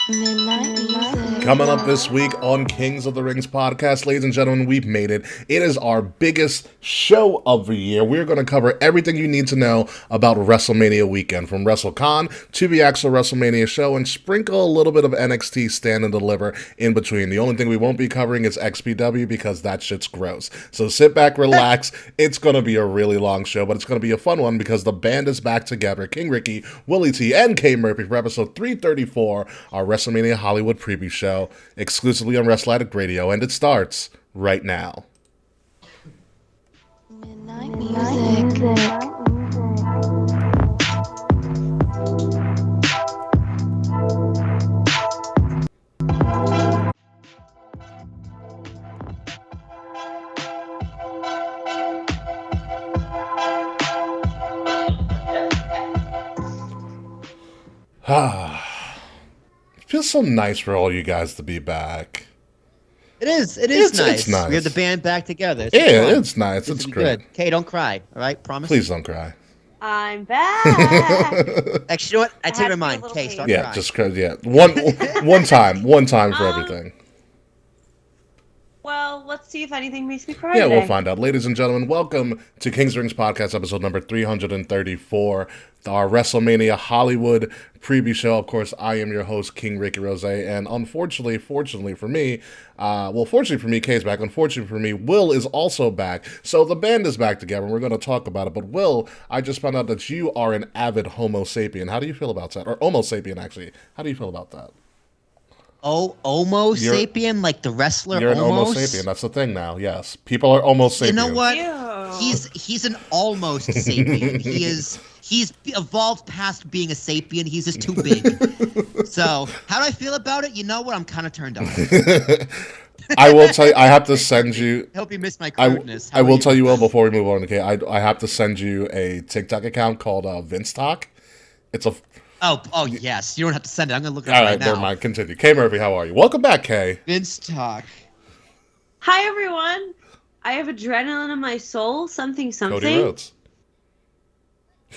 Coming up this week on Kings of the Rings podcast, ladies and gentlemen, we've made it. It is our biggest show of the year. We're going to cover everything you need to know about WrestleMania weekend, from WrestleCon to the actual WrestleMania show, and sprinkle a little bit of NXT Stand and Deliver in between. The only thing we won't be covering is XPW because that shit's gross. So sit back, relax. It's going to be a really long show, but it's going to be a fun one because the band is back together. King Ricky, Willie T, and K Murphy for episode 334, our WrestleMania Hollywood preview show, exclusively on Wrestle Addict Radio, and it starts right now. Midnight music. It feels so nice for all you guys to be back. It is nice. It's nice. We have the band back together. It's nice. It's great. Good. Kay, don't cry. All right, promise. Please don't cry. I'm back. Actually, you know what? I take it in mind. Kay, start crying. Just cause, one time for everything. Well, let's see if anything makes me cry. Yeah, today. we'll find out. Ladies and gentlemen, welcome to King's Rings Podcast, episode number 334, our WrestleMania Hollywood preview show. Of course, I am your host, King Ricky Rose, and fortunately for me, Kay's back. Unfortunately for me, Will is also back. So the band is back together, and we're going to talk about it. But Will, I just found out that you are an avid Homo sapien. How do you feel about that? Or Homo sapien, actually. How do you feel about that? Oh, Homo sapien, like the wrestler. You're an Homo sapien. That's the thing now. Yes, people are Homo sapien. You know what? Ew. He's an almost sapien. He's evolved past being a sapien. He's just too big. So how do I feel about it? You know what? I'm kind of turned on. I will tell you. I have to send you. I hope you missed my crudeness. I will tell you, Will, before we move on. Okay, I have to send you a TikTok account called Vince Talk. It's a. Oh yes. You don't have to send it. I'm gonna look it up All right right, now. never mind. Continue. Kay Murphy, how are you? Welcome back, Kay. Vince Talk. Hi, everyone. I have adrenaline in my soul. Something. Cody Rhodes.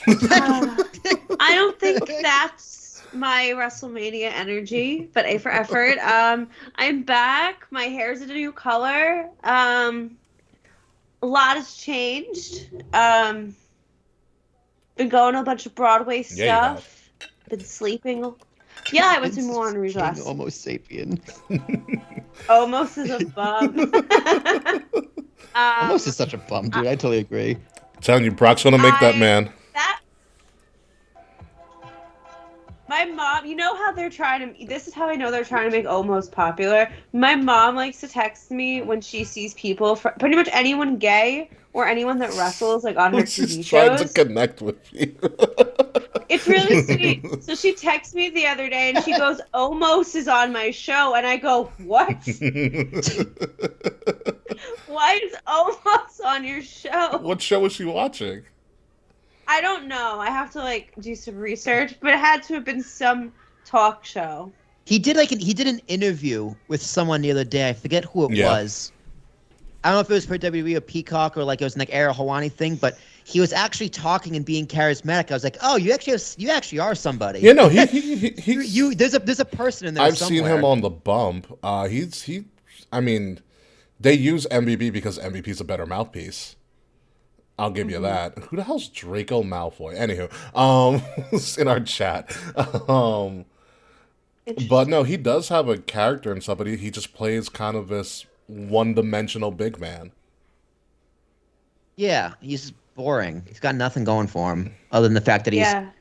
I don't think that's my WrestleMania energy, but A for effort. I'm back. My hair's a new color. A lot has changed. Been going to a bunch of Broadway stuff. Yeah, Been sleeping. Yeah, I went to Moulin Rouge last. Almost sapien. Almost is a bum. Almost is such a bum, dude. I totally agree. I'm telling you, Brock's gonna make that man. My mom, you know how they're trying to, this is how I know they're trying to make Almost popular. My mom likes to text me when she sees people, pretty much anyone gay or anyone that wrestles, like on her TV She's trying shows. to connect with you. It's really sweet. So she texts me the other day and she goes, Almost is on my show. And I go, what? Why is Almost on your show? What show was she watching? I don't know. I have to do some research, but it had to have been some talk show. He did an interview with someone the other day. I forget who it was. I don't know if it was for WWE or Peacock or it was an Era Hawani thing, but he was actually talking and being charismatic. I was like, oh, you actually are somebody. Yeah, no, he there's a person in there. I've somewhere. seen him on the bump. I mean, they use MVP because MVP's a better mouthpiece. I'll give you that. Who the hell's Draco Malfoy? Anywho, in our chat. But no, he does have a character and stuff, but he just plays kind of this one-dimensional big man. Yeah, he's boring. He's got nothing going for him other than the fact that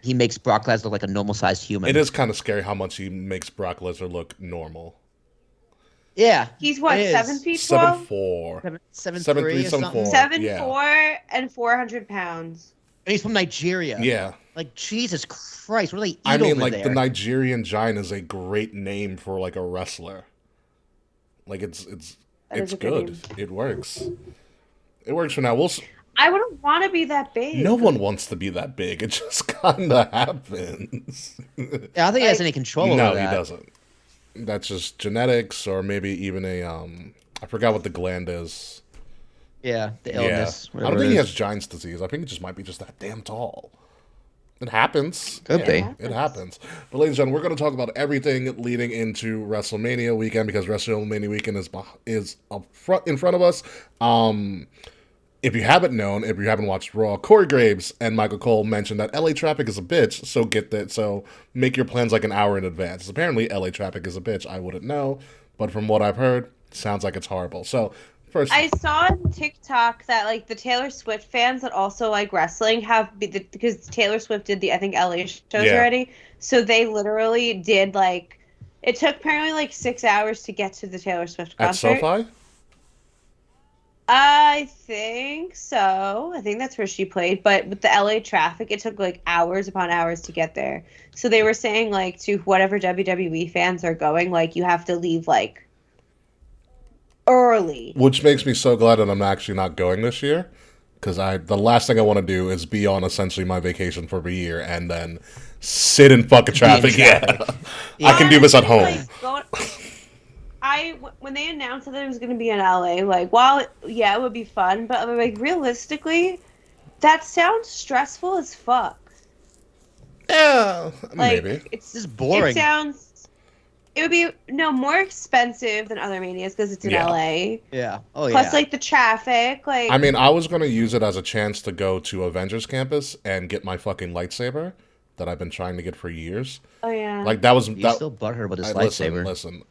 he makes Brock Lesnar look like a normal-sized human. It is kind of scary how much he makes Brock Lesnar look normal. Yeah. He's what, 7 feet 7'4". 7'3" or something. 7'4" and 400 pounds. And he's from Nigeria. Yeah. Like, Jesus Christ, what do they eat over there? The Nigerian Giant is a great name for a wrestler. It's good. It works. It works for now. I wouldn't want to be that big. No one wants to be that big. It just kind of happens. Yeah, I don't think he has any control over that. No, he doesn't. That's just genetics, or maybe even I forgot what the gland is. Yeah, the illness. Yeah. I don't think he has Giant's disease. I think he just might be just that damn tall. It happens. Could be. It happens. But ladies and gentlemen, we're going to talk about everything leading into WrestleMania weekend because WrestleMania weekend is up front in front of us. If you haven't known, if you haven't watched Raw, Corey Graves and Michael Cole mentioned that LA traffic is a bitch, so get that. So make your plans like an hour in advance. Apparently, LA traffic is a bitch. I wouldn't know, but from what I've heard, sounds like it's horrible. So first, I saw on TikTok that like the Taylor Swift fans that also like wrestling because Taylor Swift did the I think LA shows already, so they literally did like it took apparently like 6 hours to get to the Taylor Swift concert. At SoFi? I think so. I think that's where she played. But with the LA traffic, it took like hours upon hours to get there. So they were saying like to whatever WWE fans are going, like you have to leave like early. Which makes me so glad that I'm actually not going this year. Because the last thing I want to do is be on essentially my vacation for a year and then sit in fucking traffic. Yeah. I can do this at home. When they announced that it was going to be in LA, like, while it would be fun, but like realistically, that sounds stressful as fuck. Yeah, like, maybe. It's just boring. It would be more expensive than other manias because it's in LA. Yeah. Oh yeah. Plus, like the traffic. Like, I mean, I was going to use it as a chance to go to Avengers Campus and get my fucking lightsaber that I've been trying to get for years. Oh yeah. Like that was. You still butthurt about this lightsaber. Listen.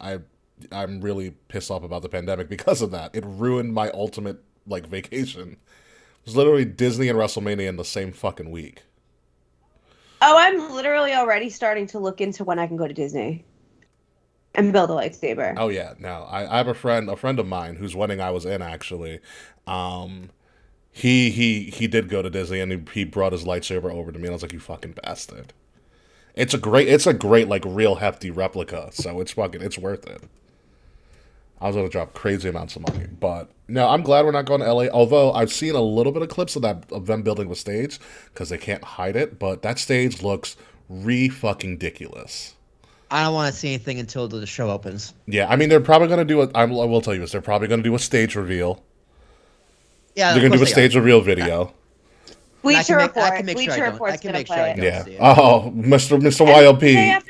I'm really pissed off about the pandemic because of that. It ruined my ultimate like vacation. It was literally Disney and WrestleMania in the same fucking week. Oh, I'm literally already starting to look into when I can go to Disney and build a lightsaber. Oh yeah, no. I have a friend of mine whose wedding I was in actually. He did go to Disney and he brought his lightsaber over to me and I was like, you fucking bastard. It's a great like real hefty replica, so it's worth it. I was gonna drop crazy amounts of money, but no, I'm glad we're not going to LA. Although I've seen a little bit of clips of them building the stage because they can't hide it, but that stage looks fucking ridiculous. I don't want to see anything until the show opens. Yeah, I mean they're probably gonna do I will tell you this. They're probably gonna do a stage reveal. Yeah, they're gonna do a stage reveal video. Bleacher Report. I can make sure I don't see it. Oh, Mr. YLP.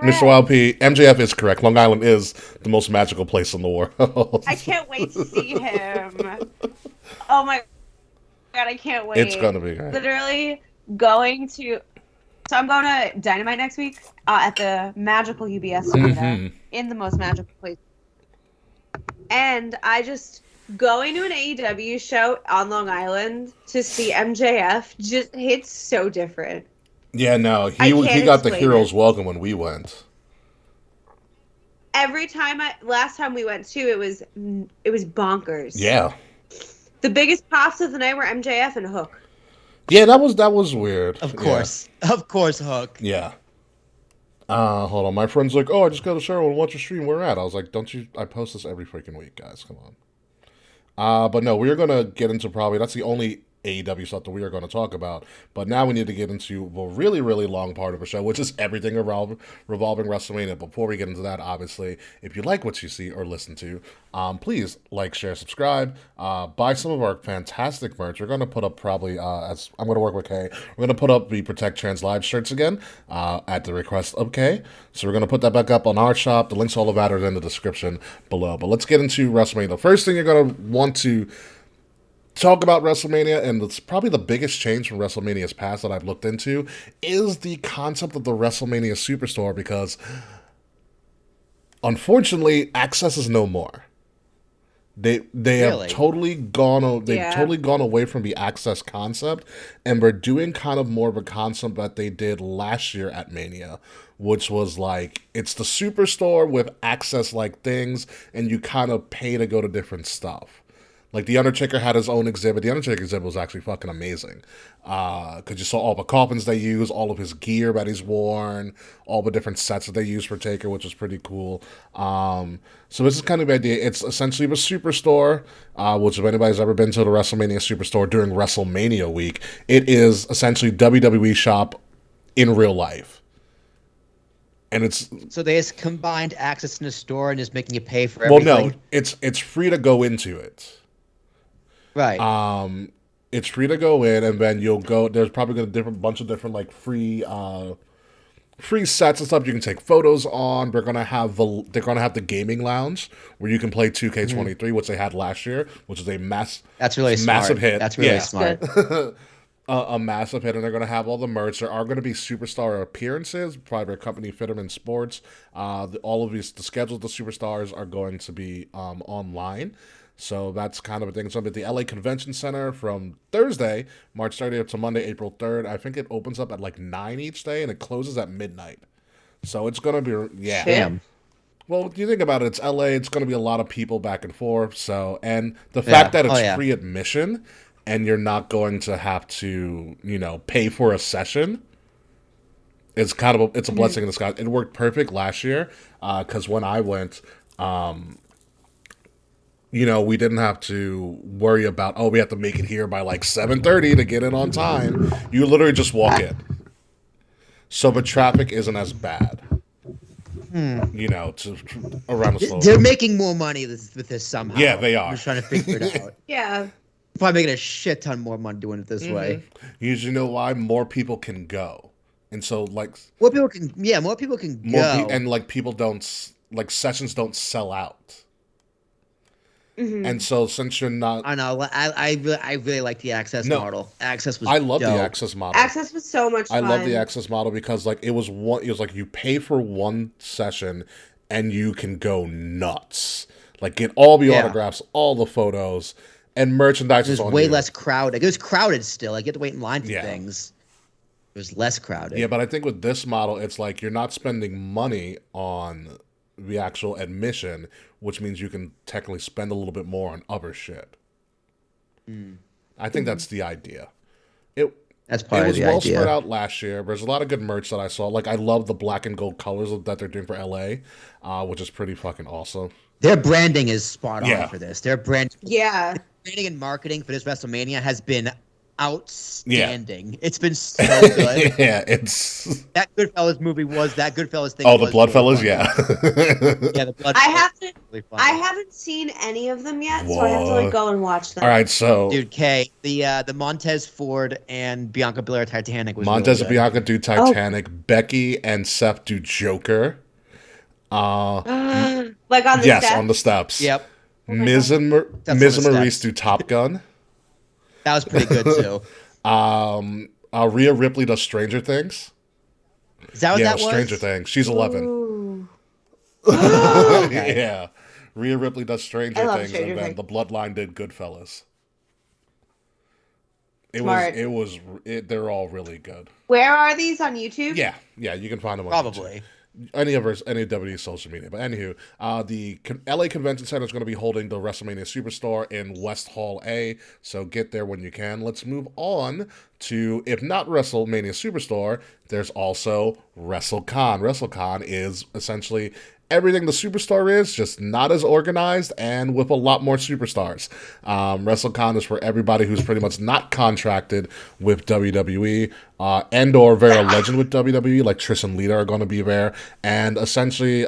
Mr. YLP, MJF is correct. Long Island is the most magical place in the world. I can't wait to see him. Oh my god, I can't wait. It's gonna be great. Literally going to. So I'm going to Dynamite next week at the magical UBS Arena in the most magical place. And I just going to an AEW show on Long Island to see MJF just hits so different. Yeah, no, he got the hero's welcome when we went. Last time we went too, it was bonkers. Yeah. The biggest pops of the night were MJF and Hook. Yeah, that was weird. Of course, Hook. Yeah. Hold on, my friend's like, oh, I just got to show and watch your stream. Where at? I was like, don't you? I post this every freaking week, guys. Come on. But no, we're gonna get into that's the only AEW stuff that we are going to talk about. But now we need to get into the really, really long part of the show, which is everything revolving WrestleMania. Before we get into that, obviously, if you like what you see or listen to, please like, share, subscribe, buy some of our fantastic merch. We're going to put up probably, as I'm going to work with Kay, we're going to put up the Protect Trans Live shirts again at the request of Kay. So we're going to put that back up on our shop. The links all of that are in the description below. But let's get into WrestleMania. The first thing you're going to want to talk about WrestleMania, and it's probably the biggest change from WrestleMania's past that I've looked into, is the concept of the WrestleMania Superstore, because unfortunately, Access is no more. They have totally gone away from the Access concept, and we're doing kind of more of a concept that they did last year at Mania, which was like, it's the Superstore with Access like things, and you kind of pay to go to different stuff. Like, The Undertaker had his own exhibit. The Undertaker exhibit was actually fucking amazing. Because you saw all the coffins they use, all of his gear that he's worn, all the different sets that they use for Taker, which was pretty cool. So this is kind of the idea. It's essentially the Superstore, which if anybody's ever been to the WrestleMania Superstore during WrestleMania week, it is essentially WWE shop in real life. And it's so they just combined Access in the store and just making you pay for everything. Well, no, it's free to go into it. Right. It's free to go in, and then you'll go. There's probably going to be a bunch of different like free sets and stuff you can take photos on. They're gonna have the gaming lounge where you can play 2K23, which they had last year, which is a That's really massive smart. hit. That's really smart. A massive hit, and they're gonna have all the merch. There are going to be superstar appearances by their company Fitterman Sports. All of the schedules of the superstars are going to be online. So that's kind of a thing. It's going to be at the LA Convention Center from Thursday, March 30th to Monday, April 3rd. I think it opens up at like 9 each day and it closes at midnight. So it's going to be, yeah. Damn. Well, you think about it, it's LA, it's going to be a lot of people back and forth. So, and the fact that it's free admission and you're not going to have to, pay for a session, it's kind of it's a blessing in disguise. It worked perfect last year because when I went, we didn't have to worry about, we have to make it here by like 7:30 to get in on time. You literally just walk in. So the traffic isn't as bad. To around the slope. They're making more money with this somehow. Yeah, they are. I'm just trying to figure it out. Yeah. Probably making a shit ton more money doing it this way. You know why? More people can go. And so, like... More people can go. And, like, people don't... Like, sessions don't sell out. Mm-hmm. And so, since you're not... I know. I really like the Access model. Access was I love dope. the Access model. Access was so much fun. I love the Access model because, like, it was like you pay for one session and you can go nuts. Like, get all the autographs, all the photos, and merchandise is on way you. less crowded. It was crowded still. Like, you had to wait in line for things. It was less crowded. Yeah, but I think with this model, it's like you're not spending money on the actual admission, which means you can technically spend a little bit more on other shit. I think that's the idea. That's part of the idea. It was well spread out last year. There's a lot of good merch that I saw. Like, I love the black and gold colors that they're doing for LA, which is pretty fucking awesome. Their branding is spot on for this. Their branding and marketing for this WrestleMania has been outstanding. Yeah. It's been so good. It's that Goodfellas movie was that Goodfellas thing. Oh, the Bloodfellas, yeah. The Bloodfellas. I haven't seen any of them yet, so I have to go and watch them. All right, so dude, the Montez Ford and Bianca Belair Titanic was Montez really and Bianca do Titanic. Becky and Seth do Joker. Like on the steps? Yes, on the steps. Yep. Miz and Maurice do Top Gun. That was pretty good too. Rhea Ripley does Stranger Things. Is that what that was? Stranger Things. She's 11. Okay. Yeah. Rhea Ripley does Stranger Things, and then the Bloodline did Goodfellas. They're all really good. Where are these on YouTube? Yeah, you can find them on probably. YouTube. Any of WWE's social media. But anywho, the LA Convention Center is going to be holding the WrestleMania Superstore in West Hall A, so get there when you can. Let's move on to, if not WrestleMania Superstore, there's also WrestleCon. WrestleCon is essentially everything the Superstar is, just not as organized and with a lot more superstars. WrestleCon is for everybody who's pretty much not contracted with WWE and or very legend with WWE, like Trish and Lita are going to be there. And essentially,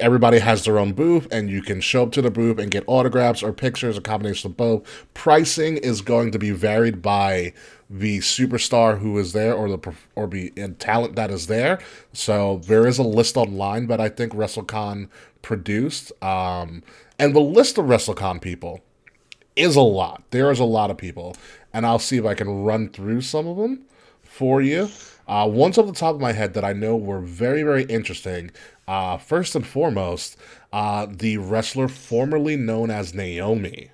everybody has their own booth, and you can show up to the booth and get autographs or pictures, a combination of both. Pricing is going to be varied by the superstar who is there or the talent that is there. So there is a list online that I think WrestleCon produced. And the list of WrestleCon people is a lot. There is a lot of people. And I'll see if I can run through some of them for you. Ones off the top of my head that I know were very, very interesting. First and foremost, the wrestler formerly known as Naomi.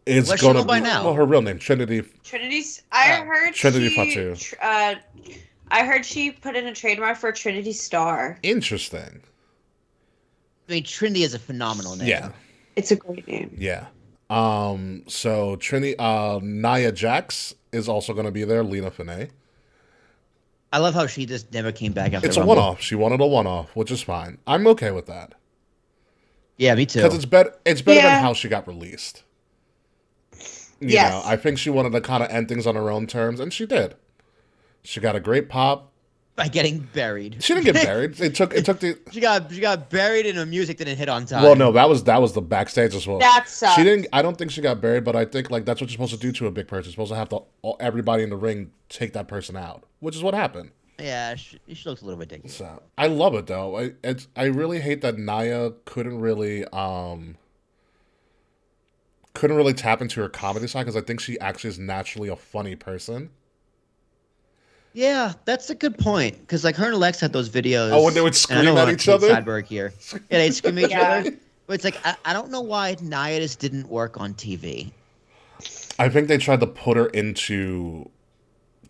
It's going to be now. Well, her real name, Trinity. I heard Trinity Fatu. I heard she put in a trademark for Trinity Star. Interesting. I mean, Trinity is a phenomenal name. Yeah, it's a great name. Yeah. So Trinity, Nia Jax is also going to be there. Lena Finney. I love how she just never came back after. It's a one-off. She wanted a one-off, which is fine. I'm okay with that. Yeah, me too. Because it's better than how she got released. You know, I think she wanted to kind of end things on her own terms, and she did. She got a great pop. by getting buried. She didn't get buried. It took the. She got buried and her music didn't hit on time. Well, no, that was the backstage as well. That sucks. She didn't. I don't think she got buried, but I think like that's what you're supposed to do to a big person. You're supposed to have everybody in the ring take that person out, which is what happened. Yeah, she looks a little ridiculous. So I love it though. I really hate that Nia couldn't really tap into her comedy side because I think she actually is naturally a funny person. Yeah, that's a good point. Because like her and Lex had those videos. Oh, when they would scream at each other. Sideberg here. Yeah, they'd scream at each other. But it's like I don't know why Nia just didn't work on TV. I think they tried to put her into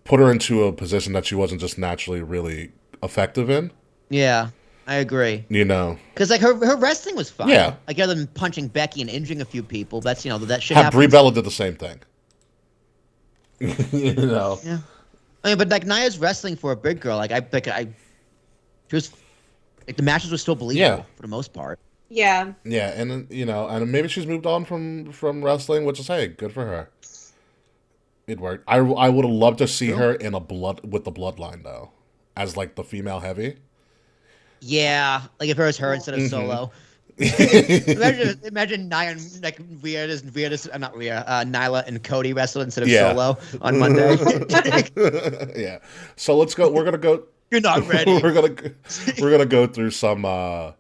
a position that she wasn't just naturally really effective in. Yeah, I agree. You know, because like her wrestling was fine. Yeah, like other than punching Becky and injuring a few people, that's that shit. Brie Bella did the same thing. You know. Yeah. I mean, but like Nia's wrestling for a big girl, she was like the matches were still believable for the most part. Yeah. Yeah, and and maybe she's moved on from wrestling, which is good for her. It worked. I would have loved to see her in with the Bloodline though, as like the female heavy. Yeah, like if it was her instead of Solo. imagine Nia and like Nyla and Cody wrestled instead of Solo on Monday. Yeah. So let's go. We're gonna go. You're not ready. we're gonna go through some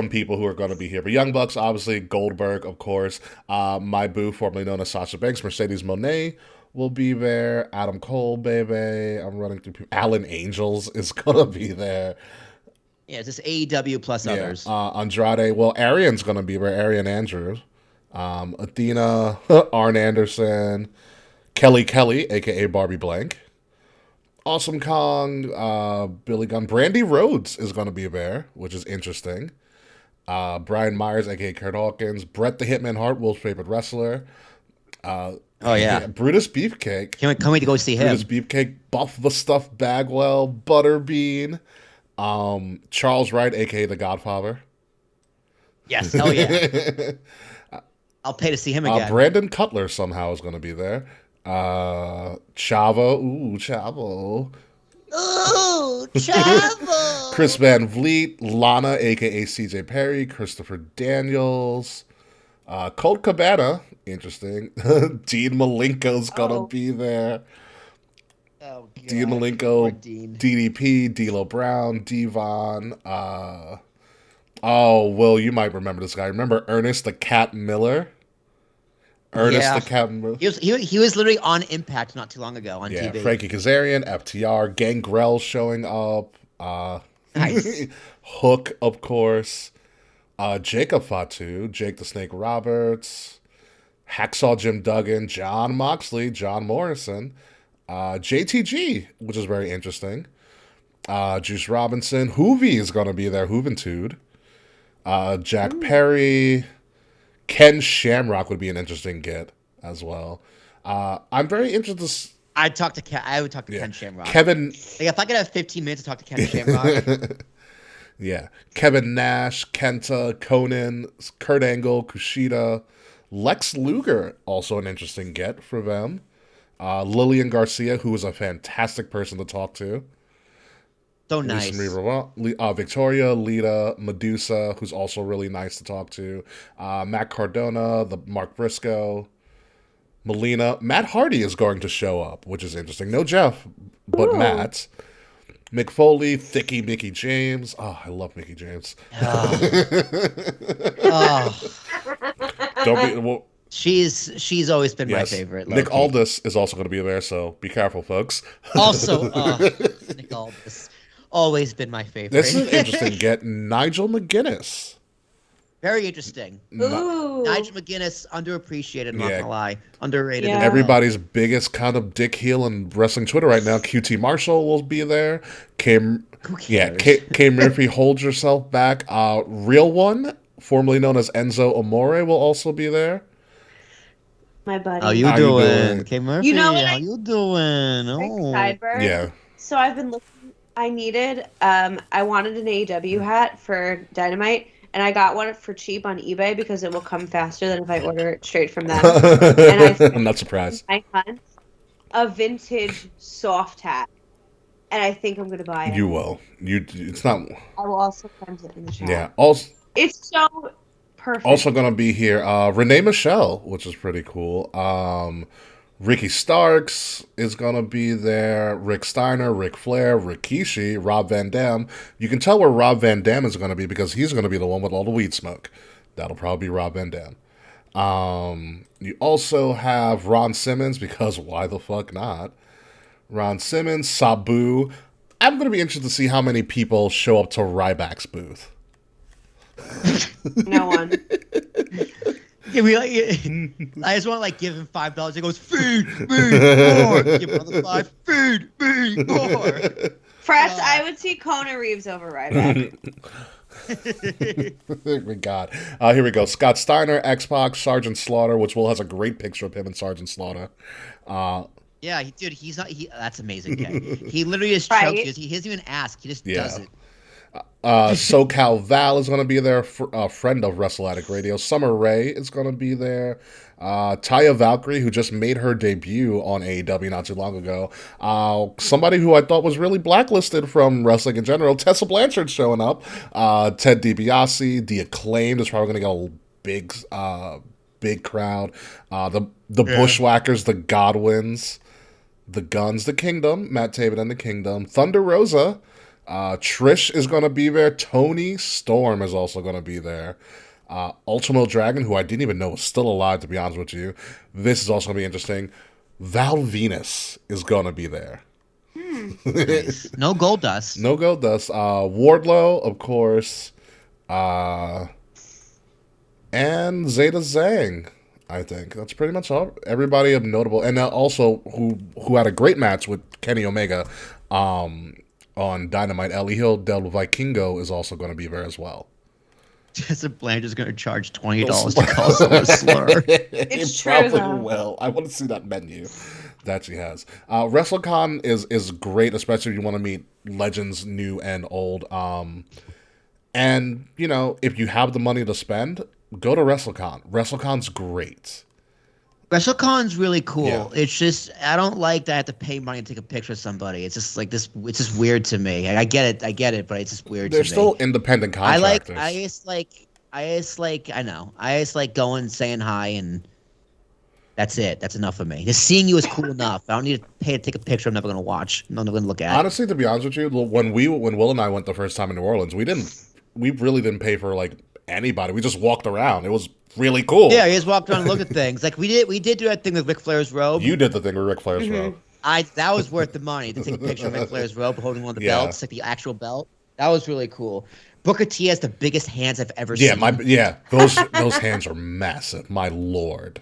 people who are going to be here. But Young Bucks, obviously, Goldberg, of course. My boo, formerly known as Sasha Banks, Mercedes Moné will be there. Adam Cole, baby. I'm running through people. Alan Angels is going to be there. Yeah, it's just AEW plus others. Andrade. Well, Arian's going to be there. Arian Andrews. Athena, Arn Anderson, Kelly, a.k.a. Barbie Blank. Awesome Kong, Billy Gunn. Brandy Rhodes is going to be there, which is interesting. Brian Myers, a.k.a. Kurt Hawkins. Bret the Hitman Hart, Wolf's favorite wrestler. Brutus Beefcake. Can't wait to go see him. Brutus Beefcake, Buff the Stuff Bagwell, Butterbean. Charles Wright, a.k.a. The Godfather. Yes, hell yeah. I'll pay to see him again. Brandon Cutler somehow is going to be there. Chavo. Ooh, Chavo. Ooh, Chavo. Chris Van Vliet, Lana, a.k.a. CJ Perry, Christopher Daniels, Colt Cabana, interesting. Dean Malenko's going to be there. Oh, God. Dean Malenko, DDP, D'Lo Brown, Devon. Will, you might remember this guy. Remember Ernest the Cat Miller? The Cat Miller. He was literally on Impact not too long ago on TV. Frankie Kazarian, FTR, Gangrel showing up. Nice. Hook, of course. Jacob Fatu, Jake the Snake Roberts, Hacksaw Jim Duggan, John Moxley, John Morrison, JTG, which is very interesting. Juice Robinson, Hoovy is going to be there, Juventud. Jack Perry, Ken Shamrock would be an interesting get as well. I'm very interested. I would talk to Ken Shamrock. Kevin, like if I could have 15 minutes to talk to Ken Shamrock. Yeah, Kevin Nash, Kenta, Conan, Kurt Angle, Kushida, Lex Luger, also an interesting get for them. Lillian Garcia, who is a fantastic person to talk to. So nice. Victoria, Lita, Medusa, who's also really nice to talk to. Matt Cardona, Mark Briscoe, Melina. Matt Hardy is going to show up, which is interesting. No Jeff, but Matt. Mick Foley, Thicky Mickey James. Oh, I love Mickey James. She's always been my favorite. Nick Aldis is also going to be there, so be careful, folks. Also, Nick Aldis. Always been my favorite. This is interesting. Get Nigel McGuinness. Very interesting. Ooh. Nigel McGuinness, underappreciated, I'm not gonna lie. Underrated. Yeah. Everybody's biggest kind of dick heel in wrestling Twitter right now. QT Marshall will be there. Kay Murphy, hold yourself back. Real One, formerly known as Enzo Amore, will also be there. My buddy. How you doing? Kay Murphy, you know what how you doing? Oh. Sideburn. Yeah. So I've been looking. I wanted an AEW hat for Dynamite, and I got one for cheap on eBay because it will come faster than if I order it straight from them. And I'm not surprised. I hunt a vintage soft hat. and I think I'm gonna buy it. You will. It's not. I will also send it in the chat. Yeah. Also. It's so perfect. Also gonna be here, Renee Michelle, which is pretty cool. Ricky Starks is gonna be there. Rick Steiner, Ric Flair, Rikishi, Rob Van Dam. You can tell where Rob Van Dam is gonna be because he's gonna be the one with all the weed smoke. That'll probably be Rob Van Dam. You also have Ron Simmons because why the fuck not? Ron Simmons, Sabu. I'm gonna be interested to see how many people show up to Ryback's booth. No one. Yeah, I just want to like give him $5. He goes, feed me more. Give him another $5. Feed me more. First, I would see Kona Reeves over Ryback. My God. Here we go. Scott Steiner, X-Pac, Sergeant Slaughter, which Will has a great picture of him and Sergeant Slaughter. Yeah, he's not. That's amazing. Yeah. He literally just Right. chokes. He doesn't even ask. He just does it. SoCal Val is going to be there. A friend of Wrestle Addict Radio. Summer Rae is going to be there. Taya Valkyrie, who just made her debut on AEW not too long ago. Somebody who I thought was really blacklisted from wrestling in general. Tessa Blanchard showing up. Ted DiBiase, The Acclaimed is probably going to get a big crowd. The Bushwhackers, the Godwins, the Guns, the Kingdom, Matt Taven and the Kingdom, Thunder Rosa. Trish is going to be there. Tony Storm is also going to be there. Ultimo Dragon, who I didn't even know was still alive, to be honest with you. This is also going to be interesting. Val Venus is going to be there. Nice. No Goldust. No Goldust. Wardlow, of course. And Zeta Zhang, I think. That's pretty much all. Everybody of notable. And also, who had a great match with Kenny Omega on Dynamite. El Hijo del Vikingo is also going to be there as well. Tessa Blanchard's going to charge $20 to call someone a slur. It's true, probably though. will. I want to see that menu that she has. WrestleCon is great, especially if you want to meet legends new and old. And, you know, if you have the money to spend, go to WrestleCon. WrestleCon's great. WrestleCon's really cool. Yeah. It's just I don't like that I have to pay money to take a picture of somebody. It's just like this. It's just weird to me. I get it, but it's just weird. They're to still me. independent contractors. I just like going, saying hi, and that's it. That's enough for me. Just seeing you is cool enough. I don't need to pay to take a picture. I'm never gonna watch. I'm never gonna look at. Honestly, to be honest with you, when Will and I went the first time in New Orleans, we really didn't pay for like anybody. We just walked around. It was really cool. Yeah, you just walked around and looked at things. Like we did do that thing with Ric Flair's robe. You did the thing with Ric Flair's robe. That was worth the money to take a picture of Ric Flair's robe holding one of the Yeah. belts, like the actual belt. That was really cool. Booker T has the biggest hands I've ever seen. Those hands are massive. My lord.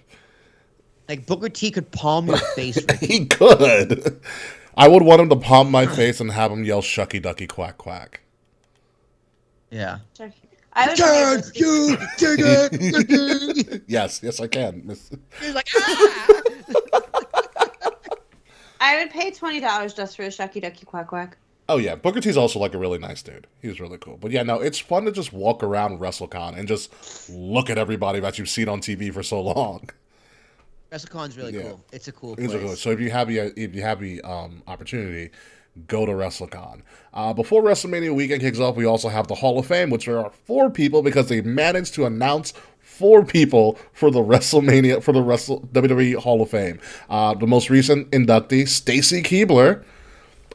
Like Booker T could palm your face. He could. I would want him to palm my face and have him yell "Shucky Ducky Quack Quack." Yeah. I would Turn pay you dig it. Yes, I can. He's like, ah! I would pay $20 just for a Shucky Ducky Quack Quack. Oh yeah, Booker T's also like a really nice dude. He's really cool. But yeah, no, it's fun to just walk around WrestleCon and just look at everybody that you've seen on TV for so long. WrestleCon's really cool. It's a cool It's place. really cool. So if you have the opportunity, go to WrestleCon. Before WrestleMania weekend kicks off, we also have the Hall of Fame, which are 4 people because they managed to announce 4 people for the WWE Hall of Fame. The most recent inductee, Stacy Keibler,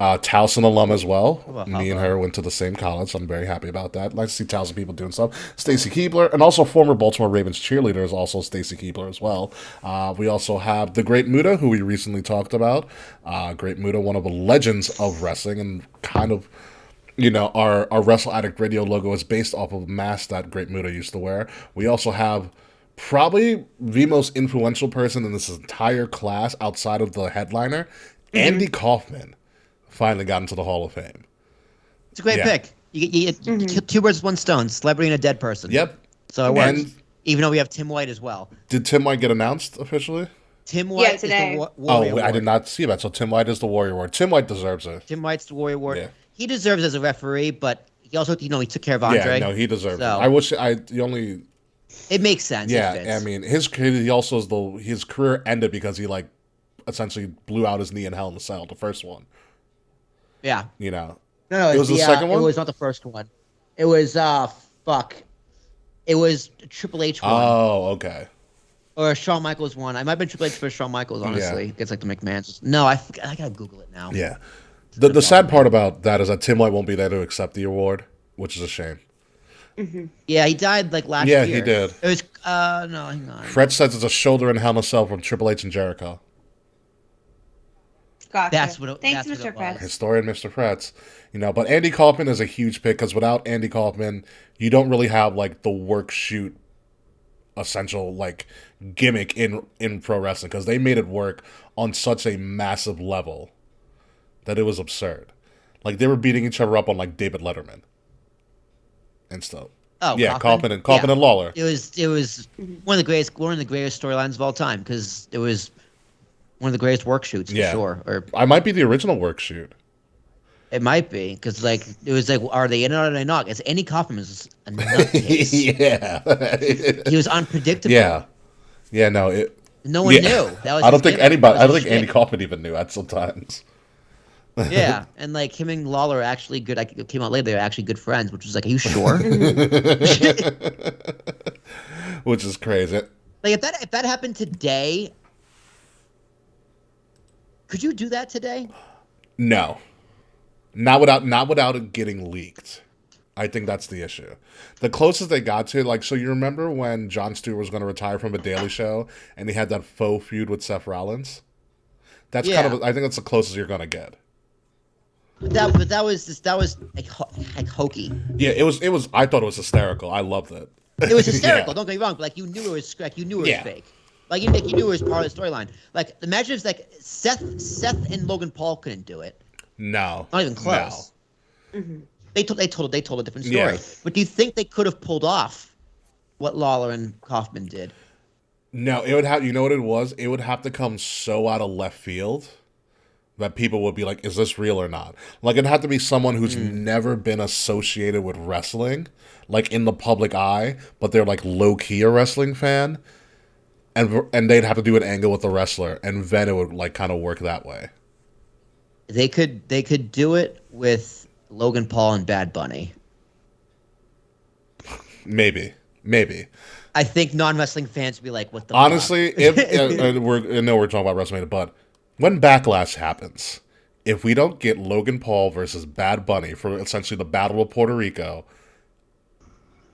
Towson alum as well. Me and her went to the same college, so I'm very happy about that. Nice to see Towson people doing stuff. Stacy Keibler, and also former Baltimore Ravens cheerleader is also Stacy Keibler as well. We also have the Great Muta, who we recently talked about. Great Muta, one of the legends of wrestling, and kind of, you know, our Wrestle Addict Radio logo is based off of a mask that Great Muta used to wear. We also have probably the most influential person in this entire class outside of the headliner, Andy Kaufman. Finally got into the Hall of Fame. It's a great pick. You kill 2 birds with 1 stone. Celebrity and a dead person. Yep. So it works. And even though we have Tim White as well. did Tim White get announced officially? Tim White today. is the Warrior Award. I did not see that. So Tim White is the Warrior Award. Tim White deserves it. Tim White's the Warrior Award. Yeah. He deserves it as a referee, but he also, he took care of Andre. Yeah, no, he deserves So- it. It makes sense. It Yeah, fits. I mean, his career ended because he like essentially blew out his knee in Hell in a Cell, the first one. Yeah. You know, No, it was the second one. It was not the first one. It was fuck. It was a Triple H one. Oh, okay. Or a Shawn Michaels one. I might have been Triple H for Shawn Michaels, honestly. It's like the McMahon's. No, I gotta Google it now. Yeah. The sad part about that is that Tim White won't be there to accept the award, which is a shame. Mm-hmm. Yeah, he died like last year. Yeah, he did. It was no, hang on. Fred says it's a shoulder in Hell in a Cell from Triple H and Jericho. Gotcha. That's what it, Thanks, that's what Mr. it was. Fretz. Historian Mr. Fretz. You know, but Andy Kaufman is a huge pick because without Andy Kaufman, you don't really have like the work shoot essential like gimmick in pro wrestling because they made it work on such a massive level that it was absurd. Like they were beating each other up on like David Letterman and stuff. Oh, yeah, Kaufman and Lawler. It was one of the greatest storylines of all time because it was one of the greatest work shoots for sure. Or I might be the original work shoot. It might be because like it was like, are they in or are they not? Because Andy Kaufman was a nutcase. Yeah, he was unpredictable. Yeah. No, no one knew. That was I don't think anybody. I don't think shit. Andy Kaufman even knew at sometimes. Yeah, and like him and Lawler are actually good. Like it came out later, they were actually good friends, which was like, are you sure? Which is crazy. Like if that happened today, could you do that today? No, not without it getting leaked. I think that's the issue. The closest they got to, like, so you remember when Jon Stewart was going to retire from a Daily Show and he had that faux feud with Seth Rollins? That's kind of, I think that's the closest you're going to get. That was like hokey. Yeah, it was. I thought it was hysterical. I loved it. It was hysterical. Don't get me wrong, but like you knew it was fake. Like you knew it was part of the storyline. Like imagine if like Seth and Logan Paul couldn't do it. No, not even close. No. Mm-hmm. They told a different story. Yeah. But do you think they could have pulled off what Lawler and Kaufman did? No, it would have. You know what it was? It would have to come so out of left field that people would be like, "Is this real or not?" Like it'd have to be someone who's never been associated with wrestling, like in the public eye, but they're like low key a wrestling fan, and they'd have to do an angle with the wrestler, and then it would like kind of work that way. They could do it with Logan Paul and Bad Bunny. Maybe. I think non-wrestling fans would be like, "What the?" Honestly, fuck? if I know we're talking about WrestleMania, but when Backlash happens, if we don't get Logan Paul versus Bad Bunny for essentially the Battle of Puerto Rico,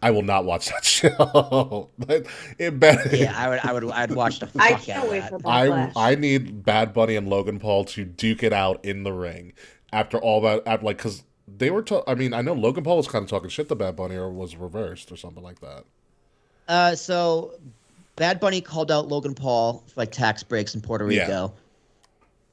I will not watch that show. I'd watch the fuck I out can't of wait that. for Backlash. I need Bad Bunny and Logan Paul to duke it out in the ring after all that. Because they were. I mean, I know Logan Paul was kind of talking shit to Bad Bunny, or was reversed, or something like that. So Bad Bunny called out Logan Paul for like tax breaks in Puerto Rico.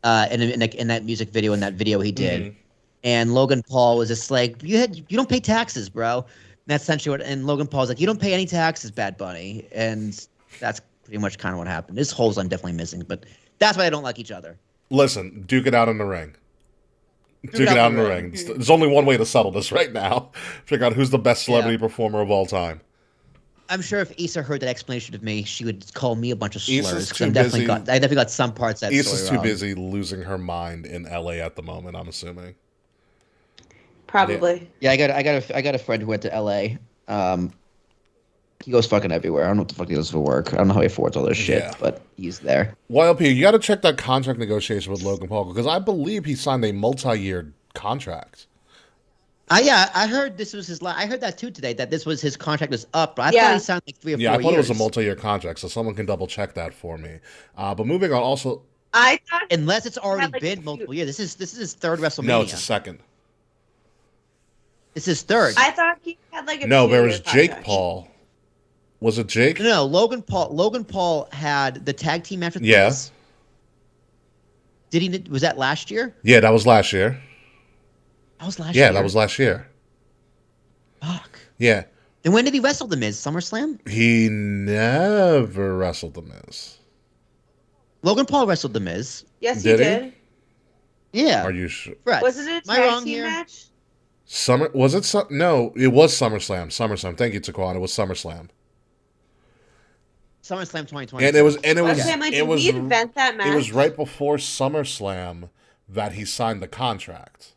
In that music video, in that video he did, and Logan Paul was just like, you don't pay taxes, bro. And that's essentially what. And Logan Paul's like, you don't pay any taxes, Bad Bunny, and that's pretty much kind of what happened. His holes I'm definitely missing, but that's why they don't like each other. Listen, duke it out in the ring. Duke it out in the ring. There's only one way to settle this right now. Figure out who's the best celebrity performer of all time. I'm sure if Issa heard that explanation of me, she would call me a bunch of slurs. Issa's I definitely got some parts of that Issa's story too wrong. busy losing her mind in LA at the moment, I'm assuming. Probably. Yeah, I got a friend who went to LA. He goes fucking everywhere. I don't know what the fuck he does for work. I don't know how he affords all this shit, but he's there. YLP, you got to check that contract negotiation with Logan Paul because I believe he signed a multi-year contract. I heard this was his. I heard that too today. That this was his contract was up, but I thought he signed like 3 or 4 years. Yeah, I thought it was a multi-year contract, so someone can double check that for me. But moving on, also, I thought unless it's already been multiple years. This is his third WrestleMania. No, it's his second. This is third. I thought he had like a no. There was contract. Jake Paul. Was it Jake? No, Logan Paul. Logan Paul had the tag team match with Yes. Did he? Was that last year? Yeah, that was last year. That was last year. Yeah, that was last year. Fuck. Yeah. Then when did he wrestle The Miz? SummerSlam? He never wrestled The Miz. Logan Paul wrestled The Miz. Yes, Did he he? did. Yeah. Are you sure? Fred, Was it a am I tag wrong team here? match? No, it was SummerSlam. Thank you, Taquan. It was SummerSlam. SummerSlam 2020. And it was Did we invent that match? It was right before SummerSlam that he signed the contract.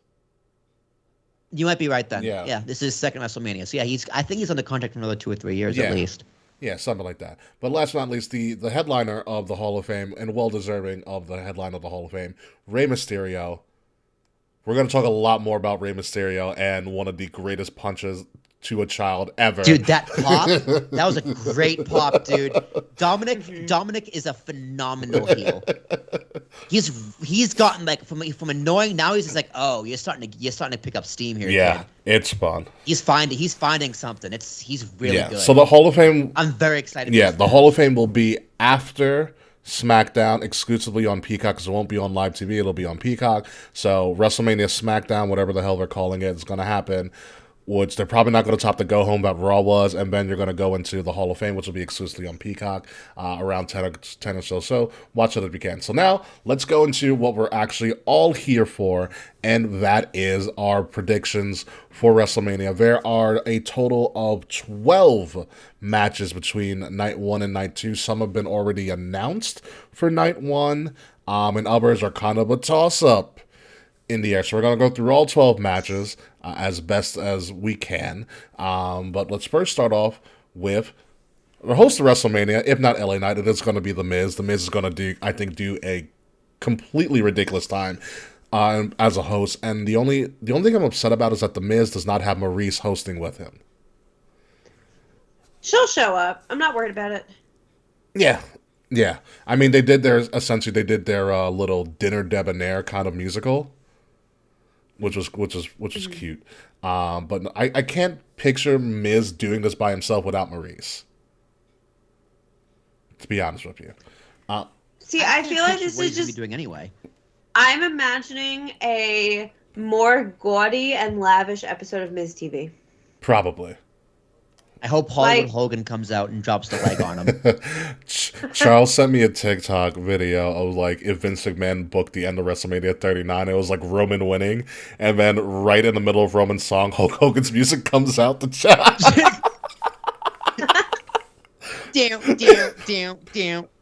You might be right then. Yeah. Yeah, this is his second WrestleMania. So yeah, I think he's under contract for another 2 or 3 years Yeah. at least. Yeah, something like that. But last but not least, the headliner of the Hall of Fame, and well-deserving of the headline of the Hall of Fame, Rey Mysterio. We're going to talk a lot more about Rey Mysterio and one of the greatest punches to a child ever. Dude, that pop, that was a great pop, dude. Dominic is a phenomenal heel. He's gotten like from annoying, now he's just like, oh, you're starting to pick up steam here. Yeah, kid. it's fun. He's finding something. He's really good. So the Hall of Fame, I'm very excited. yeah, the Hall of Fame will be after SmackDown, exclusively on Peacock, because it won't be on live TV. It'll be on Peacock. So WrestleMania SmackDown, whatever the hell they're calling it, is going to happen. Which they're probably not going to top the go home that Raw was, and then you're going to go into the Hall of Fame, which will be exclusively on Peacock around 10 or so. So watch it if you can. So now let's go into what we're actually all here for, and that is our predictions for WrestleMania. There are a total of 12 matches between night 1 and night 2. Some have been already announced for night 1, and others are kind of a toss-up in the air. So we're going to go through all 12 matches as best as we can. But let's first start off with the host of WrestleMania, if not LA Knight. It is going to be The Miz. The Miz is going to do a completely ridiculous time as a host. And the only thing I'm upset about is that The Miz does not have Maurice hosting with him. She'll show up. I'm not worried about it. Yeah. I mean, they did their little dinner debonair kind of musical, which was cute. But I can't picture Miz doing this by himself without Maurice, to be honest with you. See, I feel like this is just doing anyway. I'm imagining a more gaudy and lavish episode of Miz TV. Probably. I hope Hollywood Hogan comes out and drops the leg on him. Charles sent me a TikTok video of like if Vince McMahon booked the end of WrestleMania 39, it was like Roman winning, and then right in the middle of Roman's song, Hulk Hogan's music comes out the chat.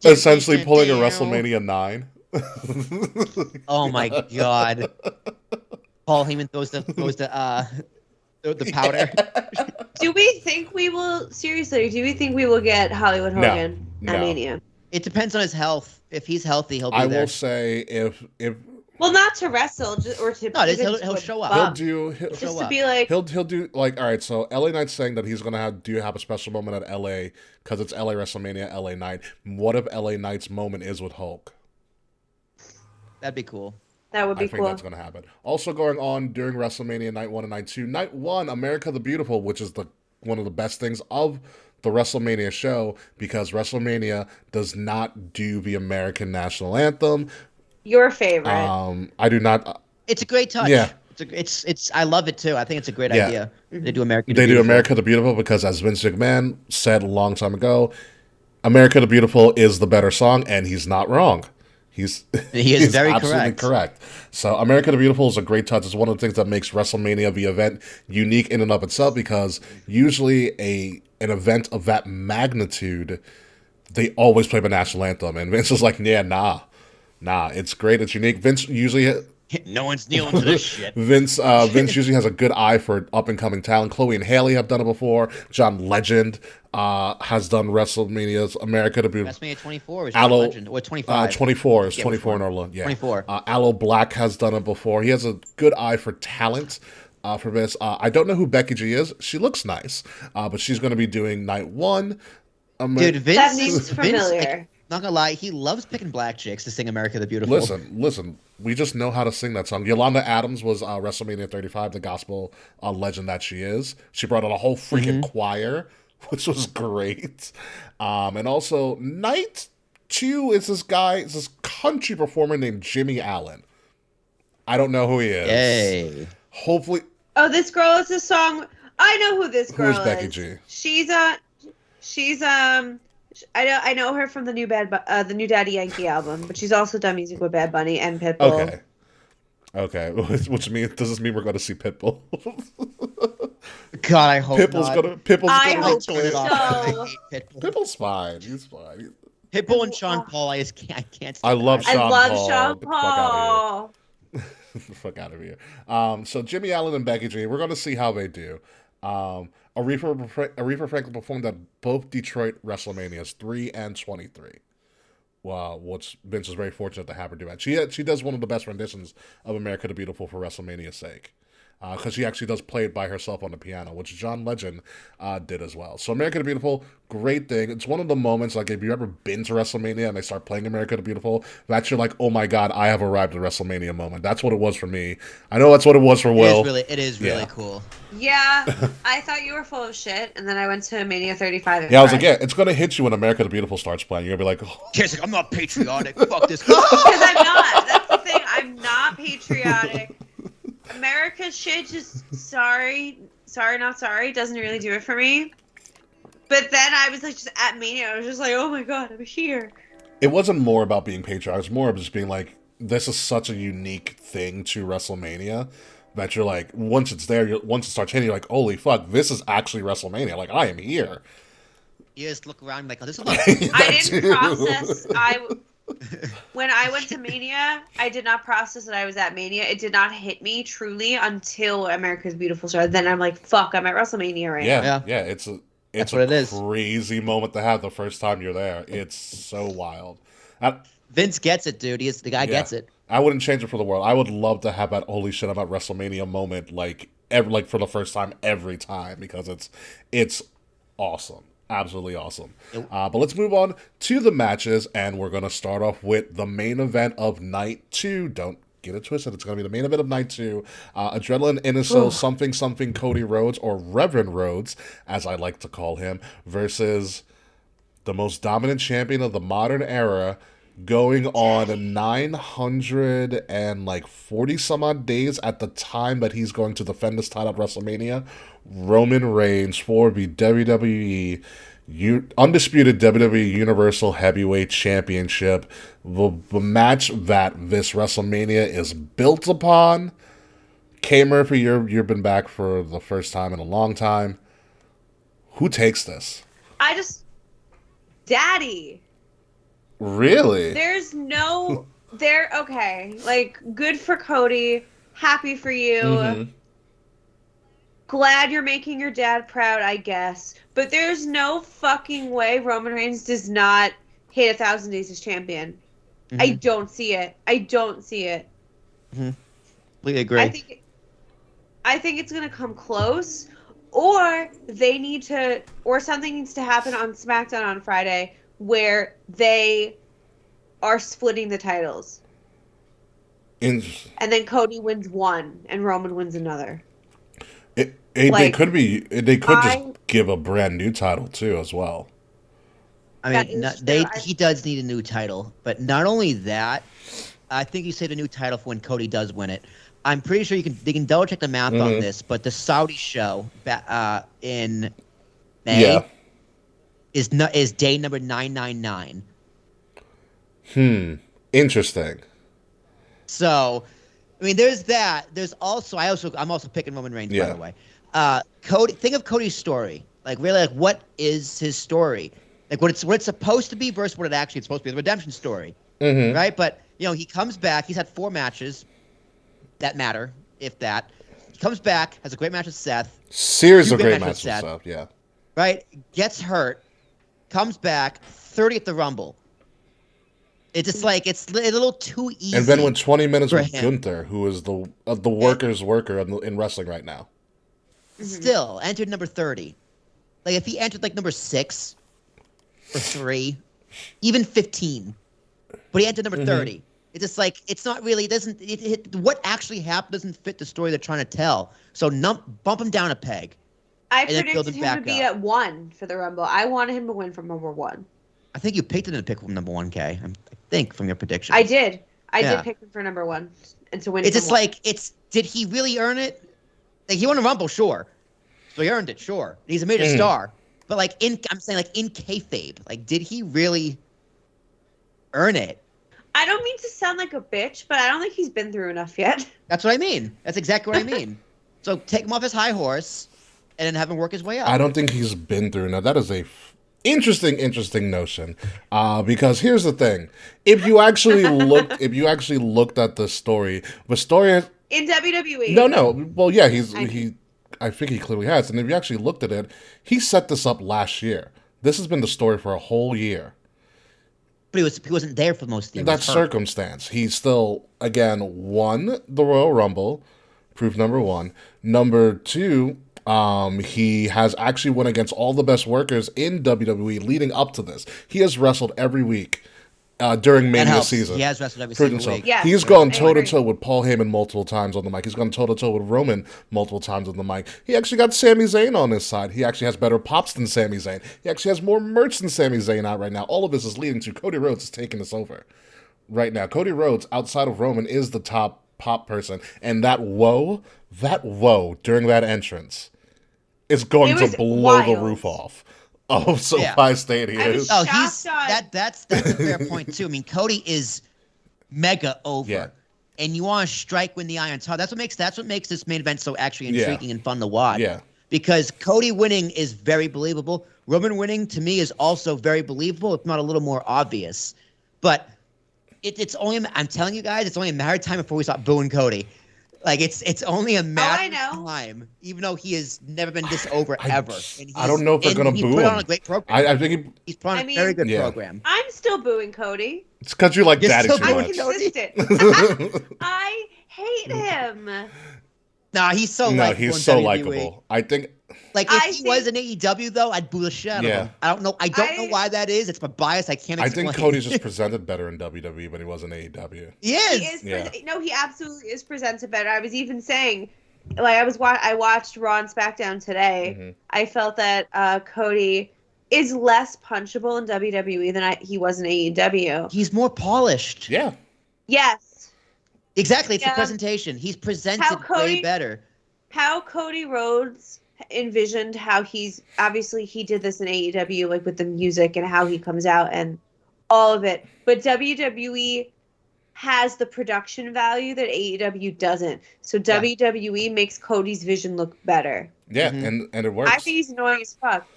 Essentially pulling a WrestleMania 9. Oh my god. Paul Heyman throws the powder. Do we think we will get Hollywood Hogan at Mania? It depends on his health. If he's healthy, he'll be there. I will say if well, not to wrestle, or to he'll show up. He'll just to be like he'll do like, all right. So LA Knight's saying that he's gonna have a special moment at LA because it's LA WrestleMania, LA Knight. What if LA Knight's moment is with Hulk? That'd be cool. That would be cool. I think that's going to happen. Also going on during WrestleMania Night 1 and Night 2. Night 1, America the Beautiful, which is one of the best things of the WrestleMania show, because WrestleMania does not do the American National Anthem. Your favorite. I do not. It's a great touch. Yeah. It's I love it too. I think it's a great idea. They do America the Beautiful because, as Vince McMahon said a long time ago, America the Beautiful is the better song, and he's not wrong. He is very absolutely correct. So America the Beautiful is a great touch. It's one of the things that makes WrestleMania, the event, unique in and of itself, because usually an event of that magnitude, they always play the national anthem. And Vince is like, yeah, nah, it's great. It's unique. Vince usually... No one's kneeling to this shit. Vince usually has a good eye for up-and-coming talent. Chloe and Haley have done it before. John Legend has done WrestleMania's America to be... WrestleMania 24 is John Legend. Or 25. 24 is 24 in Orlando. Yeah. 24. Aloe Black has done it before. He has a good eye for talent for this. I don't know who Becky G is. She looks nice. But she's going to be doing Night 1. Dude, Vince... That name's familiar. Not gonna lie, he loves picking black chicks to sing America the Beautiful. Listen. We just know how to sing that song. Yolanda Adams was WrestleMania 35, the gospel legend that she is. She brought out a whole freaking choir, which was great. And also, Night 2 is this country performer named Jimmy Allen. I don't know who he is. Yay. Hopefully. Oh, this girl is a song. I know who this girl is. Who's Becky G? She's I know her from the new Daddy Yankee album, but she's also done music with Bad Bunny and Pitbull. Okay. Which means, does this mean we're going to see Pitbull? God, I hope not. I hope so. Pitbull's fine. He's fine. Pitbull and Sean Paul, I can't. I love Sean Paul. Sean Paul. the fuck out of here. So Jimmy Allen and Becky G, we're going to see how they do. Aretha Franklin performed at both Detroit WrestleManias 3 and 23. Wow, which Vince is very fortunate to have her do that. She does one of the best renditions of America the Beautiful for WrestleMania's sake. Because she actually does play it by herself on the piano, which John Legend did as well. So America the Beautiful, great thing. It's one of the moments, like if you've ever been to WrestleMania and they start playing America the Beautiful, that's you're like, oh my god, I have arrived at WrestleMania moment. That's what it was for me. I know that's what it was for Will. It is really cool. Yeah, I thought you were full of shit, and then I went to Mania 35. Yeah, I was like, yeah, it's going to hit you when America the Beautiful starts playing. You're going to be like, oh. She's like, I'm not patriotic. Fuck this. Because I'm not. That's the thing. I'm not patriotic. America's shit just sorry, not sorry, doesn't really do it for me. But then I was like just at Mania, I was just like, oh my god, I'm here. It wasn't more about being patriotic, it was more of just being like, this is such a unique thing to WrestleMania that you're like, once it's there, once it starts hitting, you're like, holy fuck, this is actually WrestleMania. Like, I am here. You just look around like, oh, this is I didn't process. When I went to Mania, I did not process that I was at Mania. It did not hit me truly until America's Beautiful started. Then I'm like, fuck, I'm at WrestleMania right now. Yeah. It's a crazy moment to have the first time you're there. It's so wild. Vince gets it, dude. The guy gets it. I wouldn't change it for the world. I would love to have that holy shit I'm at WrestleMania moment like for the first time every time because it's awesome. Absolutely awesome. But let's move on to the matches, and we're going to start off with the main event of night 2. Don't get it twisted. It's going to be the main event of night 2. Adrenaline Innoso, something Cody Rhodes, or Reverend Rhodes, as I like to call him, versus the most dominant champion of the modern era, going on 940 some odd days at the time that he's going to defend this title at WrestleMania. Roman Reigns for the WWE undisputed WWE Universal Heavyweight Championship. The match that this WrestleMania is built upon. K. Murphy, you've been back for the first time in a long time. Who takes this? Daddy. Really? Okay. Like, good for Cody. Happy for you. Mm-hmm. Glad you're making your dad proud, I guess. But there's no fucking way Roman Reigns does not hit 1,000 days as champion. Mm-hmm. I don't see it. Mm-hmm. Completely agree. I think it's gonna come close, or something needs to happen on SmackDown on Friday where they are splitting the titles. And then Cody wins one and Roman wins another. They could just give a brand new title too as well. I mean, he does need a new title, but not only that, I think you saved a new title for when Cody does win it. I'm pretty sure they can double check the math on this, but the Saudi show in May is day number 999. Interesting. So, I mean, there's that. There's also I'm also picking Roman Reigns, by the way. Cody, think of Cody's story. Like, really, like, what is his story? Like, what it's supposed to be versus what it's supposed to be. The redemption story, right? But he comes back. He's had 4 matches that matter, if that. He comes back, has a great match with Seth. Series of great matches with Seth, yeah. Right? Gets hurt, comes back, 30 at the Rumble. It's just like it's a little too easy. And then went 20 minutes with Gunther, who is the worker's worker in wrestling right now. Still entered number 30. Like if he entered like number 6 or 3, even 15, but he entered number 30. It's just like it's not really. What actually happened doesn't fit the story they're trying to tell. So bump him down a peg. I predicted him to be at 1 for the Rumble. I wanted him to win from number 1. I think you picked him to pick from number 1, Kay. I think from your prediction. I did. I did pick him for number 1 and to win. It's just like did he really earn it? Like he won a Rumble, sure. So he earned it, sure. He's a major star. But like I'm saying like in kayfabe, like did he really earn it? I don't mean to sound like a bitch, but I don't think he's been through enough yet. That's what I mean. That's exactly what I mean. So take him off his high horse and then have him work his way up. I don't think he's been through enough. That is Interesting notion. Because here's the thing: if you actually looked at the story, in WWE. no. Well, yeah, I think he clearly has. And if you actually looked at it, he set this up last year. This has been the story for a whole year. But he wasn't there for most of the year. That circumstance. He still, again, won the Royal Rumble. Proof number one. Number two, he has actually won against all the best workers in WWE leading up to this. He has wrestled every week during Mania season. He has wrestled every single week. Yes, He's gone toe-to-toe with Paul Heyman multiple times on the mic. He's gone toe-to-toe with Roman multiple times on the mic. He actually got Sami Zayn on his side. He actually has better pops than Sami Zayn. He actually has more merch than Sami Zayn out right now. All of this is leading to Cody Rhodes is taking this over right now. Cody Rhodes, outside of Roman, is the top pop person. And that woe during that entrance is going to blow the roof off of SoFi Stadium. That's a fair point too. I mean, Cody is mega over, and you want to strike when the iron's hot. That's what makes this main event so actually intriguing and fun to watch. Yeah, because Cody winning is very believable. Roman winning to me is also very believable, if not a little more obvious. But it's only, I'm telling you guys, it's only a matter of time before we start booing Cody. Like it's only a matter of time, even though he has never been this over ever. I don't know if they're gonna boo him. He put on a great program. I think he's put on a very good program. I'm still booing Cody. It's because you like Daddy too much. I'm consistent. I hate him. Nah, he's so likable. I think. Like if he was in AEW though, I'd boo the shit out of him. I don't know why that is. It's my bias. I can't explain. I think Cody's just presented better in WWE, but he was in AEW. He is. No, he absolutely is presented better. I was even saying, like I watched Raw and SmackDown today. Mm-hmm. I felt that Cody is less punchable in WWE than he was in AEW. He's more polished. Yeah. Yes. Exactly. It's the presentation. He's presented way better. How Cody Rhodes envisioned how he did this in AEW, like with the music and how he comes out and all of it. But WWE has the production value that AEW doesn't. So WWE makes Cody's vision look better. Yeah, and it works. I think he's annoying as fuck.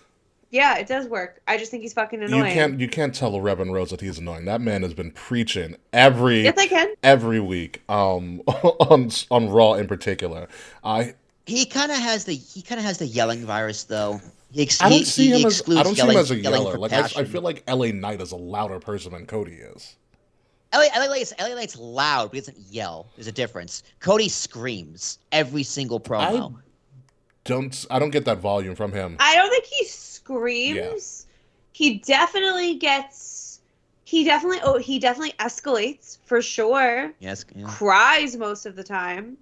Yeah, it does work. I just think he's fucking annoying. You can't tell Reverend Rhodes that he's annoying. That man has been preaching every week on Raw in particular. He kind of has the yelling virus, though. I don't see him as a yeller. Like I feel like LA Knight is a louder person than Cody is. LA Knight's loud, but he doesn't yell. There's a difference. Cody screams every single promo. I don't get that volume from him. I don't think he screams. Yeah. He definitely escalates for sure. Yes. Yeah. Cries most of the time.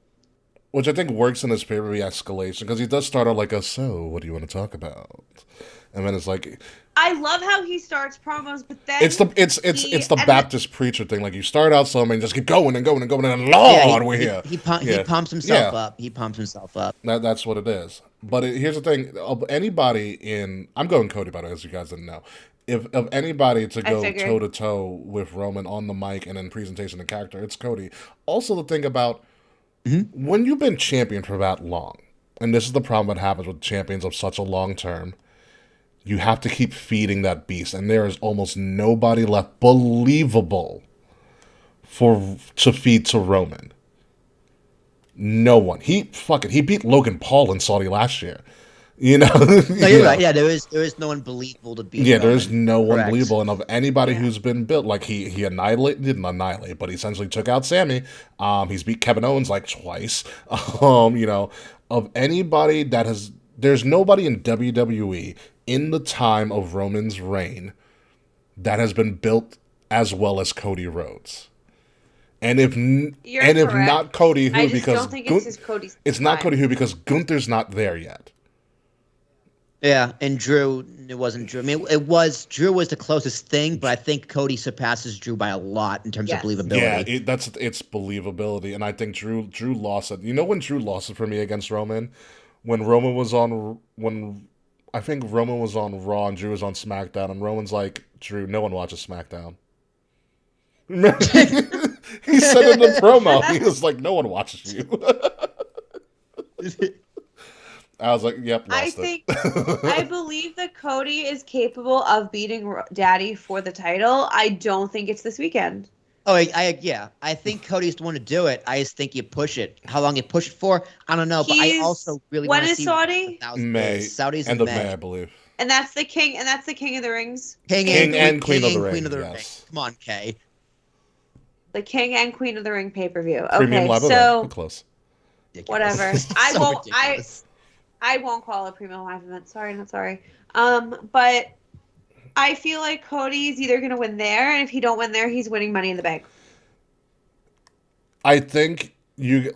Which I think works in his favor, the escalation, because he does start out like so what do you want to talk about? And then it's like, I love how he starts promos, but then it's the Baptist preacher thing. Like you start out something and just keep going and going and going, and Lord, we're here. He pumps himself up. He pumps himself up. That's what it is. But here's the thing: of anybody I'm going Cody, by the way, as you guys didn't know. If of anybody to go toe to toe with Roman on the mic and in presentation and character, it's Cody. Also, the thing about when you've been champion for that long, and this is the problem that happens with champions of such a long term, you have to keep feeding that beast, and there is almost nobody left believable to feed to Roman. No one. He beat Logan Paul in Saudi last year. You know? No, you're right. Yeah, there is no one believable to beat. Yeah, there is no one believable, and of anybody who's been built, like he didn't annihilate, but he essentially took out Sammy. He's beat Kevin Owens like twice. Of anybody there's nobody in WWE in the time of Roman's reign that has been built as well as Cody Rhodes. And if not Cody, who? Because don't think it's Cody's it's not Cody, who? Because Gunther's not there yet. Yeah, and Drew, it wasn't Drew. I mean, Drew was the closest thing, but I think Cody surpasses Drew by a lot in terms of believability. Yeah, it's believability, and I think Drew lost it. You know when Drew lost it for me against Roman? When I think Roman was on Raw and Drew was on SmackDown, and Roman's like, Drew, no one watches SmackDown. He said in the promo, he was like, no one watches you. I was like, yep, lost I believe that Cody is capable of beating Daddy for the title. I don't think it's this weekend. Oh, I think Cody's the one to do it. I just think you push it. How long you push it for, I don't know. But I also really want to see Saudi? May. Saudis end in of May, I believe. And that's the king. And that's the King of the Rings. King and Queen of the Ring. Yes. Come on, Kay. The King and Queen of the Ring pay-per-view. Premium Okay, live so event. Close. Whatever. I won't call it a premium live event. Sorry, not sorry. But I feel like Cody's either going to win there, and if he don't win there, he's winning Money in the Bank. I think you.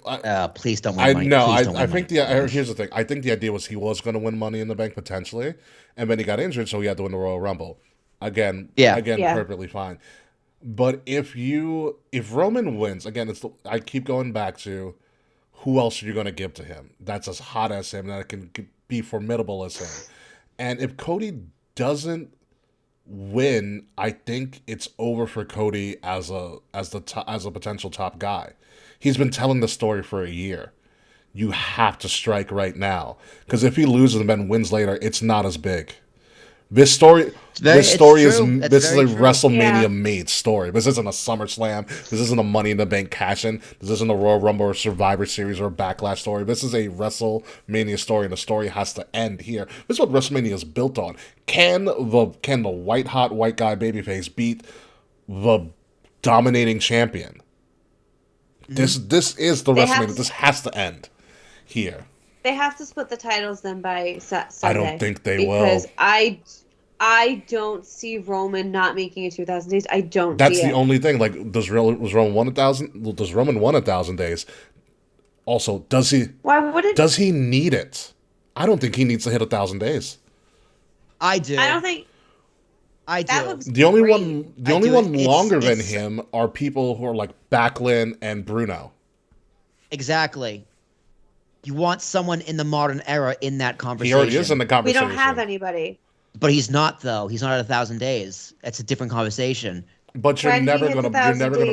Please don't win Money. I think here's the thing. I think the idea was he was going to win Money in the Bank potentially, and then he got injured, so he had to win the Royal Rumble. Again, perfectly fine. But if Roman wins, again, I keep going back to who else are you going to give to him that's as hot as him, that can be formidable as him. And if Cody doesn't win, I think it's over for Cody as a potential top guy. He's been telling the story for a year. You have to strike right now, because if he loses and then wins later, it's not as big. This story is a WrestleMania made story. This isn't a SummerSlam. This isn't a Money in the Bank cash-in. This isn't a Royal Rumble or Survivor Series or a Backlash story. This is a WrestleMania story, and the story has to end here. This is what WrestleMania is built on. Can the white hot white guy babyface beat the dominating champion? Mm-hmm. This is the WrestleMania. This has to end here. They have to split the titles then by Sunday. I don't think they will. Because I don't see Roman not making it 2,000 days. I don't. That's the only thing. Like, does Roman want 1,000? Does Roman want 1,000 days? Also, does he? Why would it? Does he need it? I don't think he needs to hit 1,000 days. I do. I don't think. I do. The only one longer than him are people who are like Backlund and Bruno. Exactly. You want someone in the modern era in that conversation. He already is in the conversation. We don't have anybody. But he's not, though. He's not at 1,000 days. That's a different conversation. But you're never gonna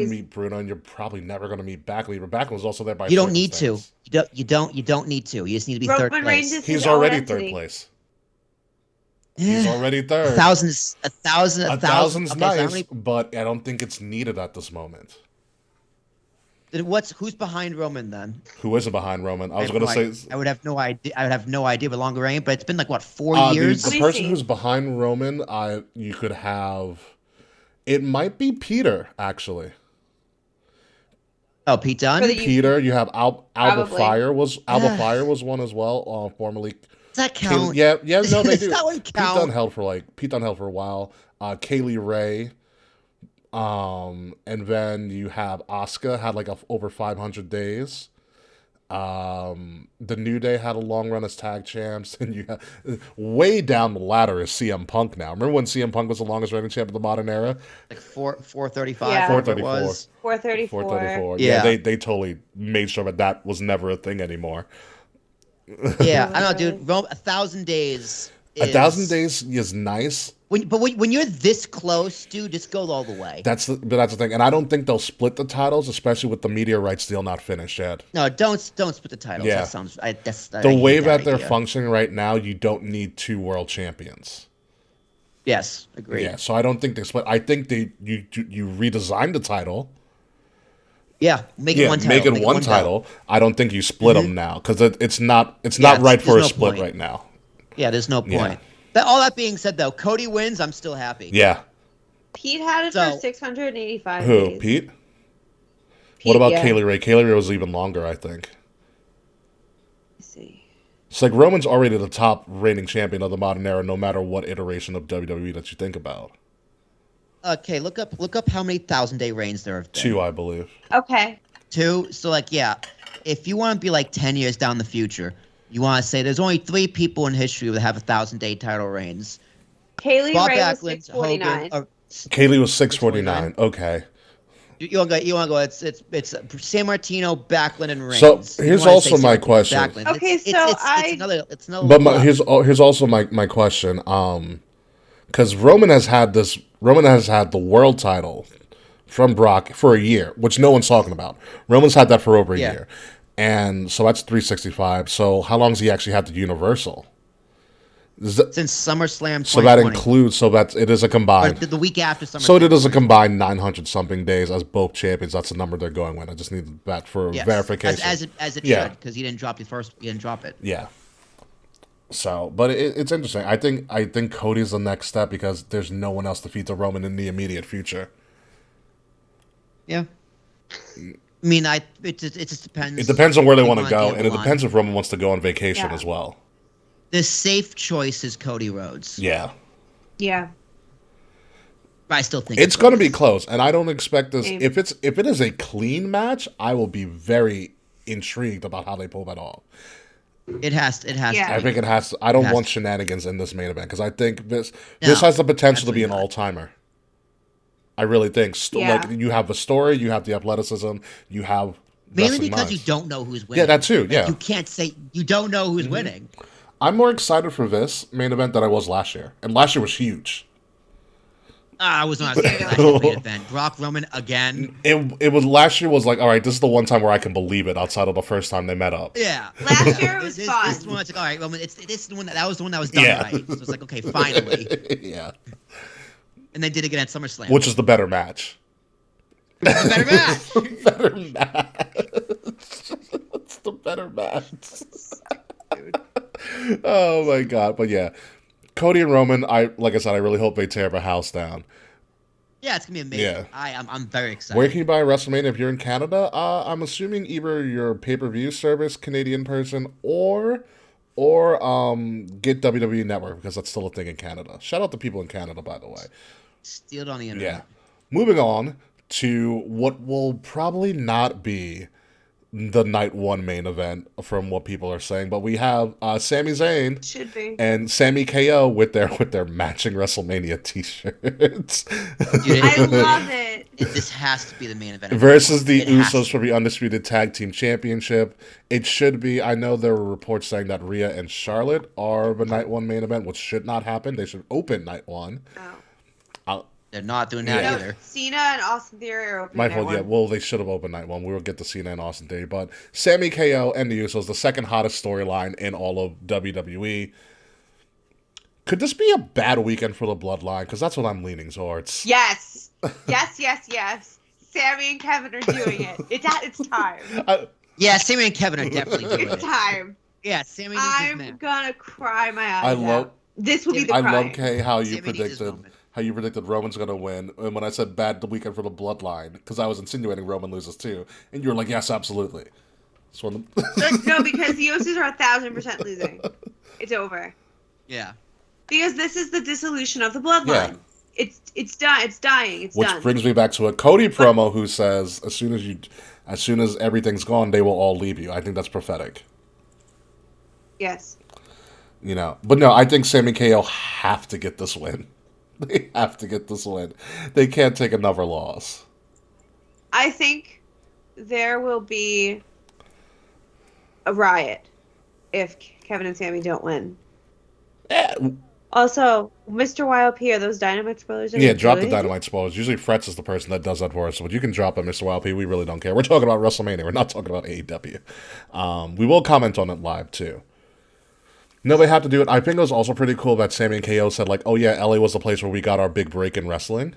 meet Bruno, and you're probably never gonna meet Backlund. But Backlund was also there by. You don't need to. You don't need to. You just need to be third place. He's already third place. He's already third. 1,000's nice, but I don't think it's needed at this moment. Who's behind Roman then? Who isn't behind Roman? I was going to say. I would have no idea. I would have no idea with longer reign, but it's been like what 4 years. The person who's behind Roman, you could have. It might be Peter actually. Oh, Pete Dunne. Peter, you have Alba Fire was one as well. Formerly. Does that count? Yeah, no, they do. Does that one count? Pete Dunne held for a while. Kaylee Ray. And then you have Asuka had like over 500 days. The New Day had a long run as tag champs, and you have, way down the ladder is CM Punk now. Remember when CM Punk was the longest reigning champ of the modern era? Like 435. Yeah. 434. 434. Yeah, they totally made sure that was never a thing anymore. Yeah, I know, dude. 1,000 days. 1,000 days is nice. When you're this close, dude, just go all the way. That's the thing, and I don't think they'll split the titles, especially with the media rights deal not finished yet. No, don't split the titles. Yeah. That sounds. The way that they're functioning right now, you don't need 2 world champions. Yes, agreed. Yeah, so I don't think they split. I think you redesign the title. Yeah, make it one title. Make it one title. I don't think you split them now because it's not right for a split right now. Yeah, there's no point. Yeah. All that being said, though, Cody wins. I'm still happy. Yeah. Pete had it for 685 Who? days. Pete? What about Kaylee Ray? Kaylee Ray was even longer, I think. Let's see. It's like Roman's already the top reigning champion of the modern era, no matter what iteration of WWE that you think about. Okay, look up how many 1,000-day reigns there have been. 2, I believe. Okay. 2. So if you want to be like 10 years down the future. You want to say there's only 3 people in history that have 1,000-day title reigns. Kaylee Ray was 649. Kaylee was 649. Okay. You want to go? It's San Martino, Backlund, and Reigns. So here's also my question. Backlund. Okay, it's another. But here's also my question. Because Roman has had the world title from Brock for a year, which no one's talking about. Roman's had that for over a year. And so that's 365. So how long does he actually have the Universal? Since SummerSlam 2020. So that includes, it is a combined. Or the week after SummerSlam. So it is a combined 900 something days as both champions. That's the number they're going with. I just need that for verification. As it should, because he didn't drop it. Yeah. So, but it's interesting. I think Cody's the next step because there's no one else to feed to Roman in the immediate future. Yeah. I mean, it just depends. It depends on where they want to go, and it depends if Roman wants to go on vacation as well. The safe choice is Cody Rhodes. Yeah. Yeah. But I still think it's going to be close, and I don't expect this. If it is a clean match, I will be very intrigued about how they pull that off. It has to. I think it has to. I don't want shenanigans in this main event because I think this has the potential to be an all-timer. I really think. Like, you have the story, you have the athleticism, you have mainly because you don't know who's winning. Yeah, that too. Yeah, you can't say you don't know who's winning. I'm more excited for this main event than I was last year, and last year was huge. I was not excited for last year's main event. Brock Roman again. It was last year was like, all right, this is the one time where I can believe it outside of the first time they met up. Yeah, last year was fun. This one, it's like, all right, Roman. This is the one that was the one that was done right. So it's like, okay, finally. Yeah. And they did it again at SummerSlam, which is the better match. The better match. Better match. What's the better match? Oh my god! But yeah, Cody and Roman. Like I said, I really hope they tear the house down. Yeah, it's gonna be amazing. Yeah. I'm very excited. Where can you buy WrestleMania if you're in Canada? I'm assuming either your pay-per-view service, Canadian person, or get WWE Network because that's still a thing in Canada. Shout out to people in Canada, by the way. Steal it on the internet. Yeah. Moving on to what will probably not be the night one main event from what people are saying, but we have Sami Zayn should be and Sami KO with their matching WrestleMania t-shirts. I love it. This has to be the main event versus the Usos for the Undisputed Tag Team Championship. It should be. I know there were reports saying that Rhea and Charlotte are the night one main event, which should not happen. They should open night one. They're not doing that either. Cena and Austin Theory are opening night one. Yeah, well, they should have opened night one. We will get to Cena and Austin Theory. But Sami KO and the Usos, the second hottest storyline in all of WWE. Could this be a bad weekend for the Bloodline? Because that's what I'm leaning towards. Yes. Yes. Sami and Kevin are doing it. It's time. Yeah, Sami and Kevin are definitely doing it. It's time. Yeah, Sami needs his man. I'm gonna cry my eyes out. This will be the cry. I love, Kay, how you predicted Roman's going to win. And when I said bad the weekend for the Bloodline, because I was insinuating Roman loses too. And you were like, yes, absolutely. No, because the Usos are 1,000% losing. It's over. Yeah. Because this is the dissolution of the Bloodline. Yeah. It's dying. It's done. Which brings me back to a Cody promo who says, as soon as everything's gone, they will all leave you. I think that's prophetic. Yes. But no, I think Sami and KO have to get this win. They have to get this win. They can't take another loss. I think there will be a riot if Kevin and Sami don't win. Yeah. Also, Mr. YLP, are those Dynamite spoilers? Yeah, drop the Dynamite spoilers. Usually Fretz is the person that does that for us. So you can drop it, Mr. YLP. We really don't care. We're talking about WrestleMania. We're not talking about AEW. We will comment on it live, too. No, they have to do it. I think it was also pretty cool that Sami and KO said, like, oh, yeah, LA was the place where we got our big break in wrestling.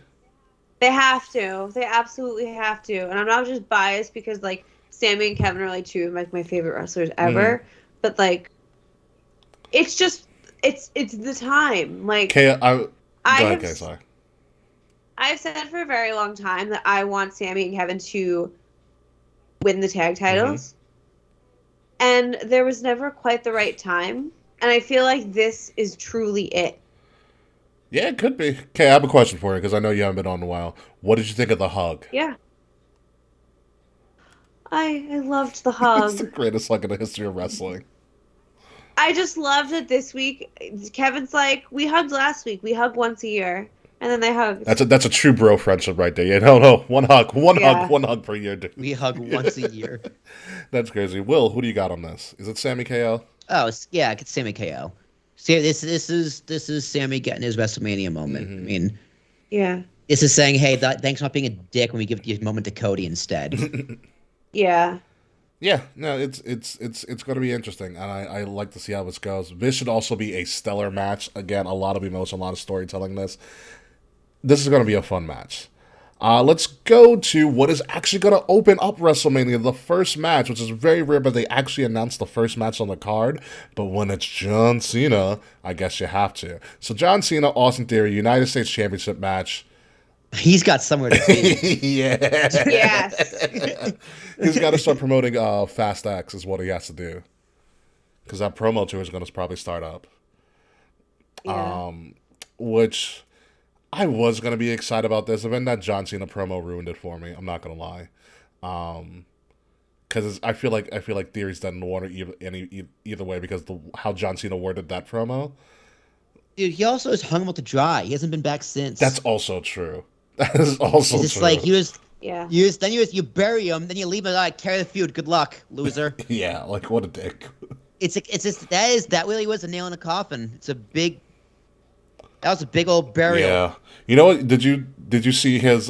They have to. They absolutely have to. And I'm not just biased because, like, Sami and Kevin are, like, two of my favorite wrestlers ever. But, like, it's just, it's the time. Like, Go ahead, Kay, sorry. I've said for a very long time that I want Sami and Kevin to win the tag titles. And there was never quite the right time. And I feel like this is truly it. Yeah, it could be. Okay, I have a question for you because I know you haven't been on in a while. What did you think of the hug? Yeah. I loved the hug. It's the greatest hug in the history of wrestling. I just loved it this week. Kevin's like, we hugged last week. We hug once a year. And then they hugged. That's a true bro friendship right there. Yeah, no. One hug per year, dude. We hug once a year. That's crazy. Will, who do you got on this? Is it Sami KO? Oh, yeah, it's Sami KO. See, this is Sami getting his WrestleMania moment. I mean, yeah, this is saying, hey, thanks for not being a dick when we give you a moment to Cody instead. Yeah. Yeah, no, it's going to be interesting, and I like to see how this goes. This should also be a stellar match. Again, a lot of emotion, a lot of storytelling. This is going to be a fun match. Let's go to what is actually going to open up WrestleMania, the first match, which is very rare, but they actually announced the first match on the card. But when it's John Cena, I guess you have to. So John Cena, Austin Theory, United States Championship match. He's got somewhere to be. Yeah. Yes. He's got to start promoting Fast X is what he has to do. Because that promo tour is going to probably start up. Yeah. Which I was going to be excited about this. And then that John Cena promo ruined it for me. I'm not going to lie. Because I feel like Theory's done water either way because how John Cena worded that promo. Dude, he also is hung out to dry. He hasn't been back since. That's also true. That is also it's just true. like Yeah. you bury him, then you leave him like carry the feud. Good luck, loser. Yeah, like what a dick. It's just that really was a nail in the coffin. That was a big old burial. Yeah. You know what? Did you see his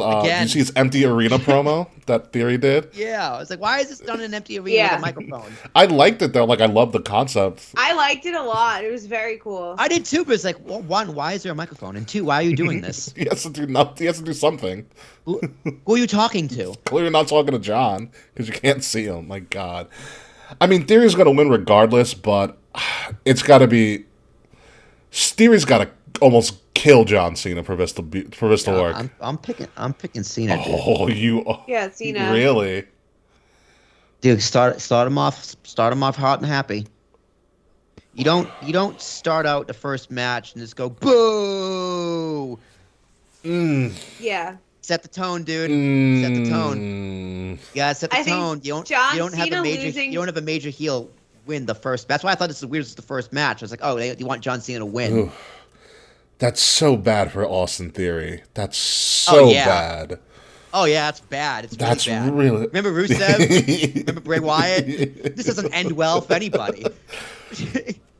empty arena promo that Theory did? Yeah. I was like, why is this done in an empty arena with Yeah. a microphone? I liked it though. Like I love the concept. I liked it a lot. It was very cool. I did too, but it's like, well, one, why is there a microphone? And two, why are you doing this? He has to do something. Who are you talking to? Clearly not talking to John because you can't see him. My God. I mean, Theory's gonna win regardless, but it's got to be. Theory's got to almost kill John Cena for this to work. I'm picking Cena. Dude. Oh, you. Yeah, Cena. Really? Dude, start him off hot and happy. You don't start out the first match and just go boo. Yeah. Set the tone, dude. Set the tone. You gotta set the tone. You don't have a major heel win the first. That's why I thought this was weird. This is the first match. I was like, oh, you want John Cena to win. Ooh. That's so bad for Austin Theory. That's so bad. Oh yeah, that's bad. It's really bad. Really. Remember Rusev? Remember Bray Wyatt? This doesn't end well for anybody.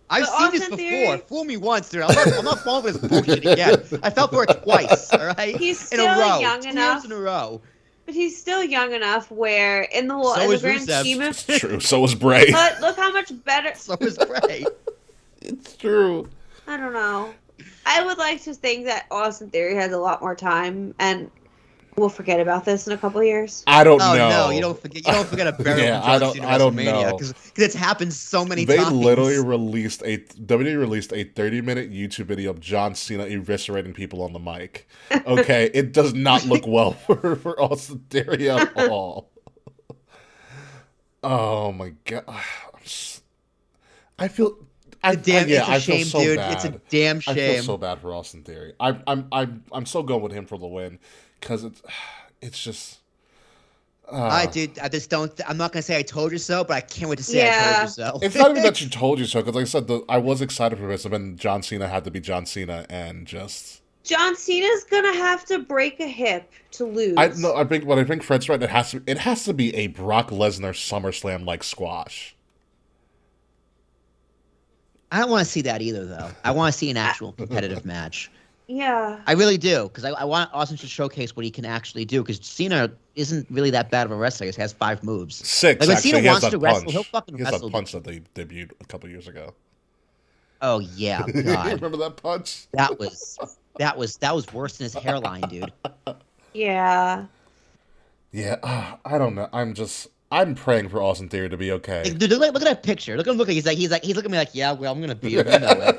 I've seen this before. Theory. Fool me once, dude. I'm not falling for this bullshit again. I fell for it twice. All right. He's in a still row. young 2 enough. years in a row. But he's still young enough where in the whole So in the is grand Rusev. scheme of It's true. So is Bray. But look how much better. So is Bray. It's true. I don't know. I would like to think that Austin Theory has a lot more time, and we'll forget about this in a couple of years. I don't know. No, you don't forget. You don't forget a burial. Yeah, from John Cena I don't WrestleMania, know. because it's happened so many They times. literally released WWE released a 30-minute YouTube video of John Cena eviscerating people on the mic. Okay, it does not look well for Austin Theory at all. Oh my God, I feel. It's a shame, so dude. bad. It's a damn shame. I feel so bad for Austin Theory. I'm so going with him for the win because it's just. Dude, I just don't. I'm not gonna say I told you so, but I can't wait to say I told you so. It's not even that you told you so, because like I said, I was excited for this, and then John Cena had to be John Cena, and just. John Cena's gonna have to break a hip to lose. I think Fred's right. It has to be a Brock Lesnar SummerSlam like squash. I don't want to see that either, though. I want to see an actual competitive match. Yeah. I really do, because I want Austin to showcase what he can actually do, because Cena isn't really that bad of a wrestler. He has 5 moves. 6, like, when actually. Cena He has wants that to punch. wrestle, he'll fucking He has wrestle. that punch that they debuted a couple years ago. Oh, yeah, God. Remember that punch? That was worse than his hairline, dude. Yeah. Yeah, I don't know. I'm praying for Austin Theory to be okay. Like, dude, look at that picture. Look at him looking. He's looking at me like, yeah, well, I'm gonna beat him. You know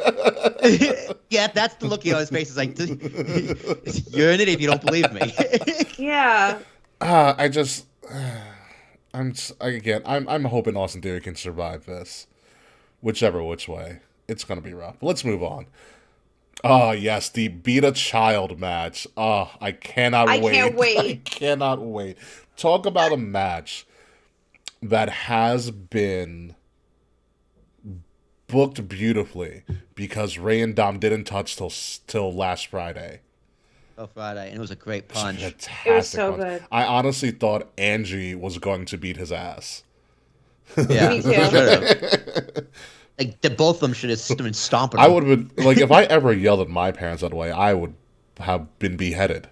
it. Yeah, that's the look on his face. Is like, you're an idiot if you don't believe me. Yeah. I'm hoping Austin Theory can survive this, whichever which way. It's gonna be rough. But let's move on. Oh yes, the Beat a Child match. Oh, I cannot wait. Can't wait. I cannot wait. Talk about a match that has been booked beautifully because Ray and Dom didn't touch till last Friday. Oh, Friday, and it was a great punch. Fantastic It was so punch. good. I honestly thought Angie was going to beat his ass. Yeah, Me too. should've. Like both of them should have been stomping. I would have been like, if I ever yelled at my parents that way, I would have been beheaded.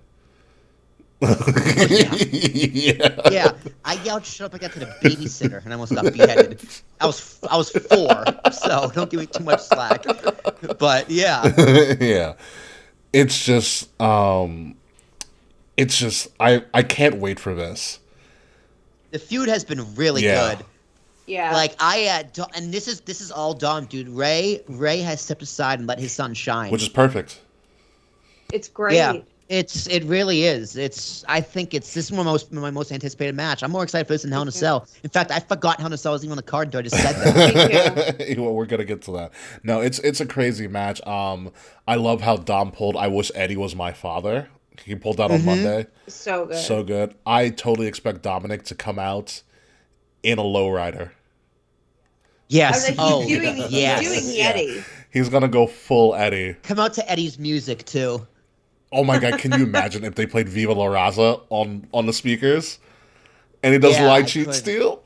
Yeah. Yeah, I yelled "shut up" like that to the babysitter, and I almost got beheaded. I was 4, so don't give me too much slack. But yeah, Yeah. It's just I can't wait for this. the feud has been really Yeah. good. Yeah. Like and this is all Dom, dude. Ray has stepped aside and let his son shine. Which is perfect. It's great. Yeah, it really is. I think this is my most anticipated match. I'm more excited for this than Hell in a Cell. In fact, I forgot Hell in a Cell was even on the card until I just said that. Me Well, we're gonna get to that. No, it's a crazy match. I love how Dom pulled "I wish Eddie was my father." He pulled that on Monday. So good. So good. I totally expect Dominic to come out in a lowrider. Yes. I was like, he's doing yes. the Eddie. He's gonna go full Eddie. Come out to Eddie's music too. Oh my god, can you imagine if they played Viva La Raza on the speakers? And he does Yeah, lie, I cheat, could. steal?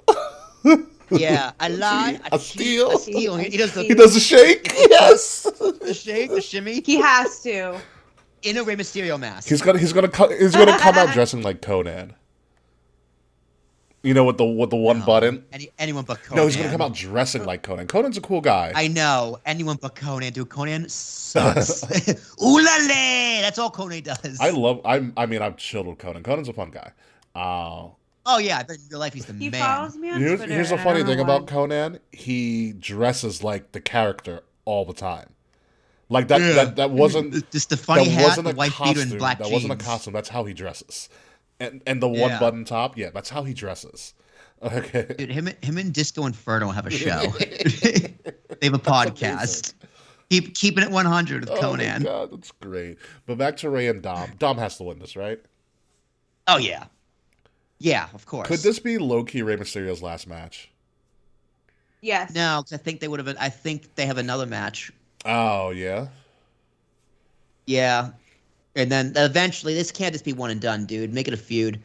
Yeah, I lie, I A cheat, steal? I steal. He does He does a shake? Yes! the shake, the shimmy He has to. in a Rey Mysterio mask. He's gonna come out dressing like Conan. You know, with the one button. Anyone but Conan. No, he's gonna come out dressing like Conan. Conan's a cool guy. I know. Anyone but Conan, dude. Conan sucks. Ooh la la! That's all Conan does. I've chilled with Conan. Conan's a fun guy. Oh yeah, I bet in real life he's the He man. follows me on Here's Twitter. the and I funny don't know thing why. about Conan. He dresses like the character all the time. Like that wasn't Just the funny that hat, wasn't the a white beater, costume. and black That jeans. wasn't a costume. That's how he dresses. And the one Yeah. button top, yeah, that's how he dresses. Okay. Dude, him and Disco Inferno have a show. They have a podcast. Keeping it 100 with Oh Conan. my god, that's great. But back to Ray and Dom. Dom has to win this, right? Oh yeah, yeah, of course. Could this be low-key Rey Mysterio's last match? Yes. No, because I think they would have. I think they have another match. Oh yeah. Yeah, and then eventually this can't just be one and done, dude. Make it a feud.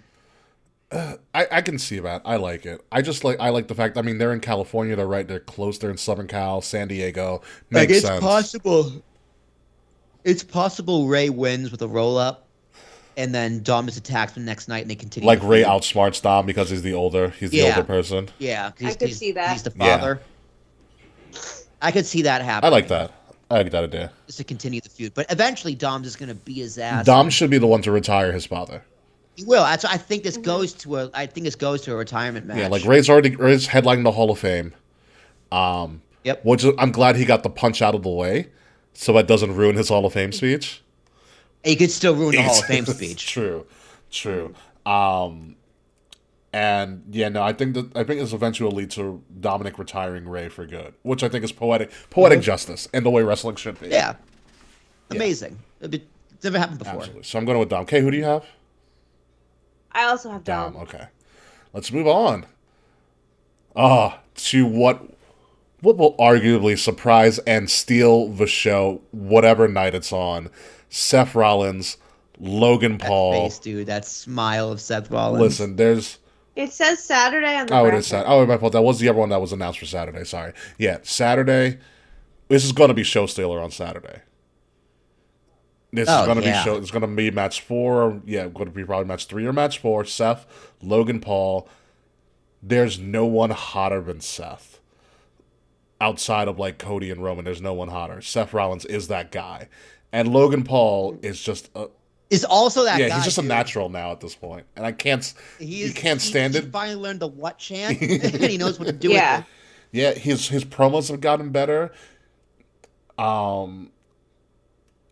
I can see that. I like it. I like the fact. I mean, they're in California. They're close. They're in Southern Cal, San Diego. Makes sense. Possible. It's possible Ray wins with a roll up, and then Dom is attacked the next night, and they continue. Like the Ray feud. outsmarts Dom because he's the older Yeah. person. Yeah, 'cause I could see that. He's the Yeah. father. I could see that happen. I like that. I like that idea. Just to continue the feud, but eventually Dom's just gonna beat his ass. Dom should be the one to retire his father. He will. I think this goes to a. I think this goes to a retirement match. Yeah, like Ray's headlining the Hall of Fame. Yep. Which I'm glad he got the punch out of the way, so that doesn't ruin his Hall of Fame speech. He could still ruin the Hall of Fame It's speech. True. And yeah, no, I think this eventually will lead to Dominic retiring Ray for good, which I think is poetic justice and the way wrestling should be. Yeah. Amazing. It's never happened before. Absolutely. So I'm going with Dom. Okay, who do you have? I also have Dom. Dom. Okay. Let's move on. To what will arguably surprise and steal the show, whatever night it's on. Seth Rollins, Logan That Paul. face, dude. That smile of Seth Rollins. Listen, there's. It says Saturday on the Oh, it graphic. is Saturday. Oh, my fault. That was the other one that was announced for Saturday. Sorry. Yeah, Saturday. This is going to be show stealer on Saturday. This is going to be show. It's going to be match 4. Yeah, going to be probably match 3 or match 4. Seth, Logan Paul. There's no one hotter than Seth. Outside of like Cody and Roman, there's no one hotter. Seth Rollins is that guy, and Logan Paul is just a. Is also that guy. Yeah, he's just dude. a natural now at this point, and I can't. You can't He stand it. finally learned the what chant, and he knows what to do Yeah. with it. Yeah, his promos have gotten better.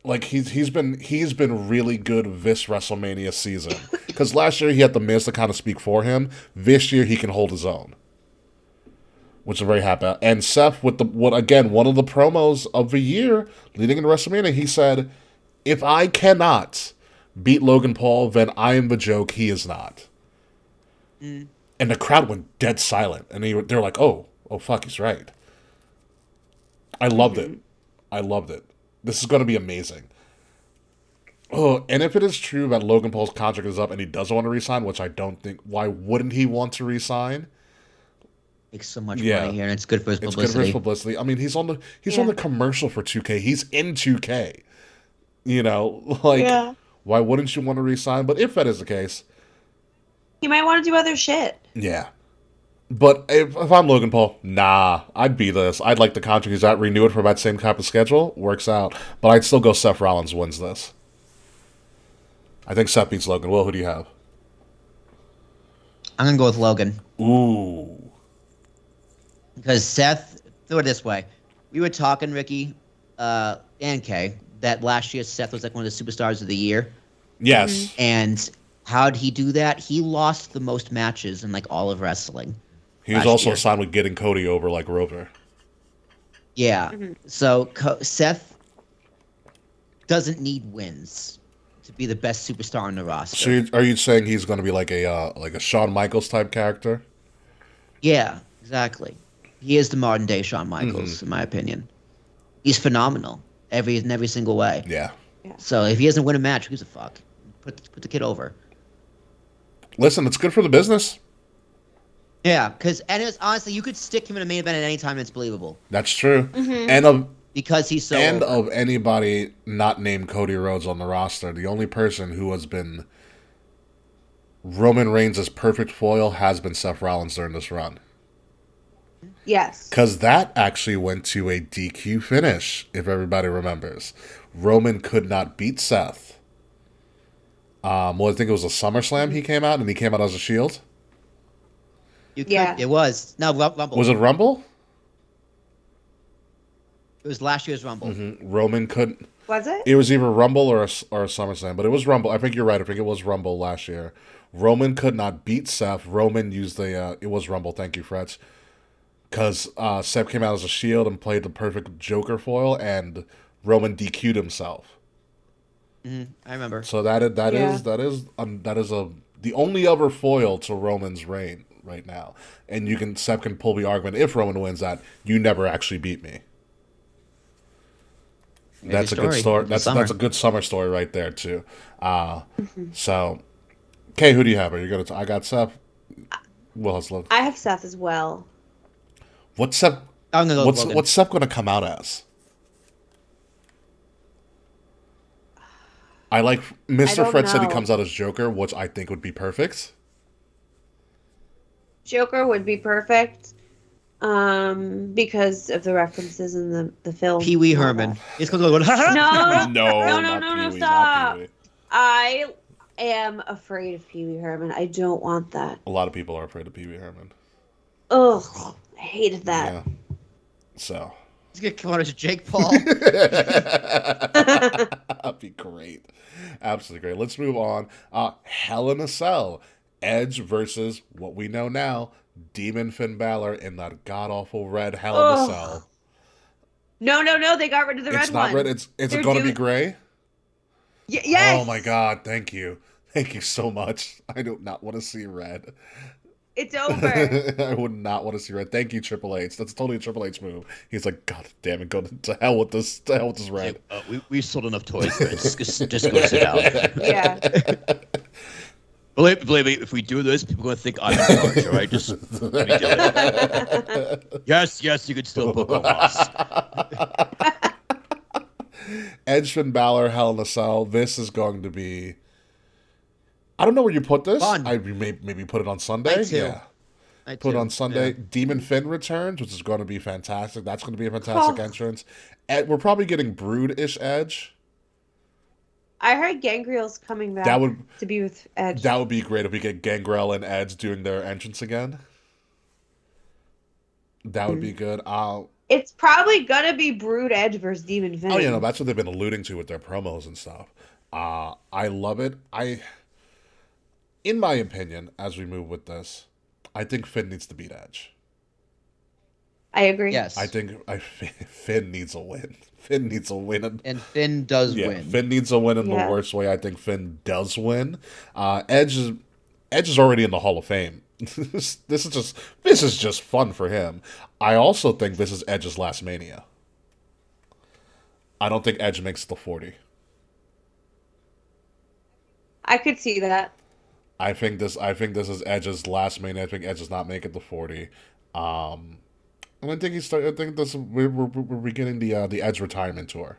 Like he's been really good this WrestleMania season. Because last year he had the Miz to kind of speak for him. This year he can hold his own, which I'm very happy about. And Seth with one of the promos of the year leading into WrestleMania, he said, "If I cannot beat Logan Paul, then I am the joke. He is not." And the crowd went dead silent, and they're like, "Oh fuck, he's right." I loved it. I loved it. This is going to be amazing. Oh, and if it is true that Logan Paul's contract is up and he doesn't want to resign, which I don't think, why wouldn't he want to resign? Makes so much Yeah. money here, and it's good for his It's publicity. good for his publicity. I mean, he's on the commercial for 2K. He's in 2K. You know, like Yeah. why wouldn't you want to re-sign? But if that is the case, He might want to do other shit. yeah. But if I'm Logan Paul, nah, I'd be this. I'd like the contract he's at, renew it for that same type of schedule. Works out. But I'd still go Seth Rollins wins this. I think Seth beats Logan. Will, who do you have? I'm gonna go with Logan Ooh. because Seth. Throw it this way: we were talking, Ricky, and Kay, that last year Seth was like one of the superstars of the year, Yes. and how'd he do that? He lost the most matches in like all of wrestling. He was last also year. assigned with getting Cody over like Rover. Yeah. So Seth doesn't need wins to be the best superstar on the roster. So are you saying he's going to be like a Shawn Michaels type character? Yeah, exactly. He is the modern day Shawn Michaels, in my opinion. He's phenomenal in every single way. Yeah. So if he doesn't win a match, who's a fuck? Put the kid over. Listen, it's good for the business. Yeah, because honestly, you could stick him in a main event at any time, and it's believable That's true. And because he's so. over. of anybody not named Cody Rhodes on the roster, the only person who has been Roman Reigns' perfect foil has been Seth Rollins during this run. Yes. Because that actually went to a DQ finish, if everybody remembers. Roman could not beat Seth. Well, I think it was a SummerSlam he came out, and he came out as a Shield. It was no Rumble. Was it Rumble? It was last year's Rumble. Roman couldn't. Was it? It was either Rumble or a SummerSlam, but it was Rumble. I think you're right. I think it was Rumble last year. Roman could not beat Seth. Roman used it was Rumble. Thank you, Fretch. Because Seth came out as a Shield and played the perfect Joker foil, and Roman DQ'd himself. I remember. So that is the only other foil to Roman's reign right now. And Seth can pull the argument if Roman wins that you never actually beat me. That's a good story. That's a good summer story right there too. So, Kay, who do you have? I got Seth. Will has Logan. I have Seth as well. What's Seth? I'm gonna go with Logan. What's Seth going to come out as? I like Mr. Fred said he comes out as Joker, which I think would be perfect. Joker would be perfect because of the references in the film. Pee Wee Herman. He's gonna go. No, No, stop. I am afraid of Pee Wee Herman. I don't want that. A lot of people are afraid of Pee Wee Herman. Ugh, I hated that. Yeah. So. He's gonna come out as Jake Paul. That'd be great. Absolutely great. Let's move on. Hell in a Cell. Edge versus what we know now, Demon Finn Balor in that god-awful red Hell in a Cell. No. They got rid of the red one. It's not red. It's going to be gray? Yes. Oh, my God. Thank you. Thank you so much. I do not want to see red. It's over. I would not want to see red. Thank you, Triple H. That's totally a Triple H move. He's like, God damn it, go to hell with this. To hell with this red. We sold enough toys, man. Just go sit down. Yeah. Believe me, if we do this, people are gonna think I'm in charge. All right, just let me do it. Yes, you can still book a loss. Edge Finn Balor, Hell in a Cell. This is going to be. I don't know where you put this. Fun. I maybe put it on Sunday. I too. Yeah. Put it on Sunday. Yeah. Demon Finn returns, which is going to be fantastic. That's going to be a fantastic entrance. We're probably getting Brood-ish Edge. I heard Gangrel's coming back to be with Edge. That would be great if we get Gangrel and Edge doing their entrance again. That would be good. It's probably gonna be Brood Edge versus Demon Finn. Oh yeah, no, that's what they've been alluding to with their promos and stuff. I love it. In my opinion, as we move with this, I think Finn needs to beat Edge. I agree. Yes. I think Finn needs a win. Finn needs a win. And Finn does win. Finn needs a win in the worst way. I think Finn does win. Edge is already in the Hall of Fame. This is just fun for him. I also think this is Edge's last Mania. I don't think Edge makes the 40. I could see that. I think this is Edge's last Mania. I think Edge does not make it to 40. And I think we're beginning the Edge retirement tour.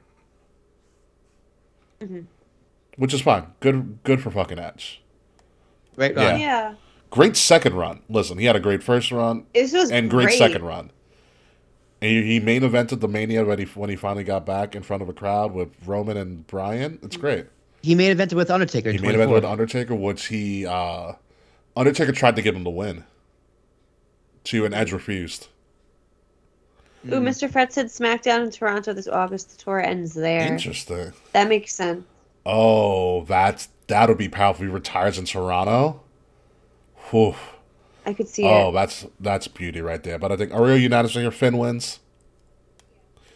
Mm-hmm. which is fine. Good for fucking Edge. Great Yeah. run. Yeah. Great second run. Listen, he had a great first run This was and great second run. And he main evented the Mania when he finally got back in front of a crowd with Roman and Bryan. It's great. He main evented with Undertaker in He main evented 24. with Undertaker, which Undertaker tried to give him the win. And Edge refused. Ooh, Mr. Fred said SmackDown in Toronto this August. The tour ends there. Interesting. That makes sense. Oh, that'll be powerful. He retires in Toronto. Whew. I could see Oh, it. that's beauty right there. But I think, are we unanimous here? Finn wins.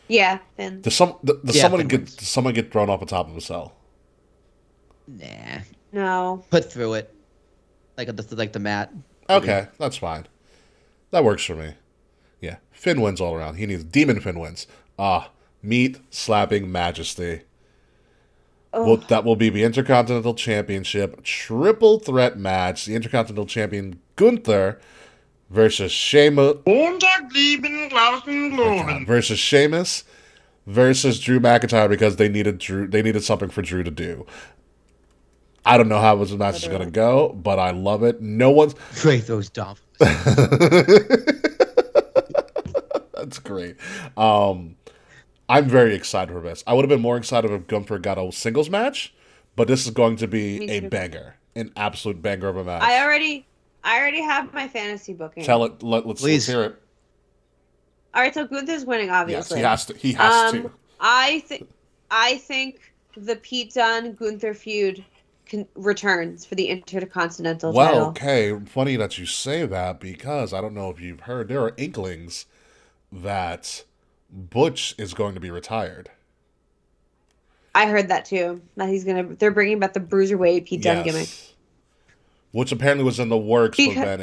Yeah, Finn. Does Finn someone wins. get thrown off the top of a cell? Nah. No. Put through it. Like the mat. Okay, that's fine. That works for me. Yeah, Finn wins all around. He needs Demon Finn wins. Meat slapping majesty. Well, that will be the Intercontinental Championship triple threat match. The Intercontinental Champion Gunther versus Sheamus. Versus Sheamus versus Drew McIntyre because they needed something for Drew to do. I don't know how this match is gonna go, but I love it. No one's Great those dump. That's great. I'm very excited for this. I would have been more excited if Gunther got a singles match, but this is going to be Me a too. banger, an absolute banger of a match. I already have my fantasy booking. Tell it. Let's Please. hear it. All right, so Gunther's winning, Yes, obviously. he has to. I think the Pete Dunne Gunther feud returns for the Intercontinental Well, title. okay. Funny that you say that because I don't know if you've heard there are inklings that Butch is going to be retired. I heard that too. That they're bringing back the Bruiserweight Pete Dunne gimmick. Which apparently was in the works, Because-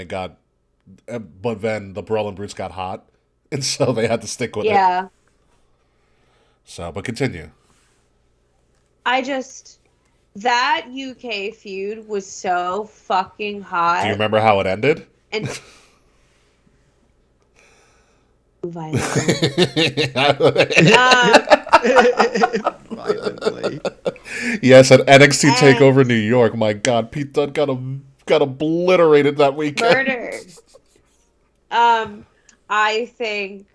but then the Brawling Brutes got hot, and so they had to stick with it. Yeah. So, but continue. That UK feud was so fucking hot. Do you remember how it ended? And violent. Violently. Yes, at NXT And- Takeover New York. My God, Pete Dunne got obliterated that weekend. Murdered. I think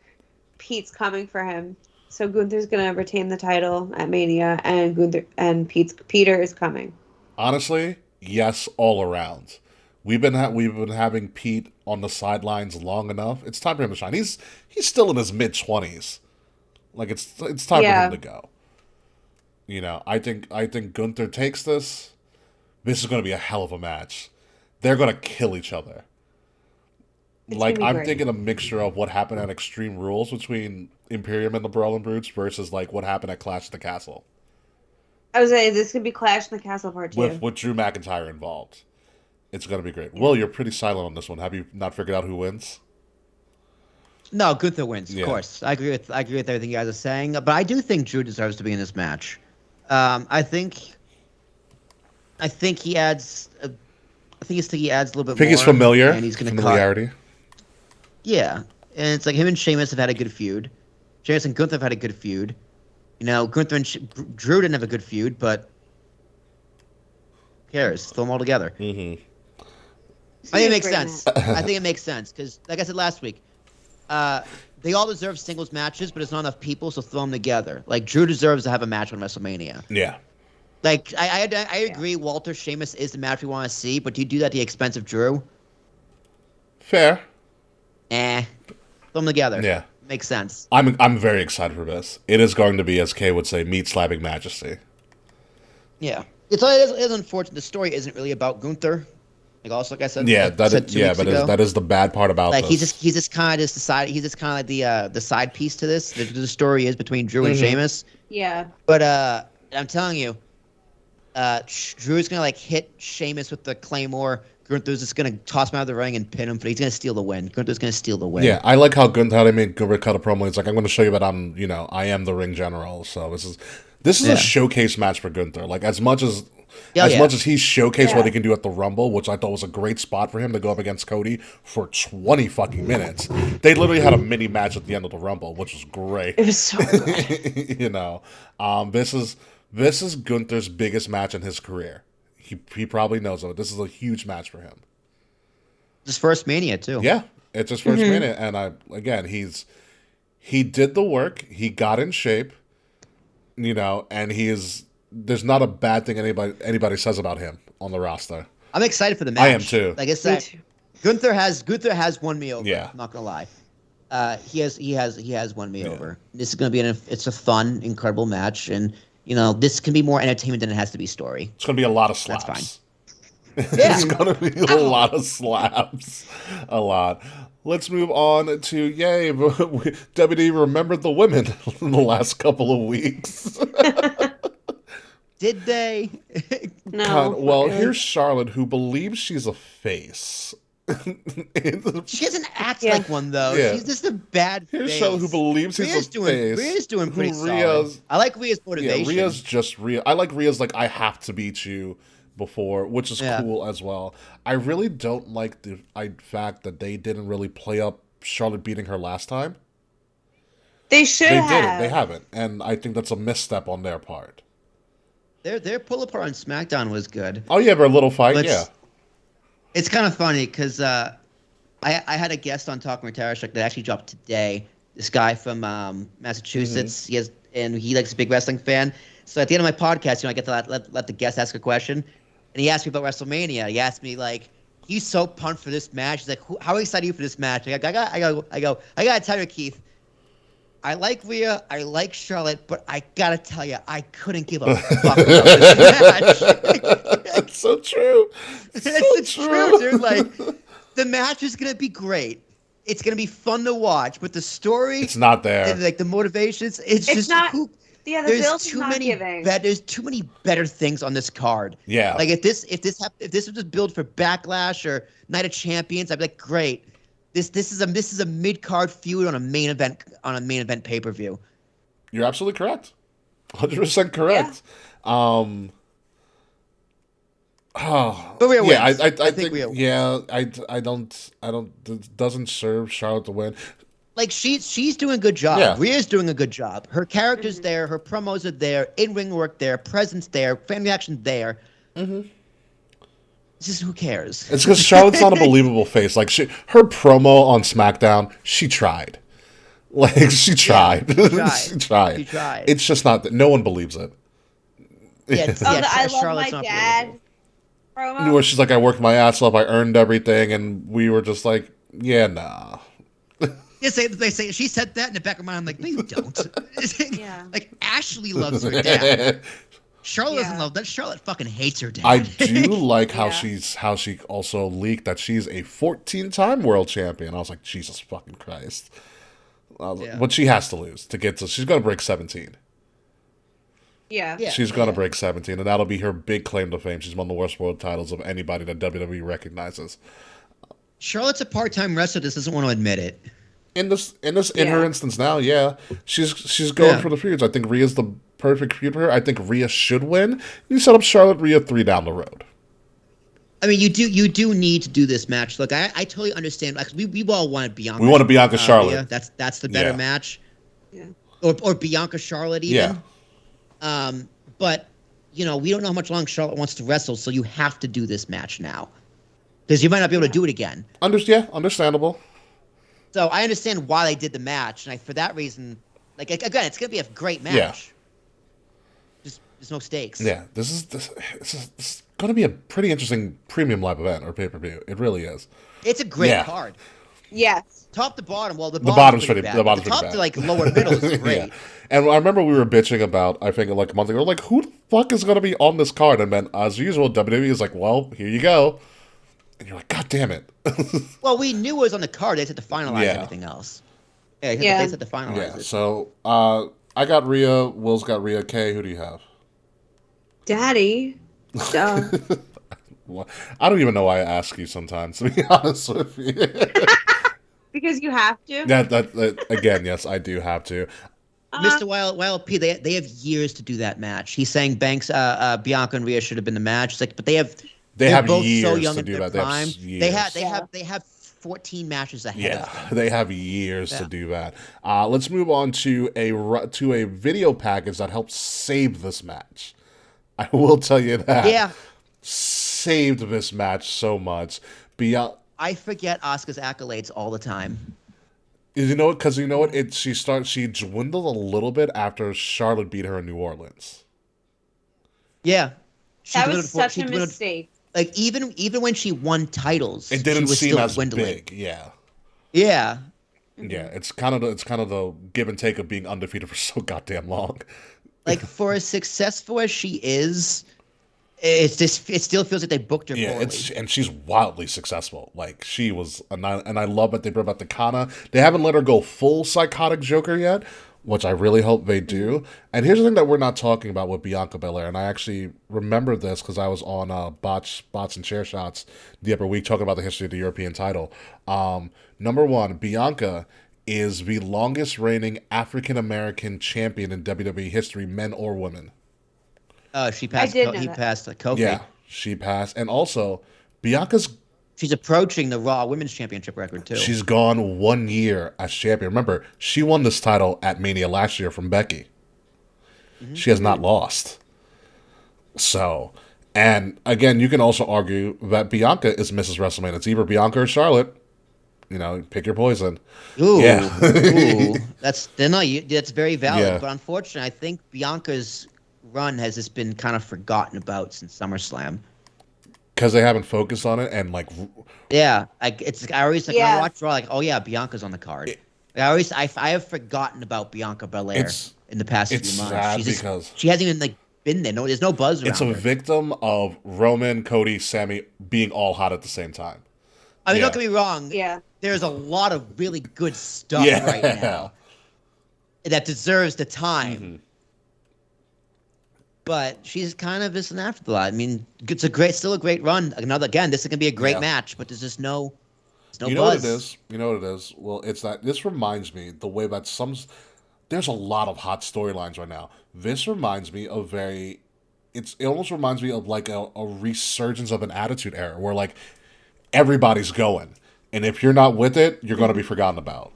Pete's coming for him. So Gunther's gonna retain the title at Mania, and Peter is coming. Honestly, yes, all around. We've been having Pete on the sidelines long enough. It's time for him to shine. He's still in his mid-20s. Like it's time for him to go. You know, I think Gunther takes this. This is going to be a hell of a match. They're going to kill each other. It's Like gonna be I'm great. thinking a mixture of what happened at Extreme Rules between Imperium and the Brawling Brutes versus like what happened at Clash of the Castle I was saying this could be Clash in the Castle Part 2. with Drew McIntyre involved. It's going to be great. Will, you're pretty silent on this one. Have you not figured out who wins? No, Gunther wins, Yeah. of course. I agree with everything you guys are saying, but I do think Drew deserves to be in this match. I think he adds. He adds a little bit more. I think he's familiar. and he's going to Familiarity. Yeah, and it's like him and Sheamus have had a good feud. Sheamus and Gunther have had a good feud. You know, Gunther and Drew didn't have a good feud, but who cares? Throw them all together. Mm-hmm. I think it makes sense. I think it makes sense because, like I said last week, they all deserve singles matches, but it's not enough people, so throw them together. Like Drew deserves to have a match on WrestleMania. Yeah. Like I agree, Walter Sheamus is the match we want to see, but do you do that at the expense of Drew? Fair. Throw them together. Yeah. Makes sense. I'm very excited for this. It is going to be, as Kay would say, meat slapping majesty. Yeah, it is unfortunate. The story isn't really about Gunther. Like I said, Yeah, ago. that is the bad part about Like this. he's just kind of like the side piece to this. The story is between Drew and Sheamus. Yeah. But I'm telling you, Drew's gonna like hit Sheamus with the Claymore. Gunther's just gonna toss him out of the ring and pin him, but he's gonna steal the win. Gunther's gonna steal the win. Yeah, I like how they made Gunther cut a promo. It's like, I'm going to show you that I am the ring general. So this is a showcase match for Gunther. Like as much as he showcased what he can do at the Rumble, which I thought was a great spot for him to go up against Cody for 20 fucking minutes. They literally had a mini match at the end of the Rumble, which was great. It was so good. This This is Gunther's biggest match in his career. He probably knows it. This is a huge match for him. His first Mania too. Yeah, it's his 1st Mania, and he did the work. He got in shape, and there's not a bad thing anybody says about him on the roster. I'm excited for the match. I am too. Like I said, Gunther has won me over. Yeah. I'm not gonna lie. He has won me over. This is gonna be it's a fun, incredible match, and this can be more entertainment than it has to be story. It's gonna be a lot of slaps. That's fine. It's gonna be a lot of slaps. A lot. Let's move on to yay. WWE remembered the women in the last couple of weeks. Did they? No. God, well, here's Charlotte, who believes she's a face. She doesn't act like one though. Yeah. She's just a bad Here's face. Charlotte, who believes he's a face. Rhea's doing pretty Rhea's- solid. I like Rhea's motivation. Yeah, Rhea's just Rhea. I like Rhea's like, I have to beat you before, which is cool as well. I really don't like the fact that they didn't really play up Charlotte beating her last time. They should They have. didn't. They haven't. And I think that's a misstep on their part. Their pull apart on SmackDown was good. Oh, yeah, their little fight, yeah. It's kind of funny because I had a guest on Talking Retire that actually dropped today. This guy from Massachusetts. Mm-hmm. He likes a big wrestling fan. So at the end of my podcast, I get to let the guest ask a question, and he asked me about WrestleMania. He asked me like, he's so pumped for this match. He's like, how excited are you for this match? I gotta tell you, Keith. I like Rhea, I like Charlotte, but I gotta tell you, I couldn't give a fuck about this match. That's so true. It's true, dude. Like, the match is gonna be great. It's gonna be fun to watch, but the story, it's not there. And, like the motivations, it's just not. Yeah, the there's build is too not many. giving. There's too many better things on this card. Yeah. Like if this was just built for Backlash or Night of Champions, I'd be like, great. This is a mid card feud on a main event pay per view. You're absolutely correct. 100% correct. But Rhea yeah, wins. I think think Rhea wins. yeah, I don't it doesn't serve Charlotte to win. Like she's doing a good job. Yeah. Rhea's doing a good job. Her character's there. Her promos are there. In-ring work there. Presence there. Fan reaction there. Mm-hmm. It's just who cares? It's because Charlotte's not a believable face. Like her promo on SmackDown, she tried. Like she tried. She tried. She tried. It's just not that no one believes it. Yeah, I love Charlotte's my not dad promo. Where she's like, I worked my ass off, I earned everything, and we were just like, yeah, nah. They say she said that in the back of my mind. I'm like, no, you don't. Yeah. Like Ashley loves her dad. Charlotte doesn't love that. Charlotte fucking hates her dad. I do like how Yeah. how she also leaked that she's a 14-time world champion. I was like, Jesus fucking Christ. But she has to lose to get to. She's gonna break 17. Yeah. She's gonna break 17, and that'll be her big claim to fame. She's won the worst world titles of anybody that WWE recognizes. Charlotte's a part-time wrestler. Just doesn't want to admit it. In her instance now, yeah, she's going for the feuds. I think Rhea's the perfect feud for her. I think Rhea should win. You set up Charlotte Rhea 3 down the road. I mean, you do need to do this match. Look, I totally understand. Like, we all wanted Bianca. We want Bianca Charlotte. Rhea. That's the better match. Yeah. Or Bianca Charlotte even. Yeah. But we don't know how much longer Charlotte wants to wrestle, so you have to do this match now, because you might not be able to do it again. Understandable. So I understand why they did the match, and for that reason, like again, it's gonna be a great match. Yeah. Just there's no stakes. Yeah, this is going to be a pretty interesting premium live event or pay-per-view. It really is. It's a great card. Yes. Top to bottom. Well, the bottom's pretty pretty bad. the bottom's The pretty top bad. to like lower middle is great. Yeah. And I remember we were bitching about, I think like a month ago, like, who the fuck is going to be on this card? And then, as usual, WWE is like, well, here you go. And you're like, God damn it. Well, we knew it was on the card. They just had to finalize everything else. Yeah, they just had to finalize it. So, I got Rhea. Will's got Rhea. Kay, who do you have? Daddy. Duh. Well, I don't even know why I ask you sometimes, to be honest with you. Because you have to. That again, yes, I do have to. Mr. Wild P, they have years to do that match. He's saying Bianca and Rhea should have been the match. It's like, but they're have both years so young to in do their that. They have prime. years. They have 14 matches ahead of Yeah, them. they have years to do that. Let's move on to a video package that helped save this match. I will tell you that. Yeah. Saved this match so much. Beyond, I forget Asuka's accolades all the time. you know, because you know what? She dwindled a little bit after Charlotte beat her in New Orleans. Yeah. That was such a mistake. Like even when she won titles, It didn't she was seem still as dwindling. big. Yeah. Yeah. Yeah, it's kind of the give and take of being undefeated for so goddamn long. Like for as successful as she is, it still feels like they booked her poorly. And she's wildly successful. Like she was, and I love that they brought back the Kana. They haven't let her go full psychotic Joker yet, which I really hope they do. And here's the thing that we're not talking about with Bianca Belair, and I actually remember this because I was on Bots and Chair Shots the other week talking about the history of the European title. Number one, Bianca is the longest reigning African American champion in WWE history, men or women. She passed. He passed Kofi. Yeah, she passed, and also she's approaching the Raw Women's Championship record too. She's gone 1 year as champion. Remember, she won this title at Mania last year from Becky. Mm-hmm. She has not lost. So, and again, you can also argue that Bianca is Mrs. WrestleMania. It's either Bianca or Charlotte. You know, pick your poison. Ooh, yeah. Ooh. That's very valid. Yeah. But unfortunately, I think Bianca's run has just been kind of forgotten about since SummerSlam. Because they haven't focused on it, and like, yeah, I always when I watch Raw, like, oh yeah, Bianca's on the card. I have forgotten about Bianca Belair in the past few months. Sad because she hasn't even been there. No, there's no buzz around her. It's a victim of Roman, Cody, Sammy being all hot at the same time. I mean, don't get me wrong. Yeah, there's a lot of really good stuff right now that deserves the time. Mm-hmm. But she's kind of just an afterthought. I mean, it's still a great run. This is gonna be a great match, but there's just no buzz. You know what it is? Well, it's that this reminds me the way that there's a lot of hot storylines right now. This reminds me of it almost reminds me of like a resurgence of an Attitude Era where like everybody's going, and if you're not with it, you're gonna be forgotten about.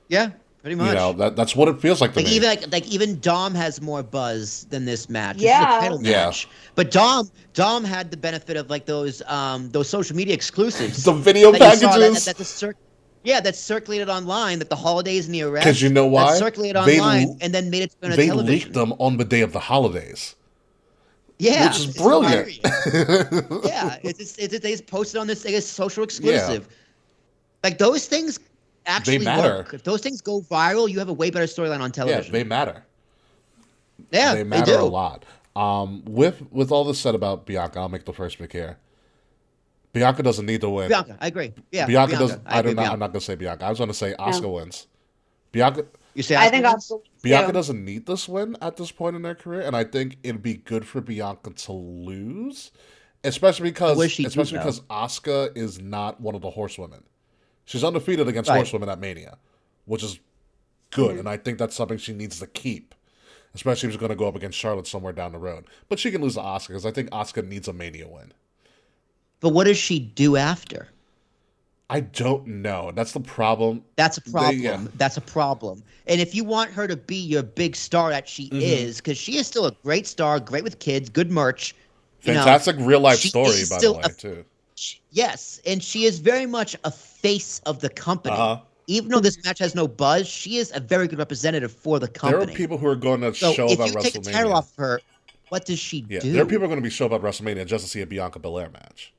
Yeah. Pretty much. You know, that's what it feels like to me. Even Dom has more buzz than this match. Yeah. This is a title match. But Dom had the benefit of like those social media exclusives. The video packages. That's circulated online, like the holidays and the arrest. Because you know why? That circulated online and then made it to television. They leaked them on the day of the holidays. Yeah. Which is brilliant. Yeah. They just posted on this social exclusive. Yeah. Like those things actually they matter. Work. If those things go viral, you have a way better storyline on television. Yeah, they matter. Yeah, they matter a lot. With all this said about Bianca, I'll make the first pick here. Bianca doesn't need to win. Bianca, I agree. Yeah, Bianca doesn't. I'm not going to say Bianca. I was going to say Asuka wins. Bianca. You say I think Bianca doesn't need this win at this point in her career, and I think it'd be good for Bianca to lose, especially because Asuka is not one of the horsewomen. She's undefeated against horsewomen at Mania, which is good, and I think that's something she needs to keep, especially if she's going to go up against Charlotte somewhere down the road. But she can lose to Asuka because I think Asuka needs a Mania win. But what does she do after? I don't know. That's the problem. That's a problem. That's a problem. And if you want her to be your big star that she is, because she is still a great star, great with kids, good merch. Fantastic real-life story, by the way, too. Yes, and she is very much a face of the company. Even though this match has no buzz, she is a very good representative for the company. There are people who are going to show up at WrestleMania. If you take the title off her, what does she do? There are people going to be showing up at WrestleMania just to see a Bianca Belair match.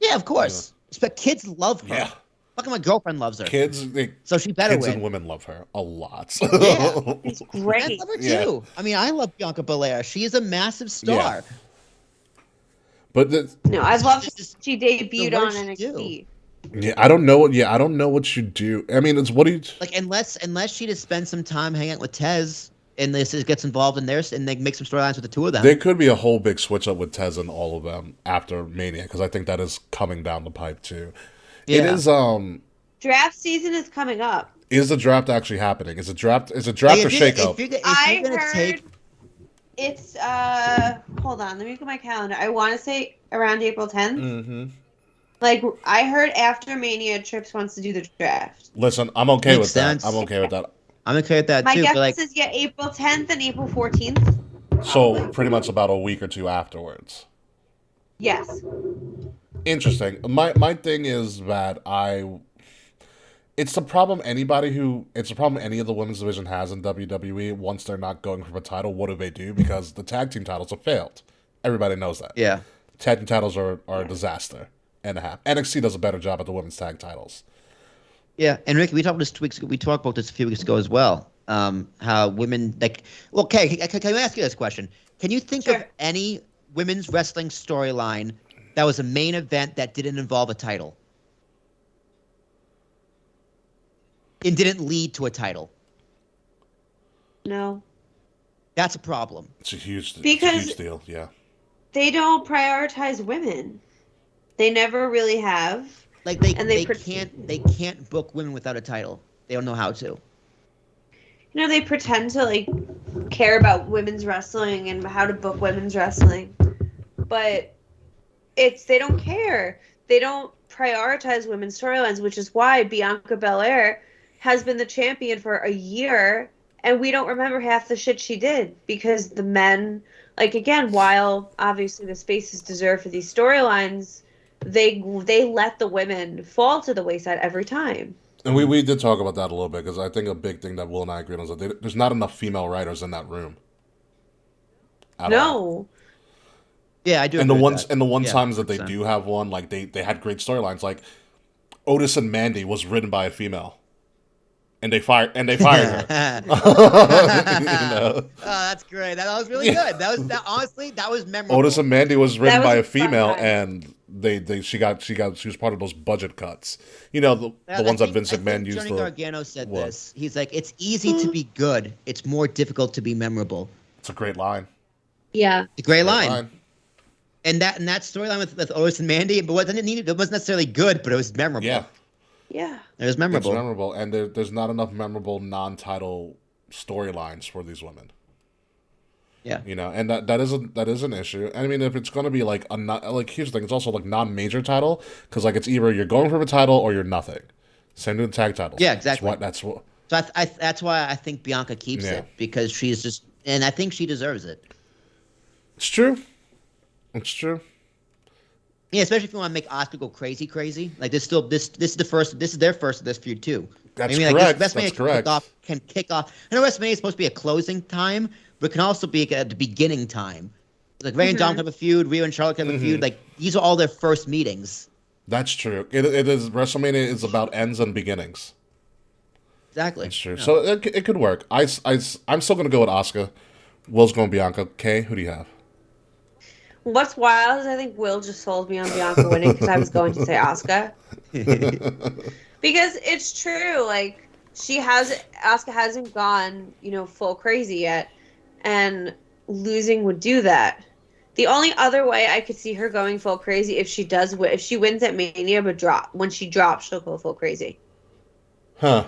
Yeah, of course. But kids love her. Yeah. Fucking my girlfriend loves her. So she better win. Kids and women love her a lot. Yeah. It's great. I love her too. I mean, I love Bianca Belair. She is a massive star. Yeah. But I love she debuted on NXT. Yeah, I don't know. I don't know what you do. I mean, it's what do you like? Unless she just spends some time hanging out with Tez, and this gets involved in theirs, and they make some storylines with the two of them. There could be a whole big switch up with Tez and all of them after Mania, because I think that is coming down the pipe too. Yeah. It is. Draft season is coming up. Is the draft actually happening? Is a draft or shakeup? I heard. It's hold on, let me look at my calendar. I want to say around April 10th. Mm-hmm. Like, I heard after Mania, Trips wants to do the draft. Listen, I'm okay Makes with that. sense. I'm okay with that. I'm okay with that My too. guess But like, is April 10th and April 14th. So pretty much about a week or two afterwards. Yes. Interesting. My thing is that it's the problem any of the women's division has in WWE. Once they're not going for a title, what do they do? Because the tag team titles have failed. Everybody knows that. yeah. Tag team titles are a disaster and a half. NXT does a better job at the women's tag titles. Yeah, and Ricky, we talked about this a few weeks ago as well. How women like. Well, okay, can I ask you this question? Can you think of any women's wrestling storyline that was a main event that didn't involve a title and didn't lead to a title? No. That's a problem. It's a huge deal. Yeah. They don't prioritize women. They never really have. Like they can't book women without a title. They don't know how to. They pretend to like care about women's wrestling and how to book women's wrestling, but they don't care. They don't prioritize women's storylines, which is why Bianca Belair has been the champion for a year, and we don't remember half the shit she did because the men, like again, while obviously the space is deserved for these storylines, they let the women fall to the wayside every time. And we did talk about that a little bit because I think a big thing that Will and I agreed on is that there's not enough female writers in that room. No. Yeah, I do. And the one times that they do have one, like they had great storylines. Like Otis and Mandy was written by a female, and they fired her. Oh, that's great. That was really good. Honestly, that was memorable. Otis and Mandy was written by a fun female, time. and she was part of those budget cuts. The ones that Vince McMahon used. Johnny Gargano said this. He's like, it's easy to be good. It's more difficult to be memorable. It's a great line. Yeah. It's a great line. And that storyline with Otis and Mandy, but it wasn't necessarily good, but it was memorable. Yeah. Yeah. It was memorable, and there's not enough memorable non-title storylines for these women. Yeah. And that is an issue. And I mean, if it's going to be like here's the thing, it's also like non-major title because like it's either you're going for a title or you're nothing. Same with the tag titles. Yeah, exactly. That's what. So that's why I think Bianca keeps it because she's just, and I think she deserves it. It's true. It's true. Yeah, especially if you want to make Asuka go crazy. Like this is their first of this feud too. That's correct. That's correct. Can kick off. I know WrestleMania is supposed to be a closing time, but it can also be at the beginning time. Like Ray and Dom have a feud, Rio and Charlotte have a feud. Like these are all their first meetings. That's true. It is WrestleMania is about ends and beginnings. Exactly. That's true. Yeah. So it could work. I'm still gonna go with Asuka. Will's going Bianca. Kay, who do you have? What's wild is I think Will just sold me on Bianca winning because I was going to say Asuka. Because it's true, like Asuka hasn't gone, full crazy yet, and losing would do that. The only other way I could see her going full crazy if she wins at Mania, but when she drops, she'll go full crazy. Huh.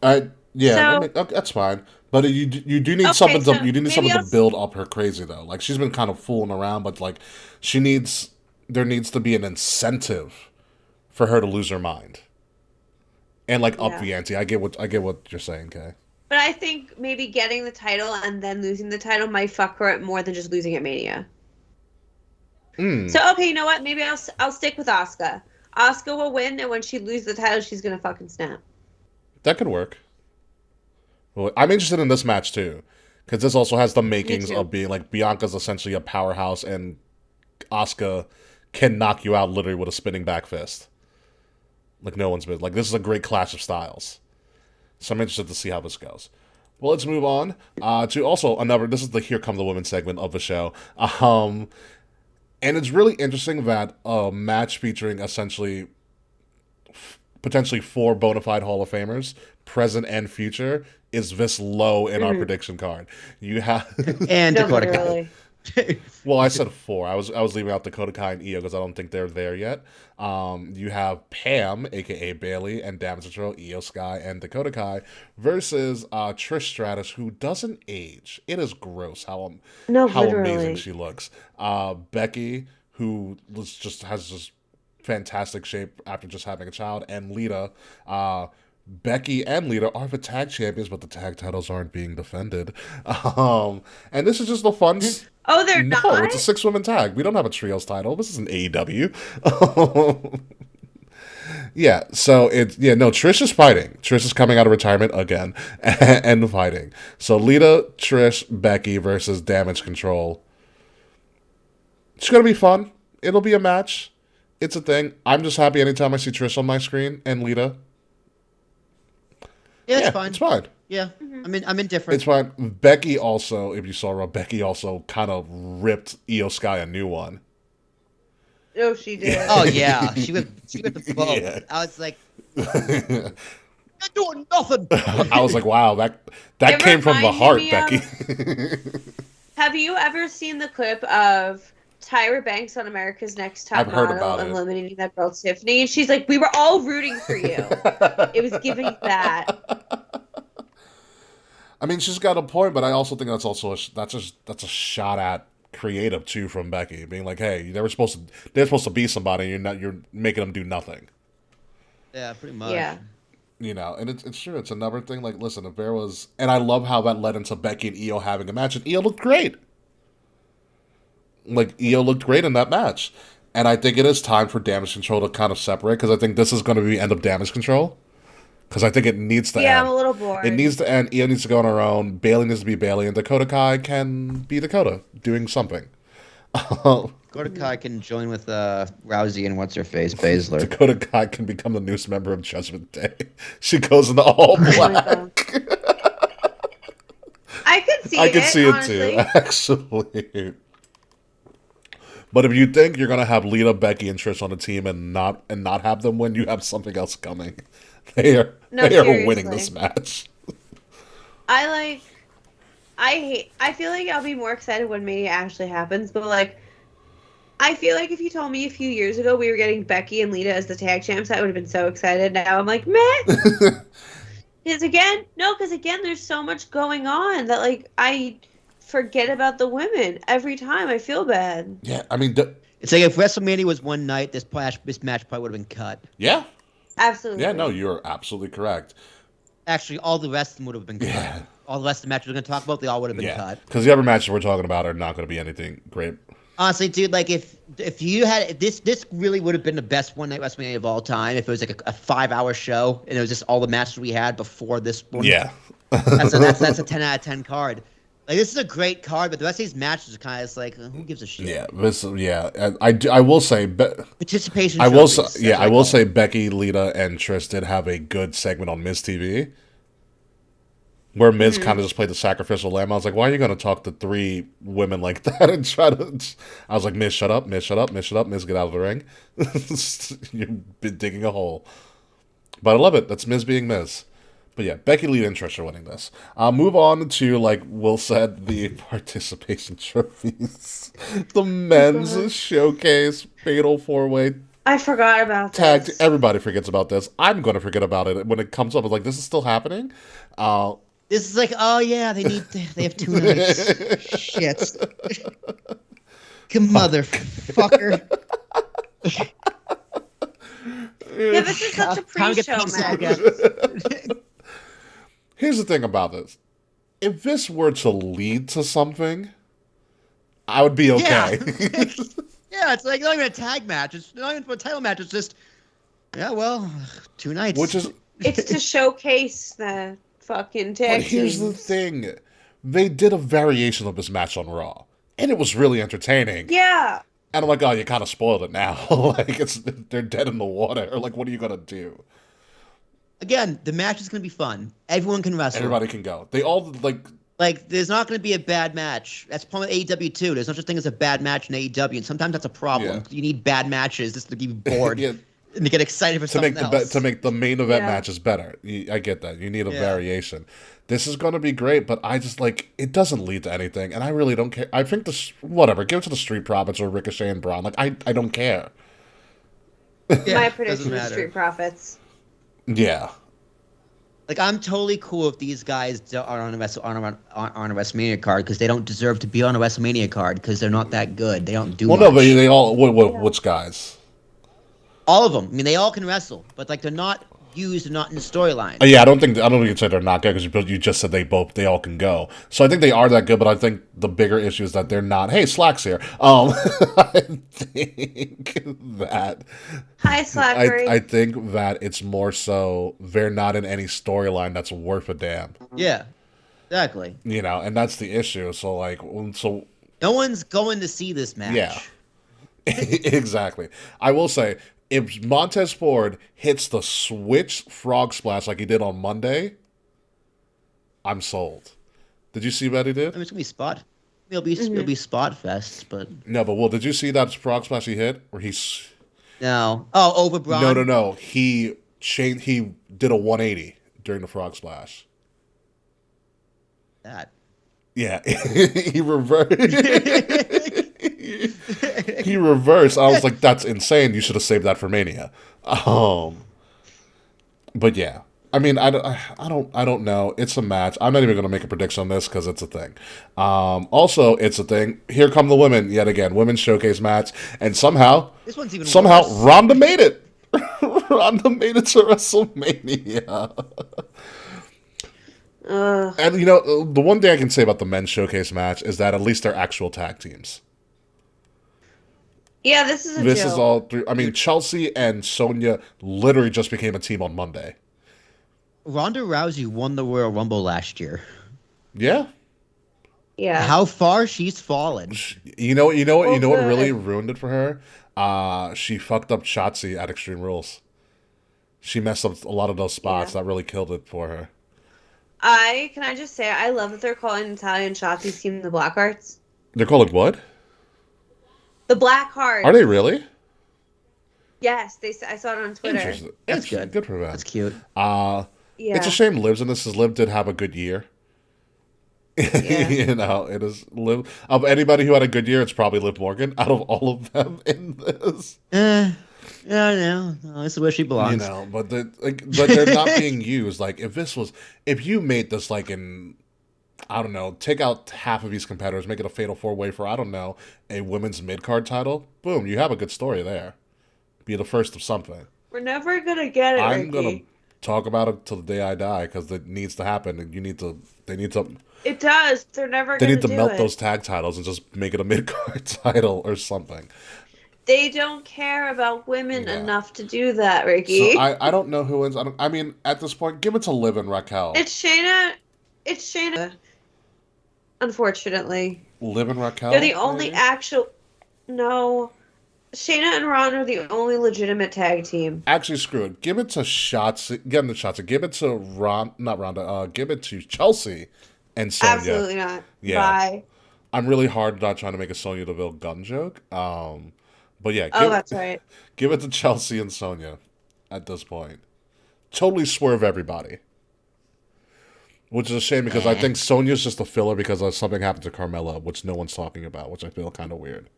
That's fine. But you do need something to build up her crazy though. Like she's been kind of fooling around, but like there needs to be an incentive for her to lose her mind. And like up the ante. I get what you're saying, Kay. But I think maybe getting the title and then losing the title might fuck her up more than just losing at Mania. So okay, you know what? Maybe I'll stick with Asuka. Asuka will win, and when she loses the title, she's gonna fucking snap. That could work. Well, I'm interested in this match too, because this also has the makings of being like Bianca's essentially a powerhouse, and Asuka can knock you out literally with a spinning back fist. Like no one's been. Like this is a great clash of styles. So I'm interested to see how this goes. Well, let's move on to also another. This is the Here Come the Women segment of the show. And it's really interesting that a match featuring essentially potentially 4 bona fide Hall of Famers, present and future, is this low in our prediction card. You have and Dakota Kai. Well, I said 4. I was leaving out Dakota Kai and Io because I don't think they're there yet. You have Pam, aka Bailey, and Damage Control, Io Sky, and Dakota Kai versus Trish Stratus, who doesn't age. It is gross how amazing she looks. Becky, who has just fantastic shape after just having a child, and Lita. Becky and Lita are the tag champions, but the tag titles aren't being defended. And this is just a fun. Oh, they're No, not? it's a 6-woman tag. We don't have a trios title. This is an AEW. Yeah, so Trish is fighting. Trish is coming out of retirement again and fighting. So Lita, Trish, Becky versus Damage Control. It's gonna be fun. It'll be a match. It's a thing. I'm just happy anytime I see Trish on my screen and Lita. Yeah, it's fine. It's fine. Yeah, I'm indifferent. It's fine. Becky also, if you saw Raw, Becky also kind of ripped Io Sky a new one. Oh, she did. Oh yeah, she went the boat. Yeah. I was like, "You're doing nothing." I was like, wow, that It came from the reminded heart, me Becky. Have you ever seen the clip of Tyra Banks on America's Next Top I've heard Model about it. eliminating that girl Tiffany? And she's like, we were all rooting for you. It was giving that. I mean, she's got a point, but I also think that's a shot at creative too from Becky, being like, hey, they're supposed to be somebody, you're making them do nothing. Yeah, pretty much. Yeah. You know, and it's true. It's another thing. Like, listen, if there was, and I love how that led into Becky and Io having a match, and Io looked great. Like, Io looked great in that match, and I think it is time for Damage Control to kind of separate, because I think this is going to be the end of Damage Control. Because I think it needs to end. Yeah, I'm a little bored. It needs to end. Io needs to go on her own. Bayley needs to be Bayley, and Dakota Kai can be Dakota, doing something. Dakota Kai can join with Rousey and what's-her-face, Baszler. Dakota Kai can become the newest member of Judgment Day. She goes into all black. I could see I it, can see honestly. it too, actually. But if you think you're gonna have Lita, Becky, and Trish on the team and not have them win, you have something else coming. They are winning this match. I feel like I'll be more excited when Mania actually happens, but like, I feel like if you told me a few years ago we were getting Becky and Lita as the tag champs, I would have been so excited. Now I'm like, meh. Because again, there's so much going on that like I forget about the women every time. I feel bad. Yeah, I mean, It's like if WrestleMania was one night, this match probably would have been cut. yeah. Absolutely. Yeah, no, you're absolutely correct. Actually, all the rest of them would have been cut. Yeah. All the rest of the matches we're going to talk about, they all would have been cut. Because the other matches we're talking about are not going to be anything great. Honestly, dude, like if you had this really would have been the best one night WrestleMania of all time if it was like a 5-hour show and it was just all the matches we had before this one. Yeah. That's a 10 out of 10 card. Like this is a great card, but the rest of these matches are kind of just like who gives a shit? Yeah. I will say, Participation. I will say, trophies, yeah, that's I what will call say it. Becky, Lita, and Trish did have a good segment on Miz TV. Where Miz kind of just played the sacrificial lamb. I was like, why are you going to talk to 3 women like that and try to... I was like, Miz, shut up. Miz, shut up. Miz, shut up. Miz, get out of the ring. You've been digging a hole. But I love it. That's Miz being Miz. But yeah, Becky, Lita, and Trish are winning this. Move on to, like Will said, the participation trophies. The men's showcase fatal 4-way I forgot about tag. this. Everybody forgets about this. I'm going to forget about it when it comes up. It's like, this is still happening? This is like, oh yeah, they have 2 nights. Shit. Motherfucker. Yeah, this is such a Time to get pre-show pissed off match. again. Here's the thing about this. If this were to lead to something, I would be okay. Yeah, it's like not even a tag match. It's not even a title match. It's just, yeah, well, 2 nights. Which is... It's to showcase the fucking tag But here's the teams. thing. They did a variation of this match on Raw. And it was really entertaining. Yeah. And I'm like, oh, you kind of spoiled it now. Like, they're dead in the water. Or like, what are you going to do? Again, the match is going to be fun. Everyone can wrestle. Everybody can go. They all, Like, there's not going to be a bad match. That's the problem with AEW, too. There's no such thing as a bad match in AEW, and sometimes that's a problem. Yeah. You need bad matches just to be bored Yeah. and to get excited for to something make else. to make the main event Yeah. matches better. I get that. You need a Yeah. variation. This is going to be great, but I just, like, it doesn't lead to anything, and I really don't care. I think whatever, give it to the Street Profits or Ricochet and Braun. Like, I don't care. Yeah, My doesn't prediction is matter. Street Profits. Yeah. Like, I'm totally cool if these guys aren't on a WrestleMania card because they don't deserve to be on a WrestleMania card because they're not that good. They don't do Well, much. no, but they all. Which guys? All of them. I mean, they all can wrestle, but like they're not used and not in the storyline. Yeah, I don't think you'd say they're not good because you just said they all can go. So I think they are that good, but I think the bigger issue is that they're not. Hey, Slack's here. I think that. Hi, Slackery. I think that it's more so they're not in any storyline that's worth a damn. Yeah, exactly. You know, and that's the issue. So no one's going to see this match. Yeah, exactly. I will say, if Montez Ford hits the switch frog splash like he did on Monday, I'm sold. Did you see what he did? I mean, it's gonna be spot. It'll be spot fest, but No, but did you see that frog splash he hit where he's no. Oh, over Braun. No. He did a 180 during the frog splash. That. Yeah, he reversed. He reversed. I was like, "That's insane. You should have saved that for Mania." But yeah, I mean, I don't know. It's a match. I'm not even going to make a prediction on this because it's a thing. Also, it's a thing. Here come the women yet again. Women's showcase match, and somehow This one's even worse. worse. Ronda made it. Ronda made it to WrestleMania. And the one thing I can say about the men's showcase match is that at least they're actual tag teams. Yeah, this is a This joke. is all through. I mean, Chelsea and Sonya literally just became a team on Monday. Ronda Rousey won the Royal Rumble last year. Yeah. Yeah. How far she's fallen. You know what good. really ruined it for her? She fucked up Shotzi at Extreme Rules. She messed up a lot of those spots. Yeah. That really killed it for her. Can I just say I love that they're calling Italian Shotzi's team the Blackhearts. They're called what? The Blackhearts. Are they really? Yes, I saw it on Twitter. Interesting. That's good. Good for them. That's cute. Yeah. It's a shame Liv's in this, because Liv did have a good year. Yeah. It is Liv. Of anybody who had a good year, it's probably Liv Morgan out of all of them in this. No, this is where she belongs. But they're not being used. Like, if you made this like in, I don't know, take out half of these competitors, make it a fatal 4-way for, I don't know, a women's mid-card title, boom, you have a good story there. Be the first of something. We're never gonna get it, I'm Ricky. gonna talk about it till the day I die because it needs to happen, and they need to. It does. They're never They gonna need to do melt it. those tag titles and just make it a mid-card title or something. They don't care about women Yeah. enough to do that, Ricky. So I don't know who wins. I mean, at this point, give it to Liv and Raquel. It's Shayna. Unfortunately, Liv and Raquel. they're the only maybe? actual. No, Shayna and Ron are the only legitimate tag team. Actually, screw it. Give it to Shotzi. Give it to not Ronda. Give it to Chelsea and Sonya. Absolutely not. Yeah. Bye. I'm really hard not trying to make a Sonya Deville gun joke. But yeah. That's right. Give it to Chelsea and Sonya at this point. Totally swerve everybody. Which is a shame because I think Sonya's just a filler because something happened to Carmella, which no one's talking about, which I feel kind of weird.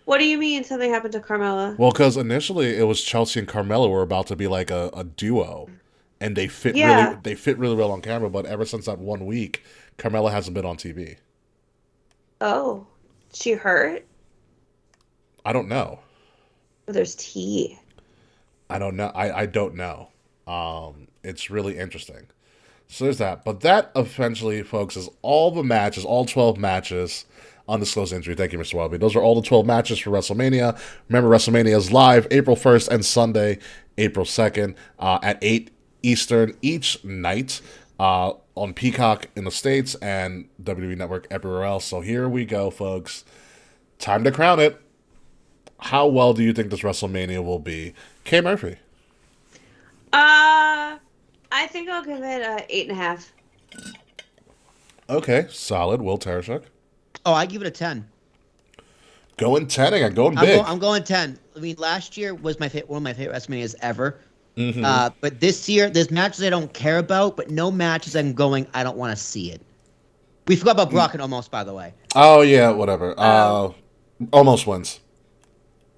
What do you mean something happened to Carmella? Well, because initially it was Chelsea and Carmella were about to be like a duo, and they fit really well on camera. But ever since that 1 week, Carmella hasn't been on TV. Oh, she hurt? I don't know. Oh, there's tea. I don't know. I don't know. It's really interesting. So there's that. But that eventually, folks, is all the matches, all 12 matches. Undisclosed injury. Thank you, Mr. Welby. Those are all the 12 matches for WrestleMania. Remember, WrestleMania is live April 1st and Sunday, April 2nd at 8 Eastern each night on Peacock in the States and WWE Network everywhere else. So here we go, folks. Time to crown it. How well do you think this WrestleMania will be? Kay Murphy. I think I'll give it a 8.5. Okay, solid. Will Tarashuk. Oh, I give it a 10. Going 10 again, going big. I'm going 10. I mean, last year was one of my favorite WrestleManias ever. Mm-hmm. But this year, there's matches I don't care about, but no matches I'm going, I don't want to see it. We forgot about Brock and Almost, by the way. Oh, yeah, whatever. Almost wins.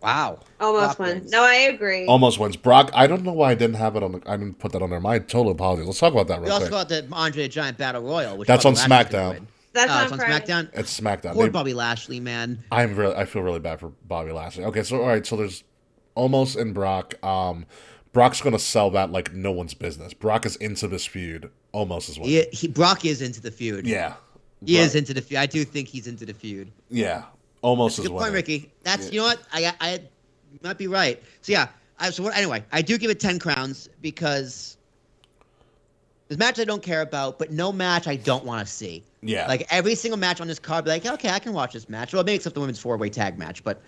Wow. Almost wins. No, I agree. Almost wins. Brock, I don't know why I didn't have it on. I didn't put that on there. My total apologies. Let's talk about that We real also quick. got the Andre the Giant Battle Royal, which That's on Bobby Lashley's gonna SmackDown. win. That's It's on Friday. SmackDown. It's SmackDown. Poor Bobby Lashley, man. I feel really bad for Bobby Lashley. Okay, so all right, so there's Almost in Brock. Brock's gonna sell that like no one's business. Brock is into this feud almost as well. Brock is into the feud. Yeah. He is into the feud. I do think he's into the feud. Yeah. Almost as Good well. point, Ricky. That's you know what I might be right. So yeah. Anyway, I do give it 10 crowns because there's matches I don't care about, but no match I don't want to see. Yeah. Like every single match on this card, be like, okay, I can watch this match. Well, maybe except the women's 4-way tag match, but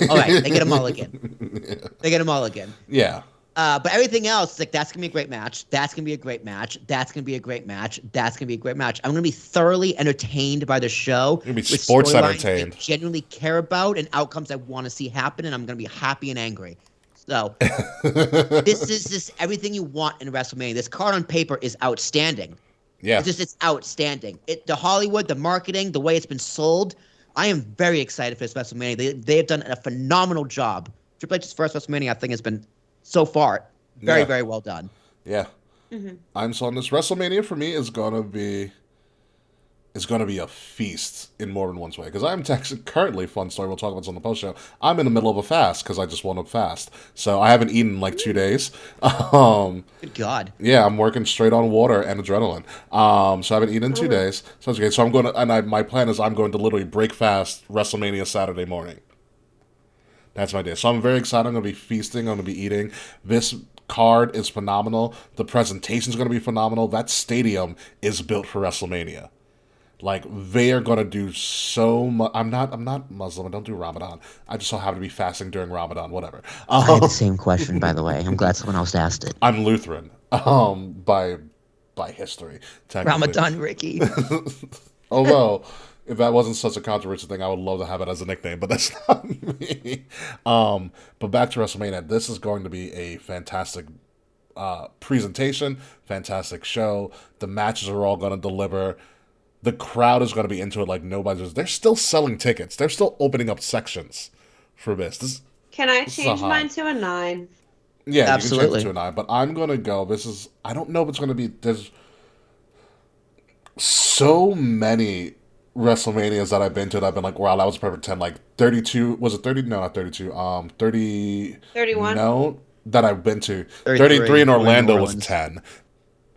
all right, they get them all again. They get them all again. Yeah. But everything else, like that's gonna be a great match. That's gonna be a great match. That's gonna be a great match. That's gonna be a great match. I'm gonna be thoroughly entertained by the show. You're gonna be with sports storylines entertained. I genuinely care about and outcomes I want to see happen, and I'm gonna be happy and angry. So this is just everything you want in WrestleMania. This card on paper is outstanding. Yeah. It's outstanding. The Hollywood, the marketing, the way it's been sold. I am very excited for this WrestleMania. They have done a phenomenal job. Triple H's first WrestleMania, I think, has been so far very, very well done. Yeah. Mm-hmm. I'm so on this. WrestleMania for me is gonna be a feast in more than one way. Because I'm currently, fun story, we'll talk about this on the post show. I'm in the middle of a fast because I just want to fast. So I haven't eaten in like 2 days. Good God. Yeah, I'm working straight on water and adrenaline. So I haven't eaten in 2 days. So it's okay. So I'm going to, my plan is I'm going to literally break fast WrestleMania Saturday morning. That's my day. So I'm very excited. I'm going to be feasting. I'm going to be eating. This card is phenomenal. The presentation is going to be phenomenal. That stadium is built for WrestleMania. Like, they are going to do so much. I'm not Muslim. I don't do Ramadan. I just so happen to be fasting during Ramadan, whatever. I had the same question, by the way. I'm glad someone else asked it. I'm Lutheran, by history, technically. Ramadan Ricky. Although, if that wasn't such a controversial thing, I would love to have it as a nickname, but that's not me. But back to WrestleMania. This is going to be a fantastic presentation, fantastic show. The matches are all going to deliver. The crowd is going to be into it like nobody's. They're still selling tickets. They're still opening up sections for this. Can I change mine to a 9? Yeah, absolutely. You can change it to a 9. But I'm going to go. I don't know if it's going to be. There's so many WrestleManias that I've been to that I've been like, wow, that was a perfect 10. Like 32. Was it 30? No, not 32. 31? No, that I've been to. 33 in Orlando was 10.